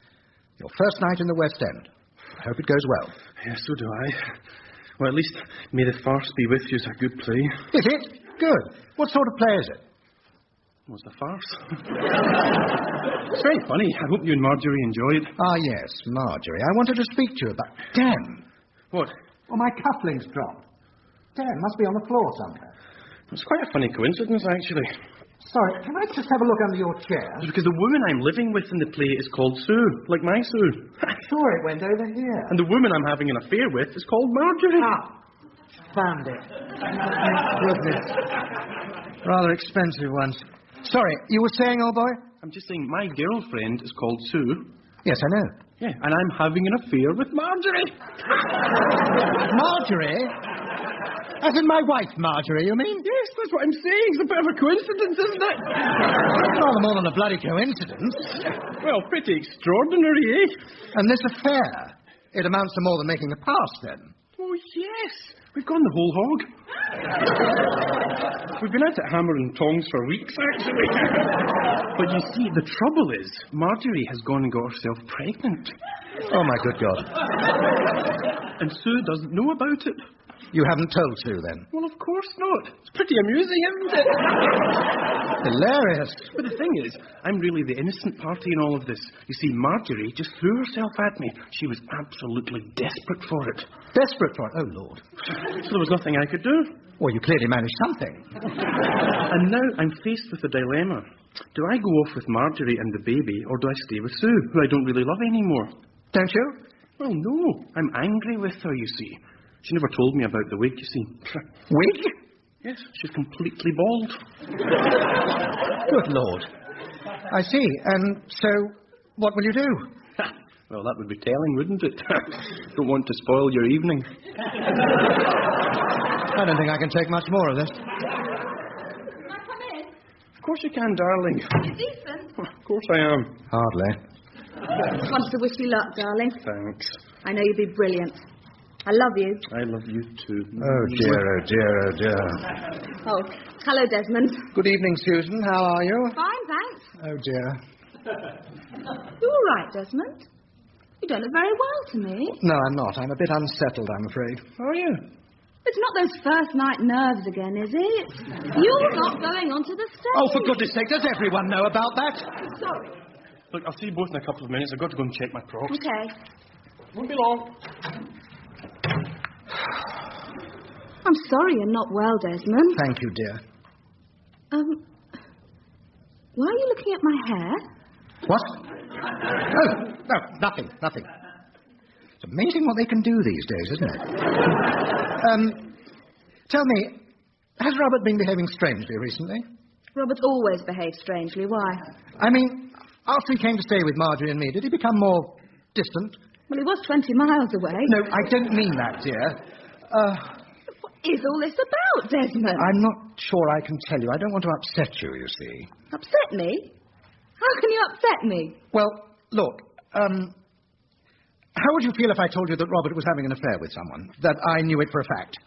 Your first night in the West End. I hope it goes well. Yeah, so do I. Well, at least May the Farce Be With You is a good play. Is it? Good. What sort of play is it? What's a farce? It's very funny. I hope you and Marjorie enjoy it. Ah, yes, Marjorie. I wanted to speak to you about... Dan! What? Well, my cufflinks dropped. Dan must be on the floor somewhere. It's quite a funny coincidence, actually. Sorry, can I just have a look under your chair? It's because the woman I'm living with in the play is called Sue, like my Sue. I saw it went over here. And the woman I'm having an affair with is called Marjorie. Ah, found it. Thank goodness. Rather expensive ones. Sorry, you were saying, old boy? I'm just saying my girlfriend is called Sue. Yes, I know. Yeah, and I'm having an affair with Marjorie. Marjorie? As in my wife, Marjorie, you mean? Yes, that's what I'm saying. It's a bit of a coincidence, isn't it? Rather more than a bloody coincidence. Well, pretty extraordinary, eh? And this affair, it amounts to more than making a pass, then. Oh, yes. We've gone the whole hog. We've been at it hammer and tongs for weeks, actually. But you see, the trouble is, Marjorie has gone and got herself pregnant. Oh, my good God. And Sue doesn't know about it. You haven't told Sue, then? Well, of course not. It's pretty amusing, isn't it? Hilarious. But the thing is, I'm really the innocent party in all of this. You see, Marjorie just threw herself at me. She was absolutely desperate for it. Desperate for it? Oh, Lord. So there was nothing I could do. Well, you clearly managed something. And now I'm faced with a dilemma. Do I go off with Marjorie and the baby, or do I stay with Sue, who I don't really love anymore? Don't you? Well, no. I'm angry with her, you see. She never told me about the wig, you see. Wig? Yes, she's completely bald. Good Lord. I see. And so, what will you do? Well, that would be telling, wouldn't it? Don't want to spoil your evening. I don't think I can take much more of this. Can I come in? Of course you can, darling. Ethan? Of course I am. Hardly. Just wanted to wish you luck, darling. Thanks. I know you'll be brilliant. I love you. I love you too. Oh, dear, oh, dear, oh, dear. Oh, hello, Desmond. Good evening, Susan. How are you? Fine, thanks. Oh, dear. You all right, Desmond? You don't look very well to me. No, I'm not. I'm a bit unsettled, I'm afraid. How are you? It's not those first night nerves again, is it? You're not going onto the stage. Oh, for goodness sake, does everyone know about that? Sorry. Look, I'll see you both in a couple of minutes. I've got to go and check my props. Okay. Won't be long. I'm sorry you're not well, Desmond. Thank you, dear. Why are you looking at my hair? What? Oh, no, nothing. It's a Amazing what they can do these days, isn't it? Tell me, has Robert been behaving strangely recently? Robert always behaves strangely. Why? I mean, after he came to stay with Marjorie and me, did he become more distant? Well, he was 20 miles away. No, I don't mean that, dear. What is all this about, Desmond? I'm not sure I can tell you. I don't want to upset you, you see. Upset me? How can you upset me? Well, look, how would you feel if I told you that Robert was having an affair with someone? That I knew it for a fact?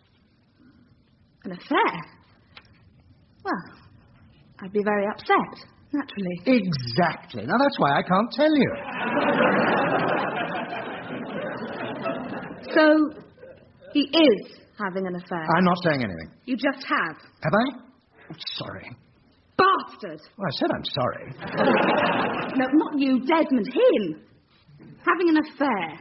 An affair? Well, I'd be very upset, naturally. Exactly. Now, that's why I can't tell you. So, he is having an affair? I'm not saying anything. You just have. Have I? I'm sorry. Bastard! Well, I said I'm sorry. No, not you, Desmond. Him. Having an affair.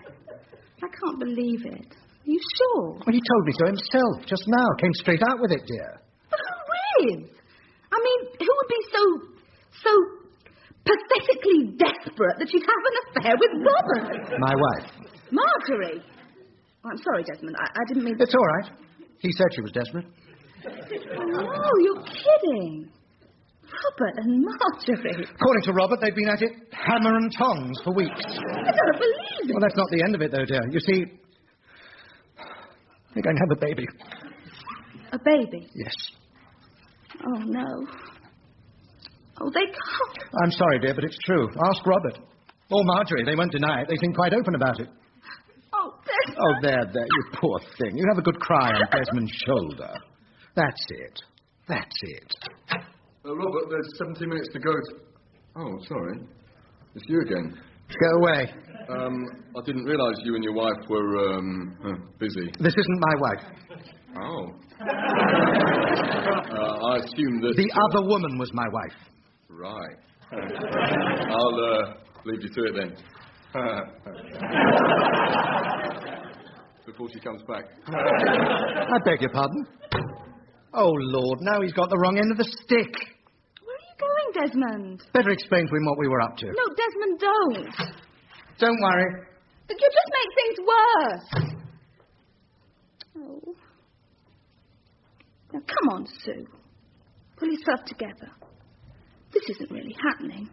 I can't believe it. Are you sure? Well, he told me so himself just now. Came straight out with it, dear. But who is? I mean, who would be so pathetically desperate that she'd have an affair with Robert? My wife. Marjorie. Oh, I'm sorry, Desmond. I didn't mean... It's all right. He said she was desperate. Oh, you're kidding. Robert and Marjorie. According to Robert, they've been at it hammer and tongs for weeks. I don't believe it. Well, that's not the end of it, though, dear. You see, they're going to have a baby. A baby? Yes. Oh, no. Oh, they can't. I'm sorry, dear, but it's true. Ask Robert. Or Marjorie. They won't deny it. They seem quite open about it. Oh, Desmond. Oh, there, you poor thing. You have a good cry on Desmond's shoulder. That's it. That's it. Robert, there's 17 minutes to go. Oh, sorry. It's you again. Go away. I didn't realise you and your wife were, busy. This isn't my wife. Oh. I assume that... The other woman was my wife. Right. I'll, leave you to it then. Before she comes back. I beg your pardon? Oh, Lord, now he's got the wrong end of the stick. Where are you going, Desmond? Better explain to him what we were up to. No, Desmond, don't. Don't worry. But you just make things worse. Oh. Now, come on, Sue. Pull yourself together. This isn't really happening.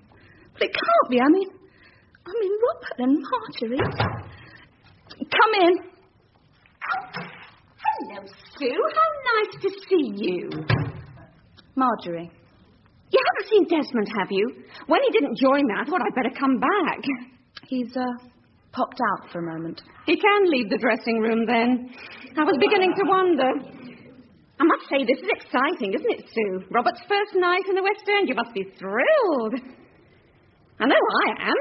But it can't be. I mean, Robert and Marjorie. Come in. Hello, Sue. How nice to see you. Marjorie. You haven't seen Desmond, have you? When he didn't join me, I thought I'd better come back. He's, popped out for a moment. He can leave the dressing room, then. I was beginning to wonder. I must say, this is exciting, isn't it, Sue? Robert's first night in the West End. You must be thrilled. I know I am.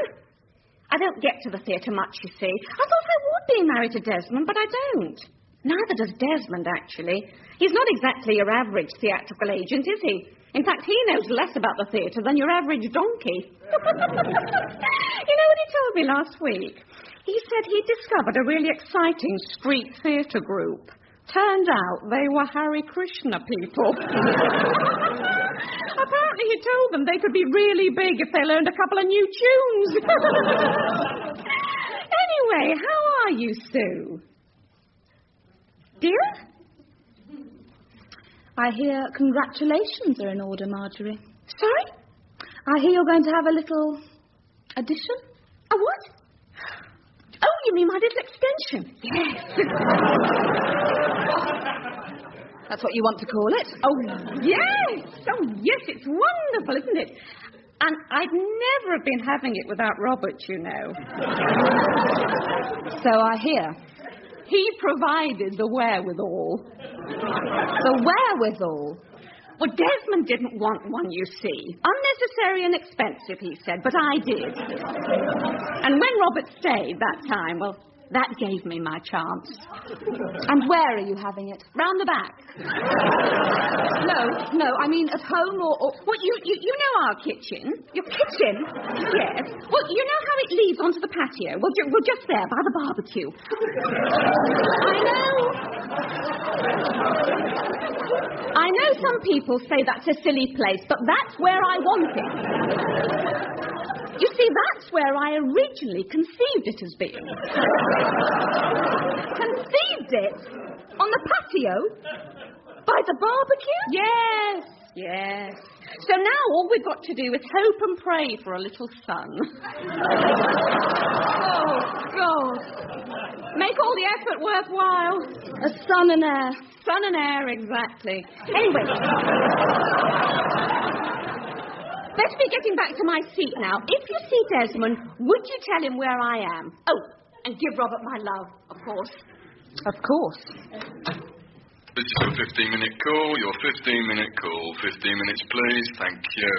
I don't get to the theatre much, you see. I thought I would be married to Desmond, but I don't. Neither does Desmond, actually. He's not exactly your average theatrical agent, is he? In fact, he knows less about the theatre than your average donkey. You know what he told me last week? He said he'd discovered a really exciting street theatre group. Turned out they were Hare Krishna people. Apparently he told them they could be really big if they learned a couple of new tunes. Anyway, how are you, Sue? Dear? I hear congratulations are in order, Marjorie. Sorry? I hear you're going to have a little addition. A what? Oh, you mean my little extension? Yes. That's what you want to call it? Oh, yes. Oh, yes, it's wonderful, isn't it? And I'd never have been having it without Robert, you know. So I hear. He provided the wherewithal. The wherewithal? Well, Desmond didn't want one, you see. Unnecessary and expensive, he said, but I did. And when Robert stayed that time, well, that gave me my chance. And where are you having it? Round the back. No, I mean at home or... Well, you know our kitchen. Your kitchen? Yes. Well, you know how it leads onto the patio? Well, we're just there by the barbecue. I know some people say that's a silly place, but that's where I want it. You see, that's where I originally conceived it as being. Conceived it? On the patio? By the barbecue? Yes. So now all we've got to do is hope and pray for a little sun. Oh, God. Make all the effort worthwhile. A sun and air. Sun and air, exactly. Anyway. Let's be getting back to my seat now. If you see Desmond, would you tell him where I am? Oh, and give Robert my love, of course. Of course. This is your 15-minute call, your 15-minute call. 15 minutes, please. Thank you.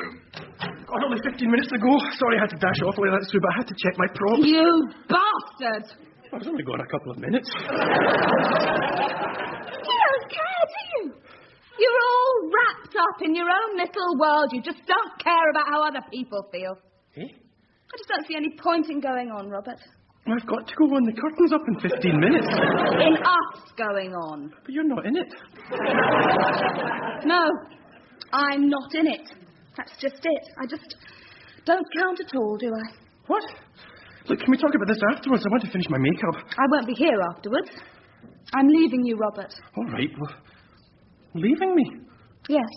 God, only 15 minutes to go. Sorry I had to dash off away that's true, but I had to check my props. You bastard! I was only gone a couple of minutes. You don't care, do you? You're all wrapped up in your own little world. You just don't care about how other people feel. Eh? I just don't see any point in going on, Robert. I've got to go on. The curtain's up in 15 minutes. In us going on. But you're not in it. No, I'm not in it. That's just it. I just don't count at all, do I? What? Look, can we talk about this afterwards? I want to finish my makeup. I won't be here afterwards. I'm leaving you, Robert. All right, well, leaving me? Yes,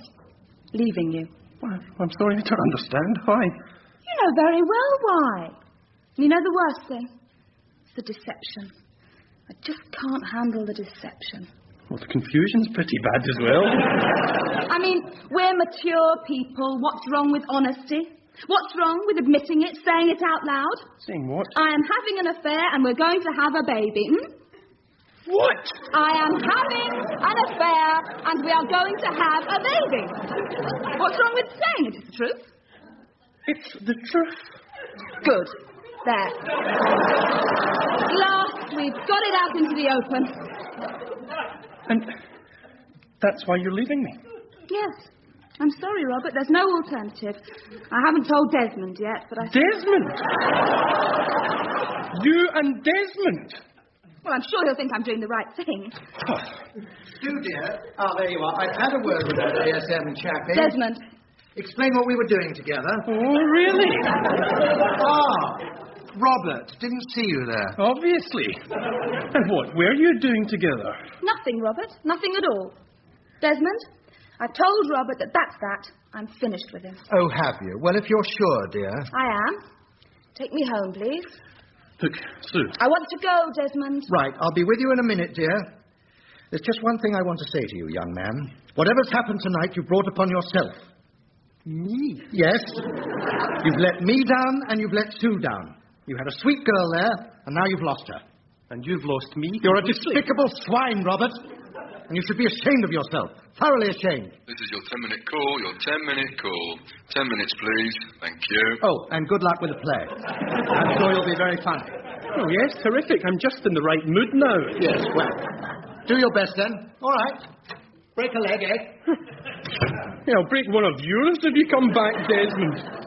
leaving you. Well, I'm sorry, I don't understand. Why? You know very well why. You know the worst thing? The deception. I just can't handle the deception. Well, the confusion's pretty bad as well. I mean, we're mature people. What's wrong with honesty? What's wrong with admitting it, saying it out loud? Saying what? I am having an affair and we're going to have a baby. What? I am having an affair and we are going to have a baby. What's wrong with saying it? It's the truth. It's the truth. Good. There. At last, we've got it out into the open. And that's why you're leaving me? Yes. I'm sorry, Robert. There's no alternative. I haven't told Desmond yet, but I... Desmond? You and Desmond? Well, I'm sure he'll think I'm doing the right thing. Sue, dear. Oh, there you are. I've had a word with that ASM chappie. Desmond. Explain what we were doing together. Oh, really? Robert, didn't see you there. Obviously. And what were you doing together? Nothing, Robert. Nothing at all. Desmond, I told Robert that that's that. I'm finished with him. Oh, have you? Well, if you're sure, dear. I am. Take me home, please. Look, Sue. I want to go, Desmond. Right, I'll be with you in a minute, dear. There's just one thing I want to say to you, young man. Whatever's happened tonight, you brought upon yourself. Me? Yes. You've let me down and you've let Sue down. You had a sweet girl there, and now you've lost her. And you've lost me? You're a despicable swine, Robert. And you should be ashamed of yourself. Thoroughly ashamed. This is your 10-minute call, your 10-minute call. 10 minutes, please. Thank you. Oh, and good luck with the play. I'm sure you'll be very funny. Oh, yes, terrific. I'm just in the right mood now. Yes, well, do your best then. All right. Break a leg, eh? Yeah, I'll break one of yours if you come back, Desmond.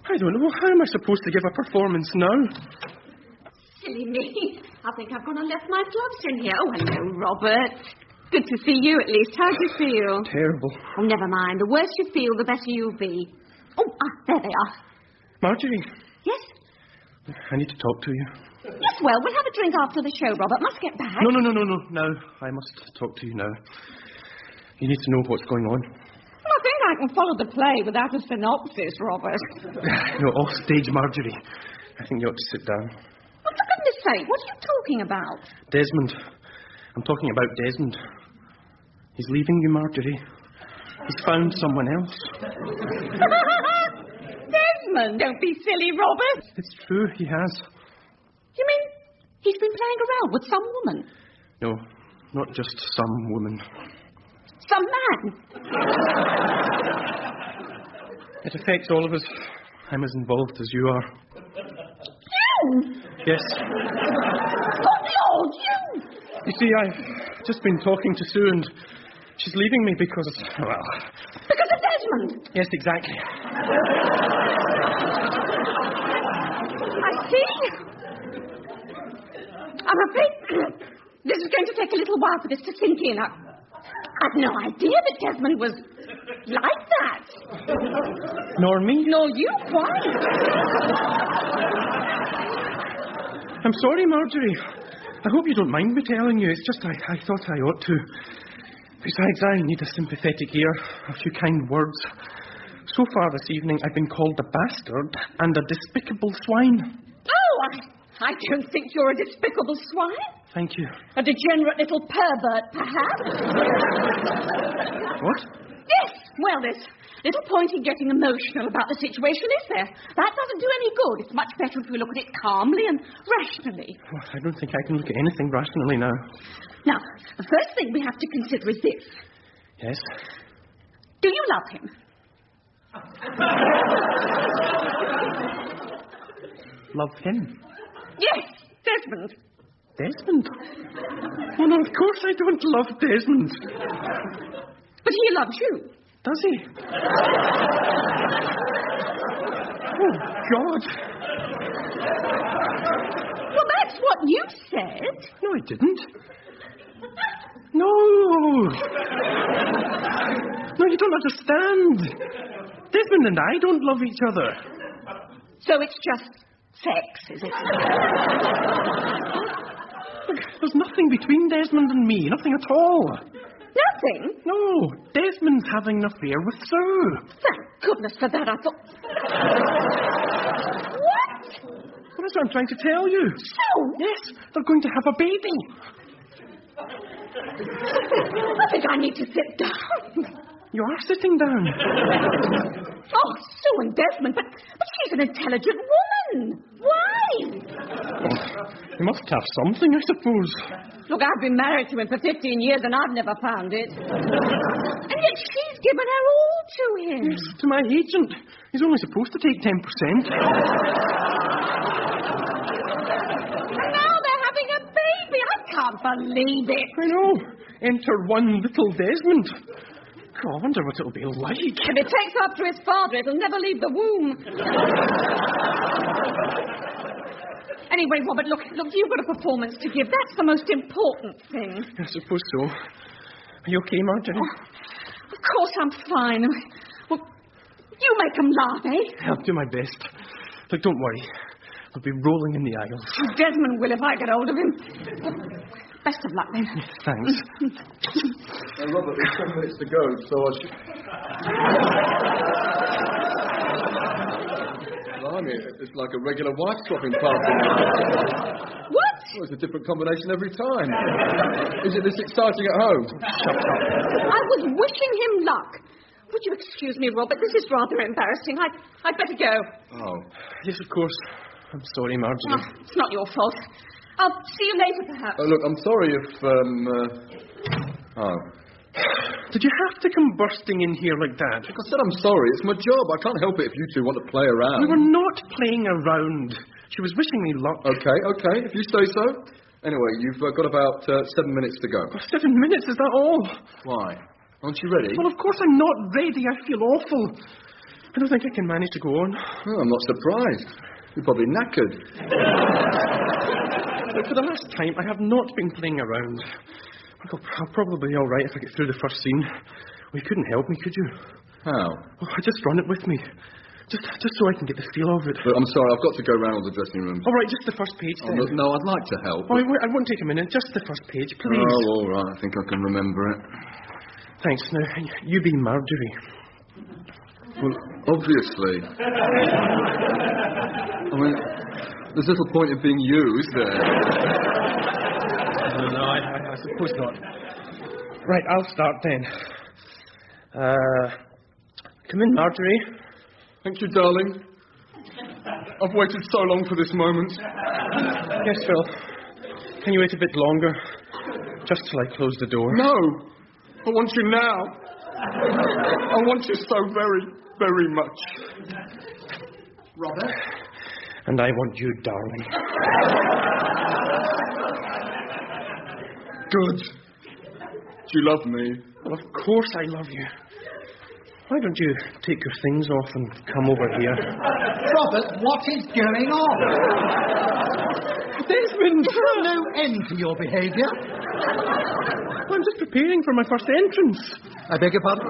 I don't know. How am I supposed to give a performance now? Silly me. I think I've gone and left my gloves in here. Oh, hello, Robert. Good to see you, at least. How do you feel? Terrible. Oh, never mind. The worse you feel, the better you'll be. Oh, there they are. Marjorie. Yes? I need to talk to you. Yes, well, we'll have a drink after the show, Robert. Must get back. No. I must talk to you now. You need to know what's going on. Well, I think I can follow the play without a synopsis, Robert. No, off stage, Marjorie. I think you ought to sit down. Oh, for goodness sake, what are you talking about? Desmond. I'm talking about Desmond. He's leaving you, Marjorie. He's found someone else. Desmond, don't be silly, Robert. It's true, he has. You mean he's been playing around with some woman? No, not just some woman. Some man? It affects all of us. I'm as involved as you are. You? Yes. Good Lord, you! You see, I've just been talking to Sue and she's leaving me because, well... Because of Desmond? Yes, exactly. I see. I'm afraid this is going to take a little while for this to sink in. I've no idea that Desmond was... like that. Nor me? Nor you, quite. I'm sorry, Marjorie. I hope you don't mind me telling you. It's just I thought I ought to. Besides, I need a sympathetic ear, a few kind words. So far this evening, I've been called a bastard and a despicable swine. Oh, I don't think you're a despicable swine. Thank you. A degenerate little pervert, perhaps. What? Yes. Well, there's little point in getting emotional about the situation, is there? That doesn't do any good. It's much better if we look at it calmly and rationally. Oh, I don't think I can look at anything rationally now. Now, the first thing we have to consider is this. Yes? Do you love him? Love him? Yes, Desmond. Desmond? Oh, no, of course I don't love Desmond. But he loves you. Does he? Oh, God. Well, that's what you said. No, I didn't. No. No, you don't understand. Desmond and I don't love each other. So it's just sex, is it? Look, there's nothing between Desmond and me. Nothing at all. Nothing? No. Desmond's having an affair with Sue. Thank goodness for that, I thought. What? Well, that's what I'm trying to tell you. Sue? Yes, they're going to have a baby. I think I need to sit down. You are sitting down. Oh, Sue and Desmond, but she's an intelligent woman. Why? Oh, you must have something, I suppose. Look, I've been married to him for 15 years and I've never found it. And yet she's given her all to him. Yes, to my agent. He's only supposed to take 10%. And now they're having a baby. I can't believe it. I know. Enter one little Desmond. Oh, I wonder what it'll be like. If it takes after his father, it'll never leave the womb. Anyway, Robert, look, you've got a performance to give. That's the most important thing. I suppose so. Are you okay, Marjorie? Oh, of course I'm fine. Well, you make them laugh, eh? I'll do my best. Look, don't worry. I'll be rolling in the aisles. Desmond will if I get hold of him. Best of luck, then. Thanks. Robert, there's 10 minutes to go, so I should... Blimey, it's like a regular wife-swapping party. What? Well, it's a different combination every time. Is it this exciting at home? Shut up. I was wishing him luck. Would you excuse me, Robert? This is rather embarrassing. I'd better go. Oh. Yes, of course. I'm sorry, Marjorie. Oh, it's not your fault. I'll see you later, perhaps. Look, I'm sorry if, Oh. Did you have to come bursting in here like that? Like I said, I'm sorry. It's my job. I can't help it if you two want to play around. We were not playing around. She was wishing me luck. Okay, if you say so. Anyway, you've got about 7 minutes to go. Oh, 7 minutes? Is that all? Why? Aren't you ready? Well, of course I'm not ready. I feel awful. I don't think I can manage to go on. Oh, I'm not surprised. You're probably knackered. But for the last time, I have not been playing around. I'll probably be all right if I get through the first scene. Well, you couldn't help me, could you? How? Oh, just run it with me. Just so I can get the feel of it. But I'm sorry, I've got to go round all the dressing rooms. All right, just the first page, then. No, I'd like to help. Oh, I won't take a minute. Just the first page, please. Oh, all right. I think I can remember it. Thanks. Now, you be Marjorie. Well, obviously. I mean, there's little point in being you, is there? No, I suppose not. Right, I'll start then. Come in, Marjorie. Thank you, darling. I've waited so long for this moment. Yes, Phil. Can you wait a bit longer? Just till I close the door. No! I want you now. I want you so very, very much. Robert? And I want you, darling. Good. Do you love me? Well, of course I love you. Why don't you take your things off and come over here? Robert, what is going on? Desmond! There's no end to your behaviour. I'm just preparing for my first entrance. I beg your pardon?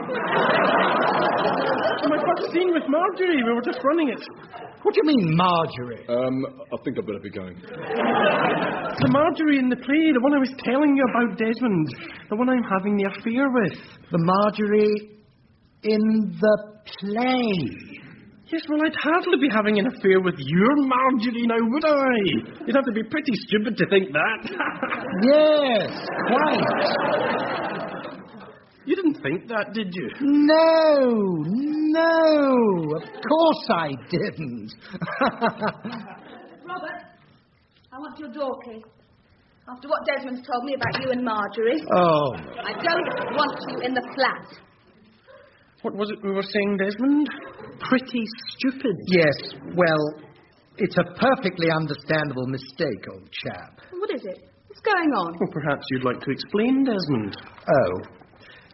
For my first scene with Marjorie. We were just running it. What do you mean, Marjorie? I think I better be going. The Marjorie in the play, the one I was telling you about, Desmond. The one I'm having the affair with. The Marjorie in the play? Yes, well, I'd hardly be having an affair with your Marjorie now, would I? You'd have to be pretty stupid to think that. Yes, quite. You didn't think that, did you? No, of course I didn't. Robert, I want your door key. After what Desmond's told me about you and Marjorie. Oh. I don't want you in the flat. What was it we were saying, Desmond? Pretty stupid. Yes, well, it's a perfectly understandable mistake, old chap. What is it? What's going on? Well, perhaps you'd like to explain, Desmond. Oh.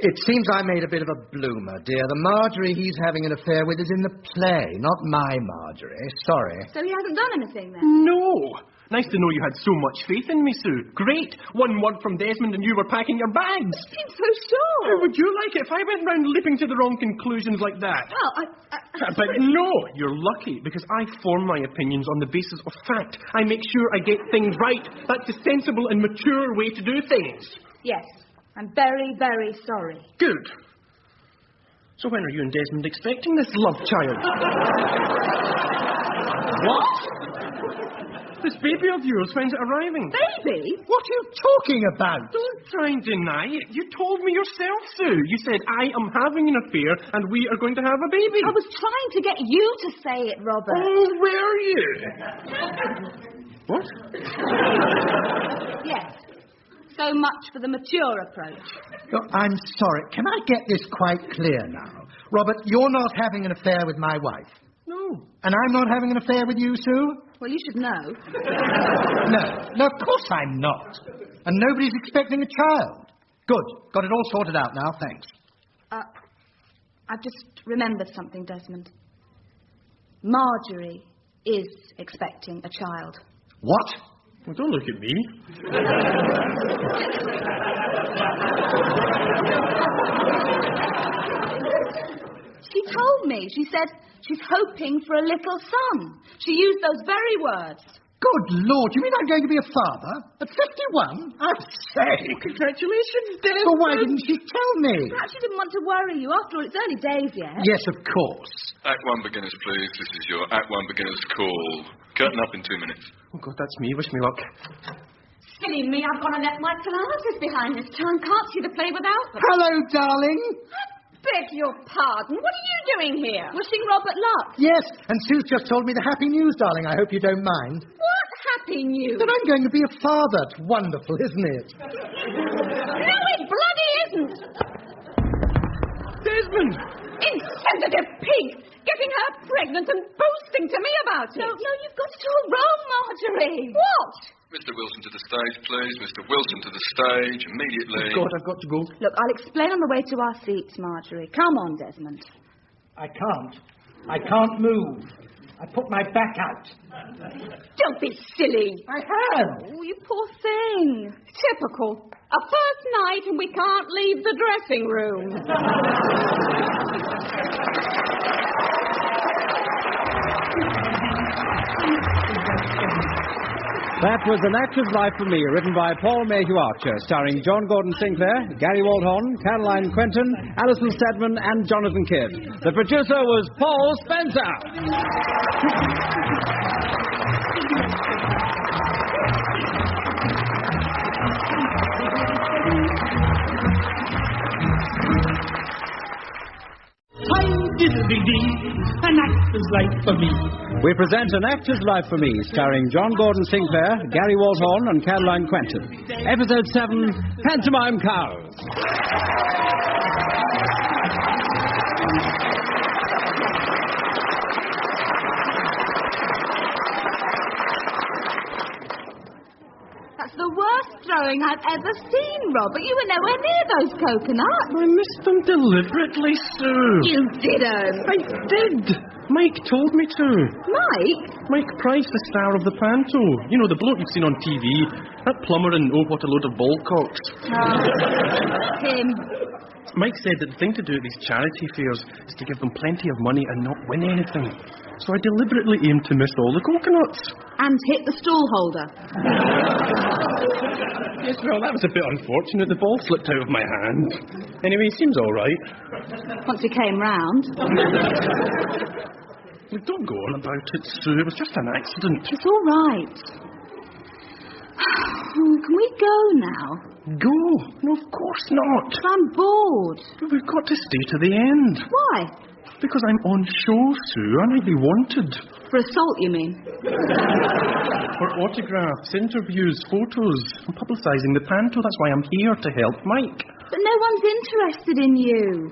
It seems I made a bit of a bloomer, dear. The Marjorie he's having an affair with is in the play, not my Marjorie. Sorry. So he hasn't done anything then? No. Nice to know you had so much faith in me, Sue. Great. One word from Desmond and you were packing your bags. You seem so sure. How would you like it if I went round leaping to the wrong conclusions like that? Well, But no, you're lucky, because I form my opinions on the basis of fact. I make sure I get things right. That's a sensible and mature way to do things. Yes. I'm very, very sorry. Good. So when are you and Desmond expecting this love child? What? This baby of yours, when's it arriving? Baby? What are you talking about? Don't try and deny it. You told me yourself, Sue. You said, I am having an affair and we are going to have a baby. I was trying to get you to say it, Robert. Oh, were you? What? Yes. So much for the mature approach. Look, I'm sorry. Can I get this quite clear now? Robert, you're not having an affair with my wife. No. And I'm not having an affair with you, Sue? Well, you should know. No, of course I'm not. And nobody's expecting a child. Good. Got it all sorted out now, thanks. I've just remembered something, Desmond. Marjorie is expecting a child. What? Well, don't look at me. She told me. She said she's hoping for a little son. She used those very words. Good Lord, you mean I'm going to be a father? At 51? I say. Well, congratulations, Desmond. Well, why didn't she tell me? Perhaps she didn't want to worry you. After all, it's early days yet. Yes, of course. Act 1 beginners, please. This is your Act 1 beginners call. Curtain up in 2 minutes. Oh, God, that's me. Wish me luck. Silly me, I've gone and left my glasses behind this time. Can't see the play without them. Hello, darling. Beg your pardon. What are you doing here? Wishing Robert luck. Yes, and Sue's just told me the happy news, darling. I hope you don't mind. What happy news? That I'm going to be a father. It's wonderful, isn't it? No, it bloody isn't. Desmond! Insensitive pig! Getting her pregnant and boasting to me about it. No, you've got it all wrong, Marjorie. What? Mr. Wilson to the stage, please. Mr. Wilson to the stage, immediately. God, I've got to go. Look, I'll explain on the way to our seats, Marjorie. Come on, Desmond. I can't move. I put my back out. Don't be silly. I have. Oh, you poor thing. Typical. A first night and we can't leave the dressing room. That was An Actor's Life for Me, written by Paul Mayhew-Archer, starring John Gordon Sinclair, Gary Waldhorn, Caroline Quentin, Alison Steadman, and Jonathan Kidd. The producer was Paul Spencer. An Actor's Life for Me. We present An Actor's Life for Me, starring John Gordon Sinclair, Gary Waldhorn, and Caroline Quentin. Episode 7, Pantomime Cows. That's the worst throwing I've ever seen, Robert. You were nowhere near those coconuts. I missed them deliberately, Sue. You didn't. I did. Mike told me to. Mike? Mike Price, the star of the panto. You know, the bloke you've seen on TV. That plumber in Oh, What a Load of Ballcocks. Him. Mike said that the thing to do at these charity fairs is to give them plenty of money and not win anything. So I deliberately aimed to miss all the coconuts. And hit the stall holder. Yes, well, that was a bit unfortunate. The ball slipped out of my hand. Anyway, he seems all right. Once he came round. Well, don't go on about it, Sue. It was just an accident. It's all right. Can we go now? Go? No, of course not. I'm bored. But we've got to stay to the end. Why? Because I'm on show, Sue. I might be wanted. For assault, you mean? For autographs, interviews, photos. I'm publicising the panto. That's why I'm here, to help Mike. But no one's interested in you.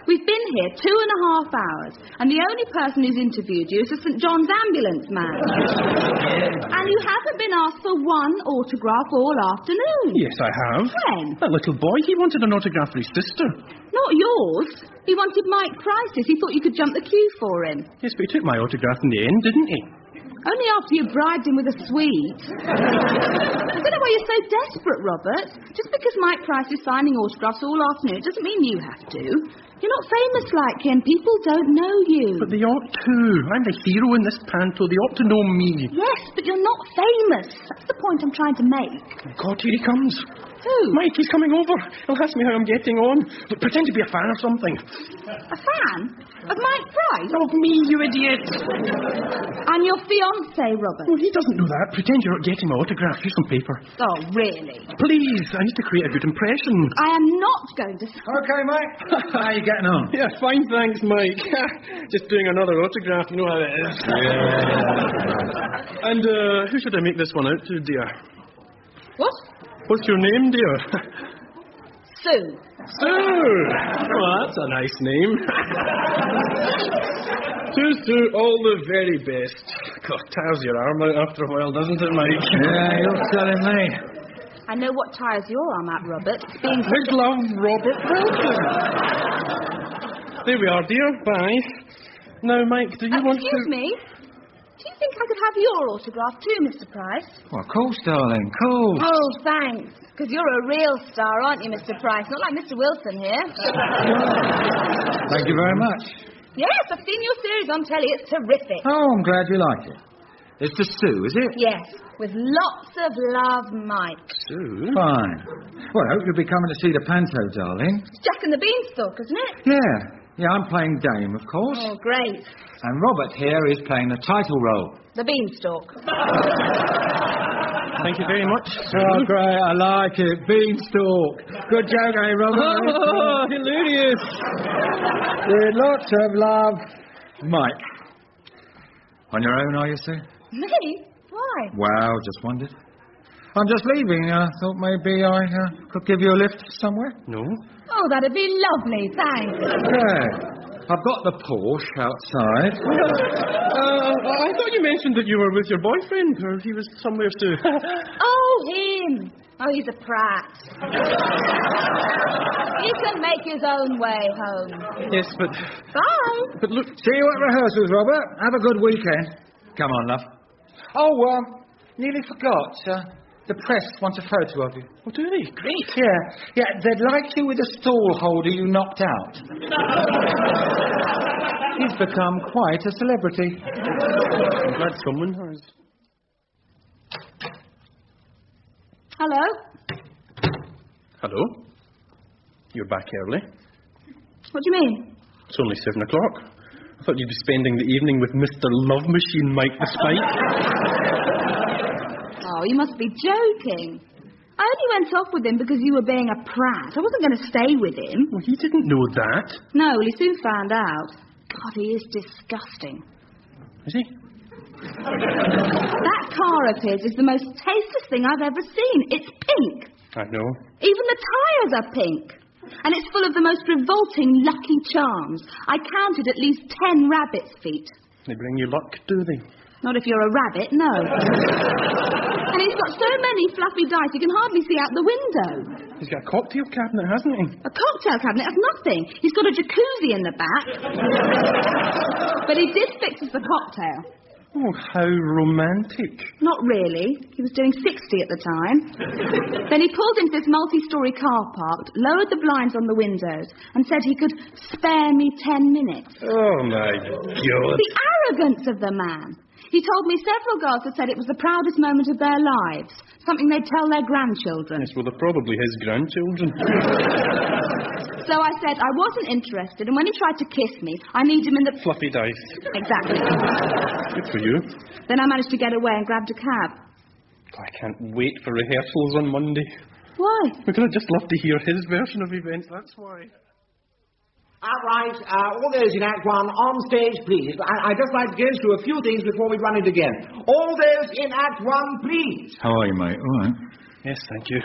We've been here 2.5 hours, and the only person who's interviewed you is the St. John's ambulance man. And you haven't been asked for one autograph all afternoon. Yes, I have. When? That little boy, he wanted an autograph for his sister. Not yours. He wanted Mike Price's. He thought you could jump the queue for him. Yes, but he took my autograph in the end, didn't he? Only after you bribed him with a sweet. I don't know why you're so desperate, Robert. Just because Mike Price is signing autographs all afternoon, it doesn't mean you have to. You're not famous like him. People don't know you. But they ought to. I'm the hero in this panto. They ought to know me. Yes, but you're not famous. That's the point I'm trying to make. God, here he comes. Who? Mike, he's coming over. He'll ask me how I'm getting on. But pretend to be a fan of something. A fan? Of Mike Price? Of me, you idiot. I'm your fiancé, Robert. Well, he doesn't know that. Pretend you're getting my autograph. Here's some paper. Oh, really? Please, I need to create a good impression. I am not going to... Okay, Mike. How are you getting on? Yeah, fine, thanks, Mike. Just doing another autograph. You know how it is. Yeah. And who should I make this one out to, dear? What? What's your name, dear? Sue. Sue! Oh, that's a nice name. To Sue, all the very best. God, tires your arm out after a while, doesn't it, Mike? Yeah, you're telling me. I know what tires your arm at, Robert. Being Big love, Robert Wilson. There we are, dear. Bye. Now, Mike, do you want to... Excuse me? Do you think I could have your autograph too, Mr. Price? Well, of course, darling, of course. Oh, thanks. Because you're a real star, aren't you, Mr. Price? Not like Mr. Wilson here. Thank you very much. Yes, I've seen your series on telly. It's terrific. Oh, I'm glad you like it. It's to Sue, is it? Yes, with lots of love, Mike. Sue? Fine. Well, I hope you'll be coming to see the panto, darling. It's Jack and the Beanstalk, isn't it? Yeah. Yeah, I'm playing Dame, of course. Oh, great. And Robert here is playing the title role. The Beanstalk. Thank you very much. Oh, great. I like it. Beanstalk. Good joke, eh, Robert? Oh, hilarious. With lots of love. Mike. On your own, are you, Sue? Me? Why? Well, just wondered. I'm just leaving. I thought maybe I could give you a lift somewhere. No. Oh, that'd be lovely, thanks. Yeah. I've got the Porsche outside. I thought you mentioned that you were with your boyfriend, or he was somewhere too. Oh, him. Oh, he's a prat. He can make his own way home. Yes, but... Bye. But look... See you at rehearsals, Robert. Have a good weekend. Come on, love. Oh, nearly forgot. The press wants a photo of you. Oh, do they? Great. Yeah, they'd like you with a stall holder you knocked out. He's become quite a celebrity. I'm glad someone has. Hello? Hello? You're back early. What do you mean? It's only 7 o'clock. I thought you'd be spending the evening with Mr. Love Machine Mike the Spike. Oh, you must be joking. I only went off with him because you were being a prat. I wasn't going to stay with him. Well, he didn't know that. No, well, he soon found out. God, he is disgusting. Is he? That car of his is the most tasteless thing I've ever seen. It's pink. I know. Even the tyres are pink. And it's full of the most revolting Lucky Charms. I counted at least 10 rabbit's feet. They bring you luck, do they? Not if you're a rabbit, no. And And he's got so many fluffy dice he can hardly see out the window. He's got a cocktail cabinet, hasn't he? A cocktail cabinet? That's nothing. He's got a jacuzzi in the back. But he did fix us the cocktail. Oh, how romantic. Not really. He was doing 60 at the time. Then he pulled into this multi-storey car park, lowered the blinds on the windows, and said he could spare me 10 minutes. Oh, my God. The arrogance of the man. He told me several girls had said it was the proudest moment of their lives, something they'd tell their grandchildren. Yes, well, they're probably his grandchildren. So I said I wasn't interested, and when he tried to kiss me, I needed him in the... Fluffy dice. Exactly. Good for you. Then I managed to get away and grabbed a cab. I can't wait for rehearsals on Monday. Why? Because I'd just love to hear his version of events, that's why. Right, all those in Act 1 on stage, please. I'd just like to go through a few things before we run it again. All those in Act 1, please. How are you, mate? All right. Yes, thank you.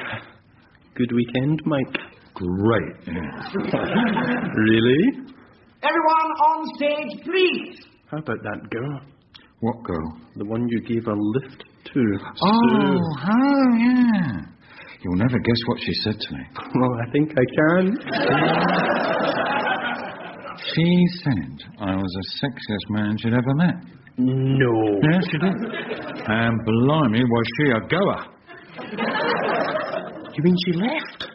Good weekend, Mike. Great, yeah. Really? Everyone on stage, please. How about that girl? What girl? The one you gave a lift to. Oh, yeah. You'll never guess what she said to me. Well, I think I can. She said I was the sexiest man she'd ever met. No. Yes, she did. And blimey, was she a goer. You mean she left?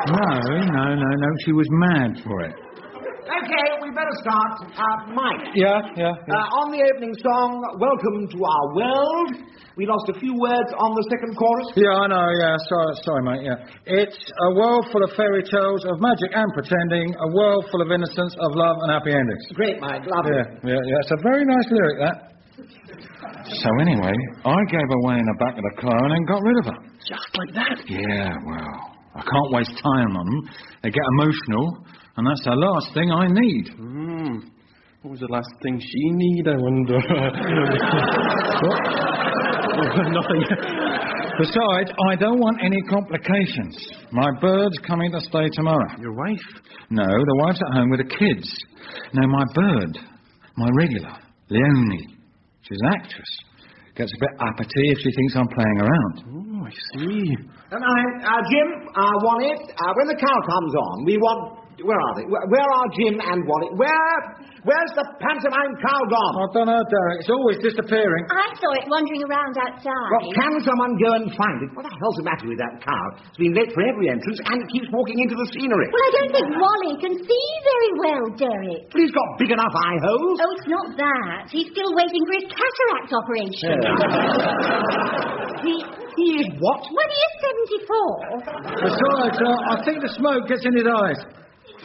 No. She was mad for it. Okay, we better start. Mike. Yeah. On the opening song, Welcome to Our World, we lost a few words on the second chorus. Yeah, I know, yeah. Sorry, mate, yeah. It's a world full of fairy tales, of magic and pretending, a world full of innocence, of love and happy endings. Great, Mike. Lovely. Yeah. It's a very nice lyric, that. So anyway, I gave her away in the back of the car and then got rid of her. Just like that? Yeah, well, I can't waste time on them. They get emotional, and that's the last thing I need. What was the last thing she need, I wonder? What? Nothing. Besides, I don't want any complications. My bird's coming to stay tomorrow. Your wife? No, the wife's at home with the kids. No, my bird, my regular, Leonie. She's an actress. Gets a bit uppity if she thinks I'm playing around. Oh, I see. Jim, Wallet, when the cow comes on, we want... Where are they? Where are Jim and Wallet? Where's the pantomime cow gone? I don't know, Derek. It's always disappearing. I saw it wandering around outside. Well, can someone go and find it? What the hell's the matter with that cow? It's been late for every entrance and it keeps walking into the scenery. Well, I don't think Wally can see very well, Derek. But he's got big enough eye holes. Oh, it's not that. He's still waiting for his cataract operation. He is what? Well, he is 74. Besides, I think the smoke gets in his eyes.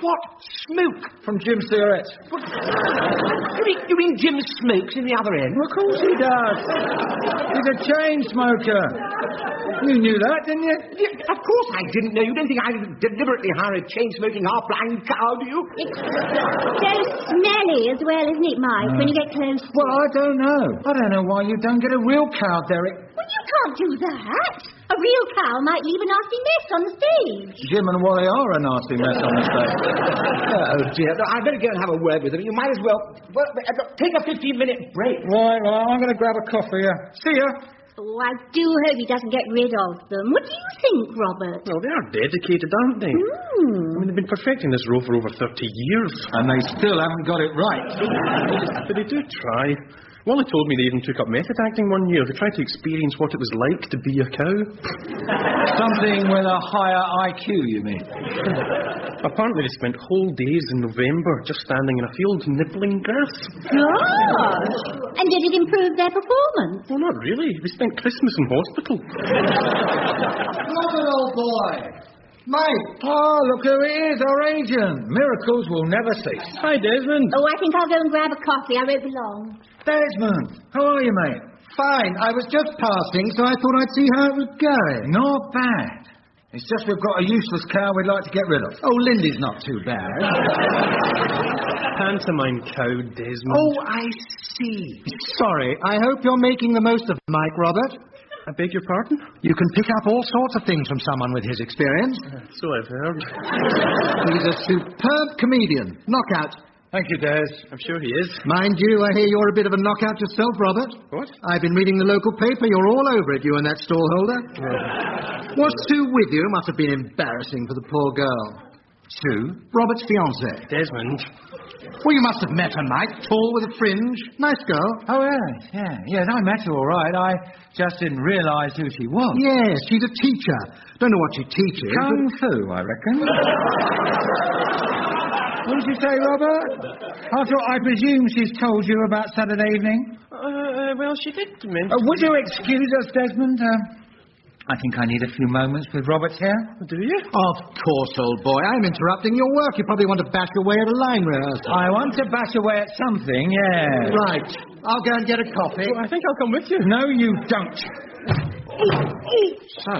What? Smoke? From Jim's cigarettes. You mean Jim smokes in the other end? Well, of course he does. He's a chain smoker. You knew that, didn't you? Of course I didn't know. You don't think I would deliberately hire a chain-smoking, half-blind cow, do you? It's so smelly as well, isn't it, Mike, when you get close to Well, I don't know. I don't know why you don't get a real cow, Derek. Well, you can't do that. A real cow might leave a nasty mess on the stage. Jim and Wally are a nasty mess on the stage. Oh, dear. No, I'd better go and have a word with them. You might as well... take a 15-minute break. Right, well, I'm going to grab a coffee, yeah. See ya. Oh, I do hope he doesn't get rid of them. What do you think, Robert? Well, they are dedicated, aren't they? I mean, they've been perfecting this role for over 30 years. And they still haven't got it right. But they do try. Wally told me they even took up method acting one year. They tried to experience what it was like to be a cow. Something with a higher IQ, you mean? Apparently they spent whole days in November just standing in a field nibbling grass. Gosh! And did it improve their performance? Well, not really. They spent Christmas in hospital. Robert, old boy! Mike! Oh, look who it is, our agent. Miracles will never cease. Hi, Desmond. Oh, I think I'll go and grab a coffee. I won't be long. Desmond, how are you, mate? Fine. I was just passing, so I thought I'd see how it was going. Not bad. It's just we've got a useless cow we'd like to get rid of. Oh, Lindy's not too bad. Pantomime cow, Desmond. Oh, I see. Sorry. I hope you're making the most of Mike, Robert. I beg your pardon? You can pick up all sorts of things from someone with his experience. So I've heard. He's a superb comedian. Knockout. Thank you, Des. I'm sure he is. Mind you, I hear you're a bit of a knockout yourself, Robert. What? I've been reading the local paper. You're all over it, you and that stallholder. Was Sue with you? Must have been embarrassing for the poor girl. Sue? Robert's fiancée. Desmond. Well, you must have met her, Mike. Tall with a fringe. Nice girl. Oh, yeah, I met her all right. I just didn't realise who she was. Yes, she's a teacher. Don't know what she teaches. Kung Fu, I reckon. What did you say, Robert? I presume she's told you about Saturday evening? Well, she did mention... would you excuse us, Desmond? I think I need a few moments with Robert here. Do you? Of course, old boy. I'm interrupting your work. You probably want to bash away at a line rehearsal. I want to bash away at something, yeah. Right. I'll go and get a coffee. Well, I think I'll come with you. No, you don't. So,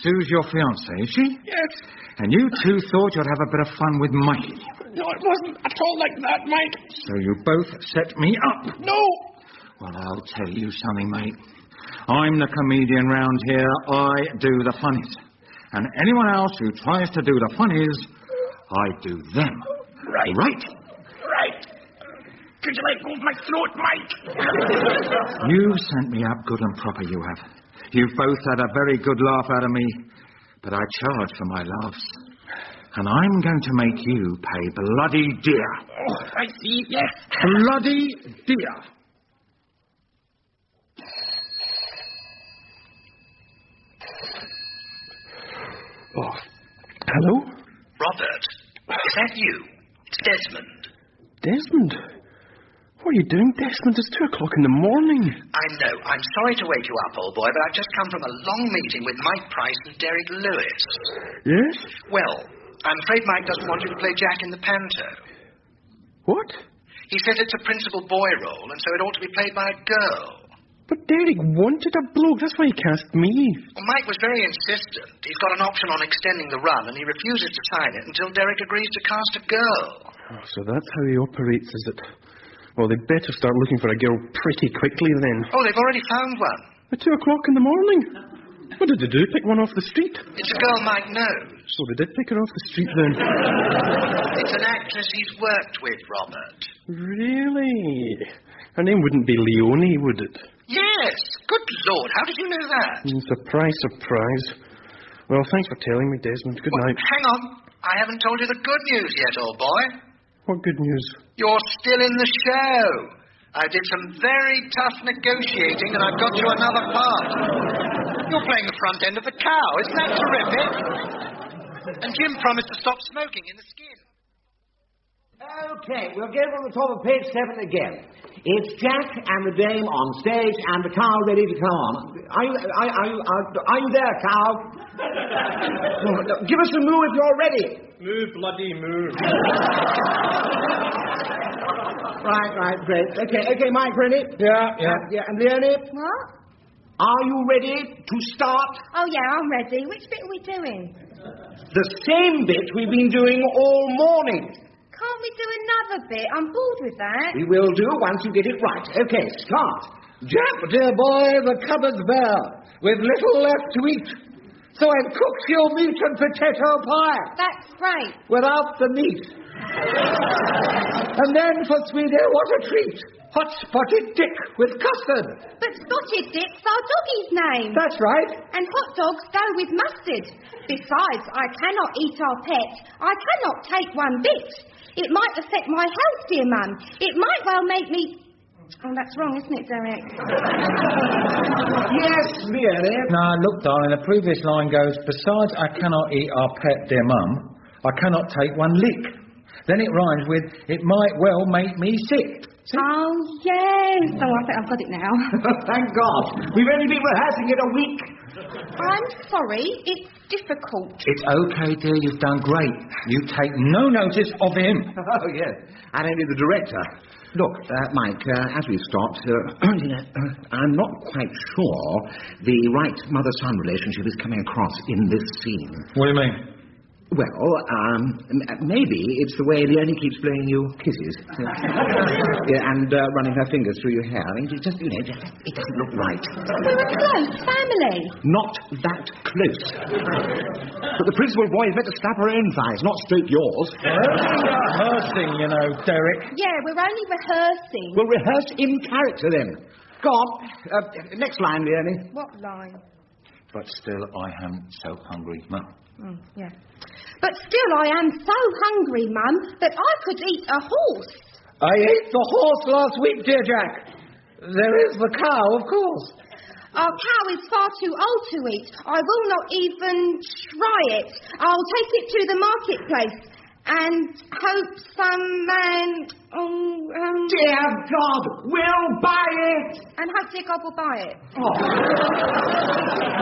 Sue's your fiancée, is she? Yes. And you two thought you'd have a bit of fun with Mikey. No, it wasn't at all like that, Mike. So you both set me up. No. Well, I'll tell you something, mate. I'm the comedian round here. I do the funnies. And anyone else who tries to do the funnies, I do them. Right? Could you let go of my throat, Mike? You've sent me up good and proper, you have. You've both had a very good laugh out of me. But I charge for my laughs. And I'm going to make you pay bloody dear. Oh, I see, yes. Bloody dear. Oh, hello? Robert, is that you? It's Desmond. Desmond? What are you doing, Desmond? It's 2 o'clock in the morning. I know. I'm sorry to wake you up, old boy, but I've just come from a long meeting with Mike Price and Derek Lewis. Yes? Well, I'm afraid Mike doesn't want you to play Jack in the Panto. What? He says it's a principal boy role, and so it ought to be played by a girl. But Derek wanted a bloke. That's why he cast me. Well, Mike was very insistent. He's got an option on extending the run, and he refuses to sign it until Derek agrees to cast a girl. Oh, so that's how he operates, is it? Well, they'd better start looking for a girl pretty quickly then. Oh, they've already found one. At 2 o'clock in the morning? What did they do? Pick one off the street? It's a girl Mike knows. So they did pick her off the street then. It's an actress he's worked with, Robert. Really? Her name wouldn't be Leonie, would it? Yes. Good Lord, how did you know that? Surprise, surprise. Well, thanks for telling me, Desmond. Good night. Hang on. I haven't told you the good news yet, old boy. What good news? You're still in the show. I did some very tough negotiating and I've got you another part. You're playing the front end of the cow. Isn't that terrific? And Jim promised to stop smoking in the skin. Okay, we'll get on the top of page 7 again. It's Jack and the Dame on stage and the cow ready to come on. Are you there, cow? Give us a moo if you're ready. Moo, bloody moo. Right, great. Okay, Mike, ready? Yeah. And Leonie? What? Are you ready to start? Oh, yeah, I'm ready. Which bit are we doing? The same bit we've been doing all morning. Can't we do another bit? I'm bored with that. We will do once you get it right. Okay, start. Jack, dear boy, the cupboard's bare, with little left to eat. So I've cooked your meat and potato pie. That's great. Without the meat. And then for Sweden, what a treat. Hot spotted dick with custard. But spotted dick's our doggie's name. That's right. And hot dogs go with mustard. Besides, I cannot eat our pet. I cannot take one bit. It might affect my health, dear Mum. It might well make me... Oh, that's wrong, isn't it, Derek? Yes, really. Now, look, darling, the previous line goes, besides I cannot eat our pet, dear Mum, I cannot take one lick. Then it rhymes with, it might well make me sick. See? Oh, yes. Oh, I think I've got it now. Thank God. We've only been rehearsing it a week. I'm sorry. It's difficult. It's okay, dear. You've done great. You take no notice of him. Oh, yes. And only the director. Look, Mike, as we've stopped, I'm not quite sure the right mother-son relationship is coming across in this scene. What do you mean? Well, maybe it's the way Leonie keeps blowing you kisses. And running her fingers through your hair. I mean, it just, it doesn't look right. We're a close family. Not that close. But the principal boy is meant to slap her own thighs, not stroke yours. Rehearsing, you know, Derek. Yeah, we're only rehearsing. We'll rehearse in character, then. Go on. Next line, Leonie. What line? But still, I am so hungry, Mum. Oh, yeah. But still, I am so hungry, Mum, that I could eat a horse. I ate the horse last week, dear Jack. There is the cow, of course. Our cow is far too old to eat. I will not even try it. I'll take it to the marketplace and hope some man... Dear God, will buy it! And hope dear God will buy it. Oh.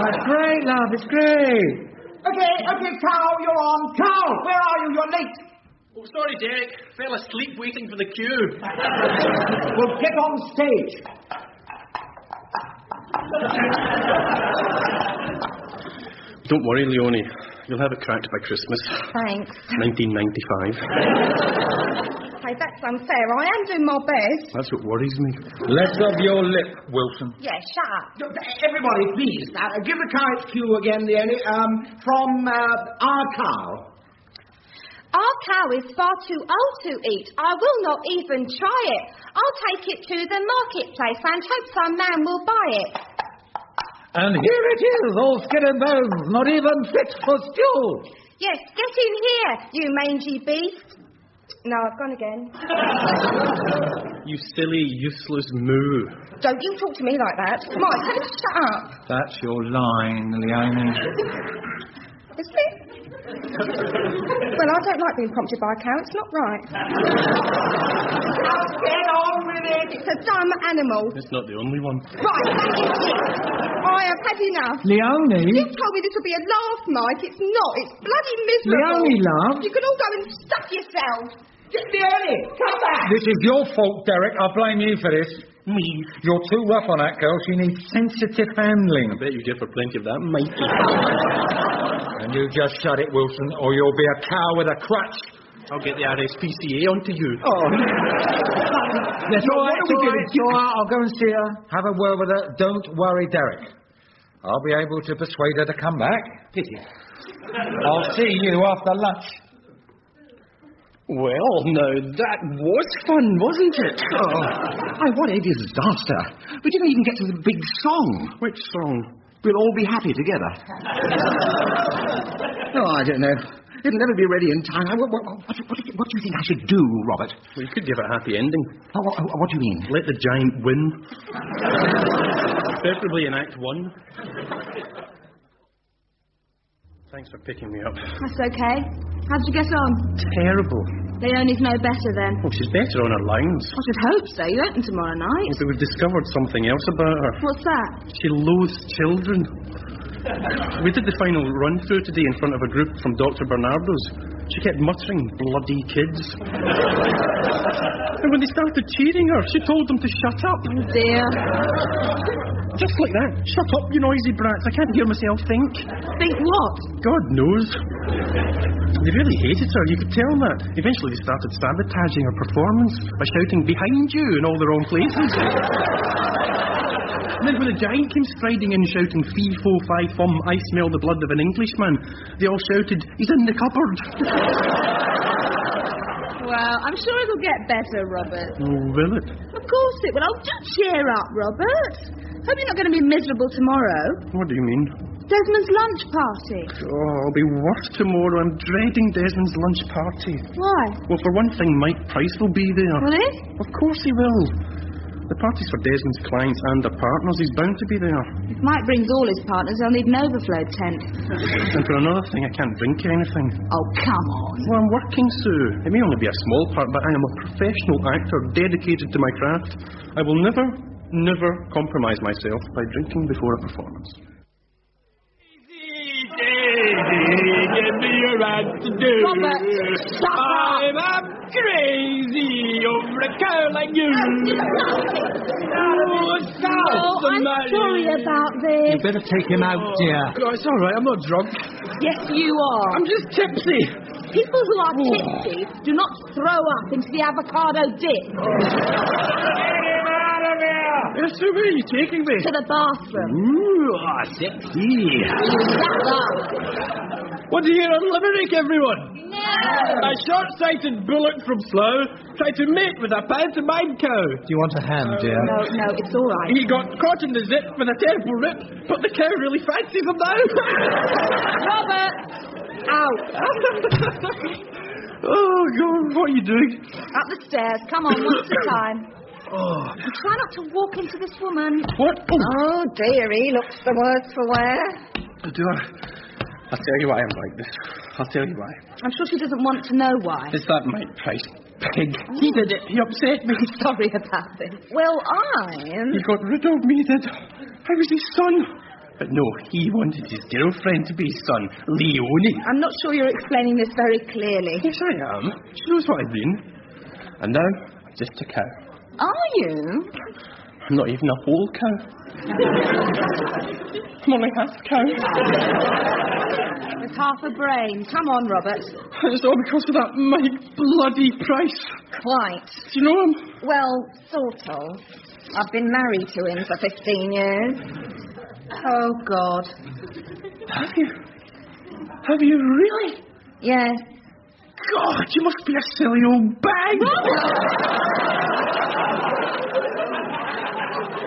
That's great, love, it's great. Okay, cow, you're on. Cow, where are you? You're late. Oh, sorry, Derek. Fell asleep waiting for the cue. Well, get on stage. Don't worry, Leonie. You'll have it cracked by Christmas. Thanks. 1995. Hey, that's unfair. I am doing my best. That's what worries me. Less of your lip, Wilson. Yeah, shut up. Everybody, please. Give the cow its cue again, Leonie. From our cow. Our cow is far too old to eat. I will not even try it. I'll take it to the marketplace and hope some man will buy it. And here it is, all skin and bones, not even fit for stew. Yes, get in here, you mangy beast. No, I've gone again. You silly, useless moo. Don't you talk to me like that. Mike, tell him to shut up. That's your line, Leonie. Is it? Well, I don't like being prompted by a cow. It's not right. Get on with it. It's a dumb animal. It's not the only one. Right, that is it. I have had enough. Leonie? You told me this would be a laugh, Mike. It's not. It's bloody miserable. Leonie, love. You can all go and stuff yourselves. Leonie, come back. This is your fault, Derek. I blame you for this. Me? You're too rough on that girl. She needs sensitive handling. I bet you give her plenty of that, matey. And you just shut it, Wilson, or you'll be a cow with a crutch. I'll get the RSPCA onto you. Oh. It's all right. I'll go and see her. Have a word with her. Don't worry, Derek. I'll be able to persuade her to come back. Pity. I'll see you after lunch. Well, now, that was fun, wasn't it? What a disaster. We didn't even get to the big song. Which song? We'll all be happy together. I don't know. It'll never be ready in time. What do you think I should do, Robert? Well, you could give it a happy ending. What do you mean? Let the giant win. Preferably in Act 1. Thanks for picking me up. That's okay. How'd you get on? Terrible. Leonie's no better then. Oh, she's better on her lines. I should hope so. You open tomorrow night. But we've discovered something else about her. What's that? She loathes children. We did the final run-through today in front of a group from Dr. Bernardo's. She kept muttering, bloody kids. And when they started cheering her, she told them to shut up. Oh, dear. Just like that. Shut up, you noisy brats. I can't hear myself think. Think what? God knows. They really hated her, you could tell that. Eventually they started sabotaging her performance by shouting, behind you, in all the wrong places. And then when the giant came striding in shouting, fee, fo, fi, fum, I smell the blood of an Englishman, they all shouted, he's in the cupboard. Well, I'm sure it'll get better, Robert. Oh, will it? Of course it will. Oh, do cheer up, Robert. Hope you're not going to be miserable tomorrow. What do you mean? Desmond's lunch party. Oh, I'll be worse tomorrow. I'm dreading Desmond's lunch party. Why? Well, for one thing, Mike Price will be there. Will he? Of course he will. The party's for Desmond's clients and their partners. He's bound to be there. If Mike brings all his partners, he'll need an overflow tent. And for another thing, I can't drink anything. Oh, come on. Well, I'm working, Sue. It may only be a small part, but I am a professional actor dedicated to my craft. I will never compromise myself by drinking before a performance. Give me your hand to do. Robert, stop I'm crazy over a girl like you. I'm sorry about this. You better take him out, dear. Oh, it's all right. I'm not drunk. Yes, you are. I'm just tipsy. People who are tipsy do not throw up into the avocado dip. Yes, so where are you taking me? To the bathroom. Ooh, sexy. Want to hear a limerick, everyone? No. A short-sighted bullock from Slough tried to mate with a pantomime cow. Do you want a hand, dear? No, it's all right. He got caught in the zip with a terrible rip, but the cow really fancies him now. Robert! Out. Oh, God, what are you doing? Up the stairs. Come on, one at a time. Oh. And try not to walk into this woman. What? Oh, dear, he looks the worse for wear. Do I'll tell you why I'm like this. I'll tell you why. I'm sure she doesn't want to know why. It's that Mike Price pig. He did it. He upset me. Sorry about this. Well, He got rid of me, did. I was his son. But no, he wanted his girlfriend to be his son, Leonie. I'm not sure you're explaining this very clearly. Yes, I am. She knows what I mean. And now, I'm just a cow. Are you? I'm not even a whole cow. I'm only half cow. With half a brain. Come on, Robert. It's all because of that Mike bloody Price. Quite. Do you know him? well, sort of. I've been married to him for 15 years. Oh, God. Have you? Have you really? Yes. God, you must be a silly old bag.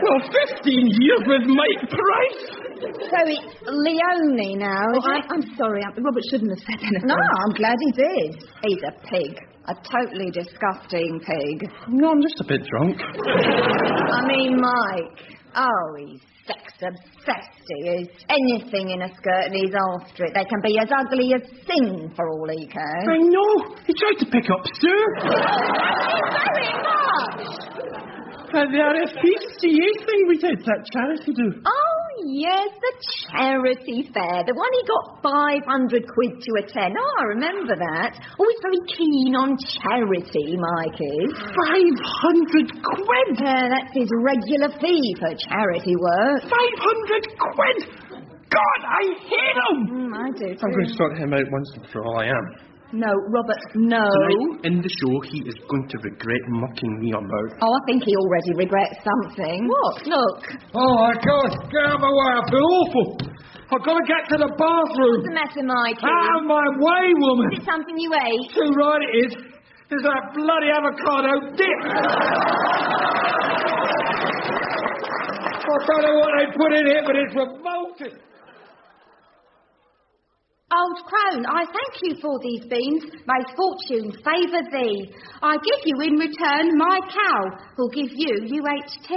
Well, 15 years with Mike Price. So it's Leonie now, is it? I'm sorry. Robert shouldn't have said anything. No, I'm glad he did. He's a pig. A totally disgusting pig. No, I'm just a bit drunk. I mean, Mike. Oh, he's sex-obsessed, he is. Anything in a skirt and he's after it. They can be as ugly as sin for all he cares. I know. He tried to pick up Sue. Very much. At the RSPCA thing we did, that charity do. Oh, yes, the charity fair. The one he got 500 quid to attend. Oh, I remember that. Always very keen on charity, Mike is. 500 quid? That's his regular fee for charity work. 500 quid? God, I hate him! I do too. I'm going to sort him out once and for all I am. No, Robert, no. Tonight, in the show, he is going to regret mucking me about. Oh, I think he already regrets something. What? Look. Oh, my God. Get out of my way. I feel awful. I've got to get to the bathroom. What's the matter, Mikey? Out of my way, woman. Is it something you ate? Too right it is. It's that bloody avocado dip. I don't know what they put in it, but it's revolting. Old crone, I thank you for these beans. May fortune favour thee. I give you in return my cow, who'll give you UHT.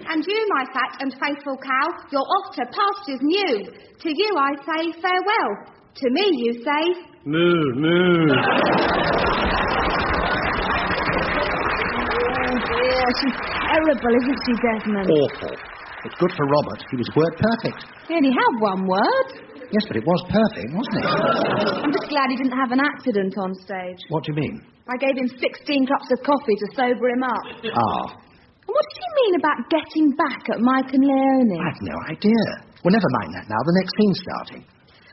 And you, my fat and faithful cow, you're off to pastures new. To you I say farewell. To me you say... Moo, moo. Oh dear, she's terrible, isn't she, Desmond? Awful. It's good for Robert. He was word perfect. He only had one word. Yes, but it was perfect, wasn't it? I'm just glad he didn't have an accident on stage. What do you mean? I gave him 16 cups of coffee to sober him up. Ah. And what did he mean about getting back at Mike and Leonie? I've no idea. Well, never mind that now. The next scene's starting.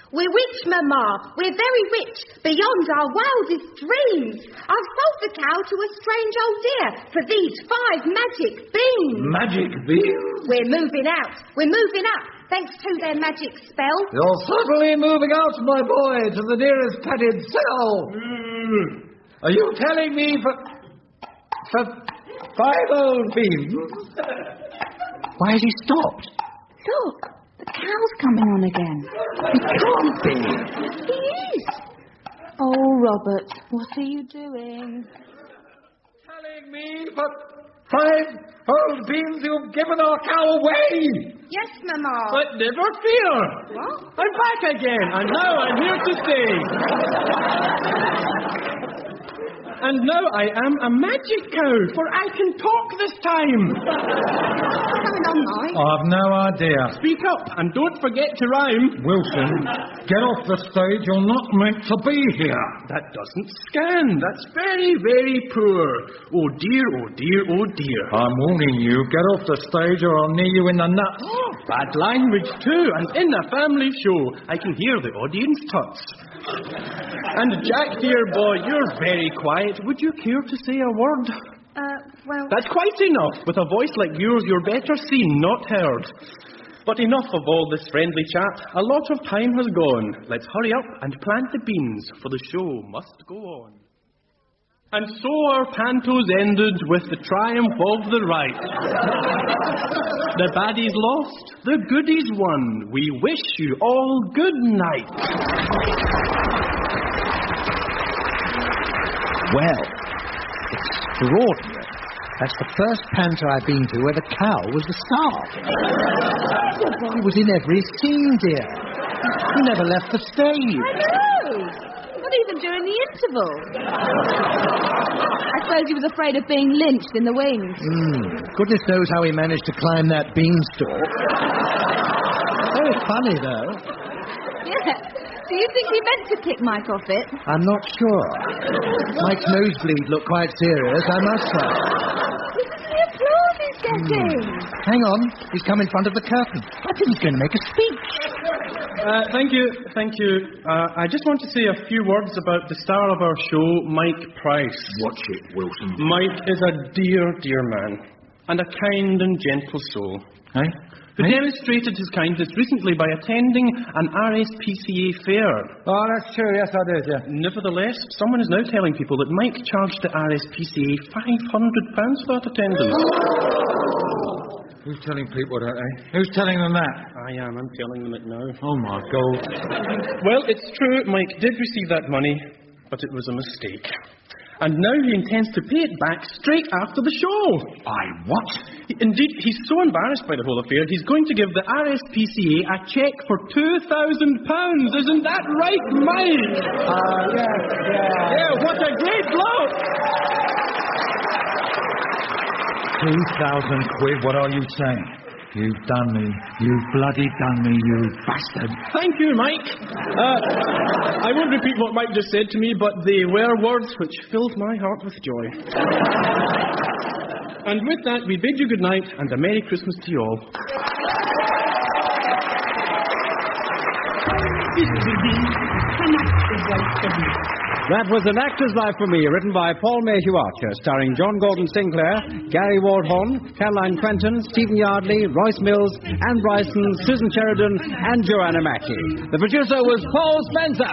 We're rich, Mamma. We're very rich, beyond our wildest dreams. I've sold the cow to a strange old dear for these 5 magic beans. Magic beans? We're moving out. We're moving up, thanks to their magic spell. You're certainly moving out, my boy, to the nearest padded cell. Are you telling me for 5 old beans? Why has he stopped? Look. The cow's coming on again. It can't be. He is. Oh, Robert, what are you doing? Telling me for 5 old beans you've given our cow away. Yes, Mamma. But never fear. What? I'm back again, and now I'm here to stay. And now I am a magic cow, for I can talk this time. What's going on, Mike? I've no idea. Speak up, and don't forget to rhyme. Wilson, get off the stage. You're not meant to be here. That doesn't scan. That's very, very poor. Oh dear, oh dear, oh dear. I'm warning you, get off the stage or I'll knee you in the nuts. Bad language too, and in a family show, I can hear the audience tuts. And Jack, dear boy, you're very quiet. Would you care to say a word? Well... That's quite enough. With a voice like yours, you're better seen, not heard. But enough of all this friendly chat. A lot of time has gone. Let's hurry up and plant the beans, for the show must go on. And so our pantos ended with the triumph of the right. The baddies lost, the goodies won. We wish you all good night. Well, extraordinary. That's the first panto I've been to where the cow was the star. He was in every scene, dear. He never left the stage. I know. Not even during the interval. I suppose he was afraid of being lynched in the wings. Goodness knows how he managed to climb that beanstalk. Very funny, though. Yeah. Do you think he meant to kick Mike off it? I'm not sure. Mike's nosebleed looked quite serious, I must say. Listen to the applause he's getting. Hang on, he's come in front of the curtain. I think he's going to make a speech. Thank you. I just want to say a few words about the star of our show, Mike Price. Watch it, Wilson. Mike is a dear, dear man, and a kind and gentle soul. Hey? Who demonstrated his kindness recently by attending an RSPCA fair. Oh, that's true. Yes, I did, yeah. Nevertheless, someone is now telling people that Mike charged the RSPCA £500 for that attendance. Who's telling people that, eh? Who's telling them that? I am. I'm telling them it now. Oh, my God. Well, it's true. Mike did receive that money, but it was a mistake. And now he intends to pay it back straight after the show. What? Indeed, he's so embarrassed by the whole affair, he's going to give the RSPCA a cheque for £2,000. Isn't that right, Mike? Yes. Yeah, what a great bloke! 2,000 quid, what are you saying? You've done me. You've bloody done me, you bastard. Thank you, Mike. I won't repeat what Mike just said to me, but they were words which filled my heart with joy. And with that, we bid you good night and a Merry Christmas to you all. That was An Actor's Life for Me, written by Paul Mayhew-Archer, starring John Gordon Sinclair, Gary Waldhorn, Caroline Quentin, Stephen Yardley, Royce Mills, Anne Bryson, Susan Sheridan, and Joanna Mackey. The producer was Paul Spencer.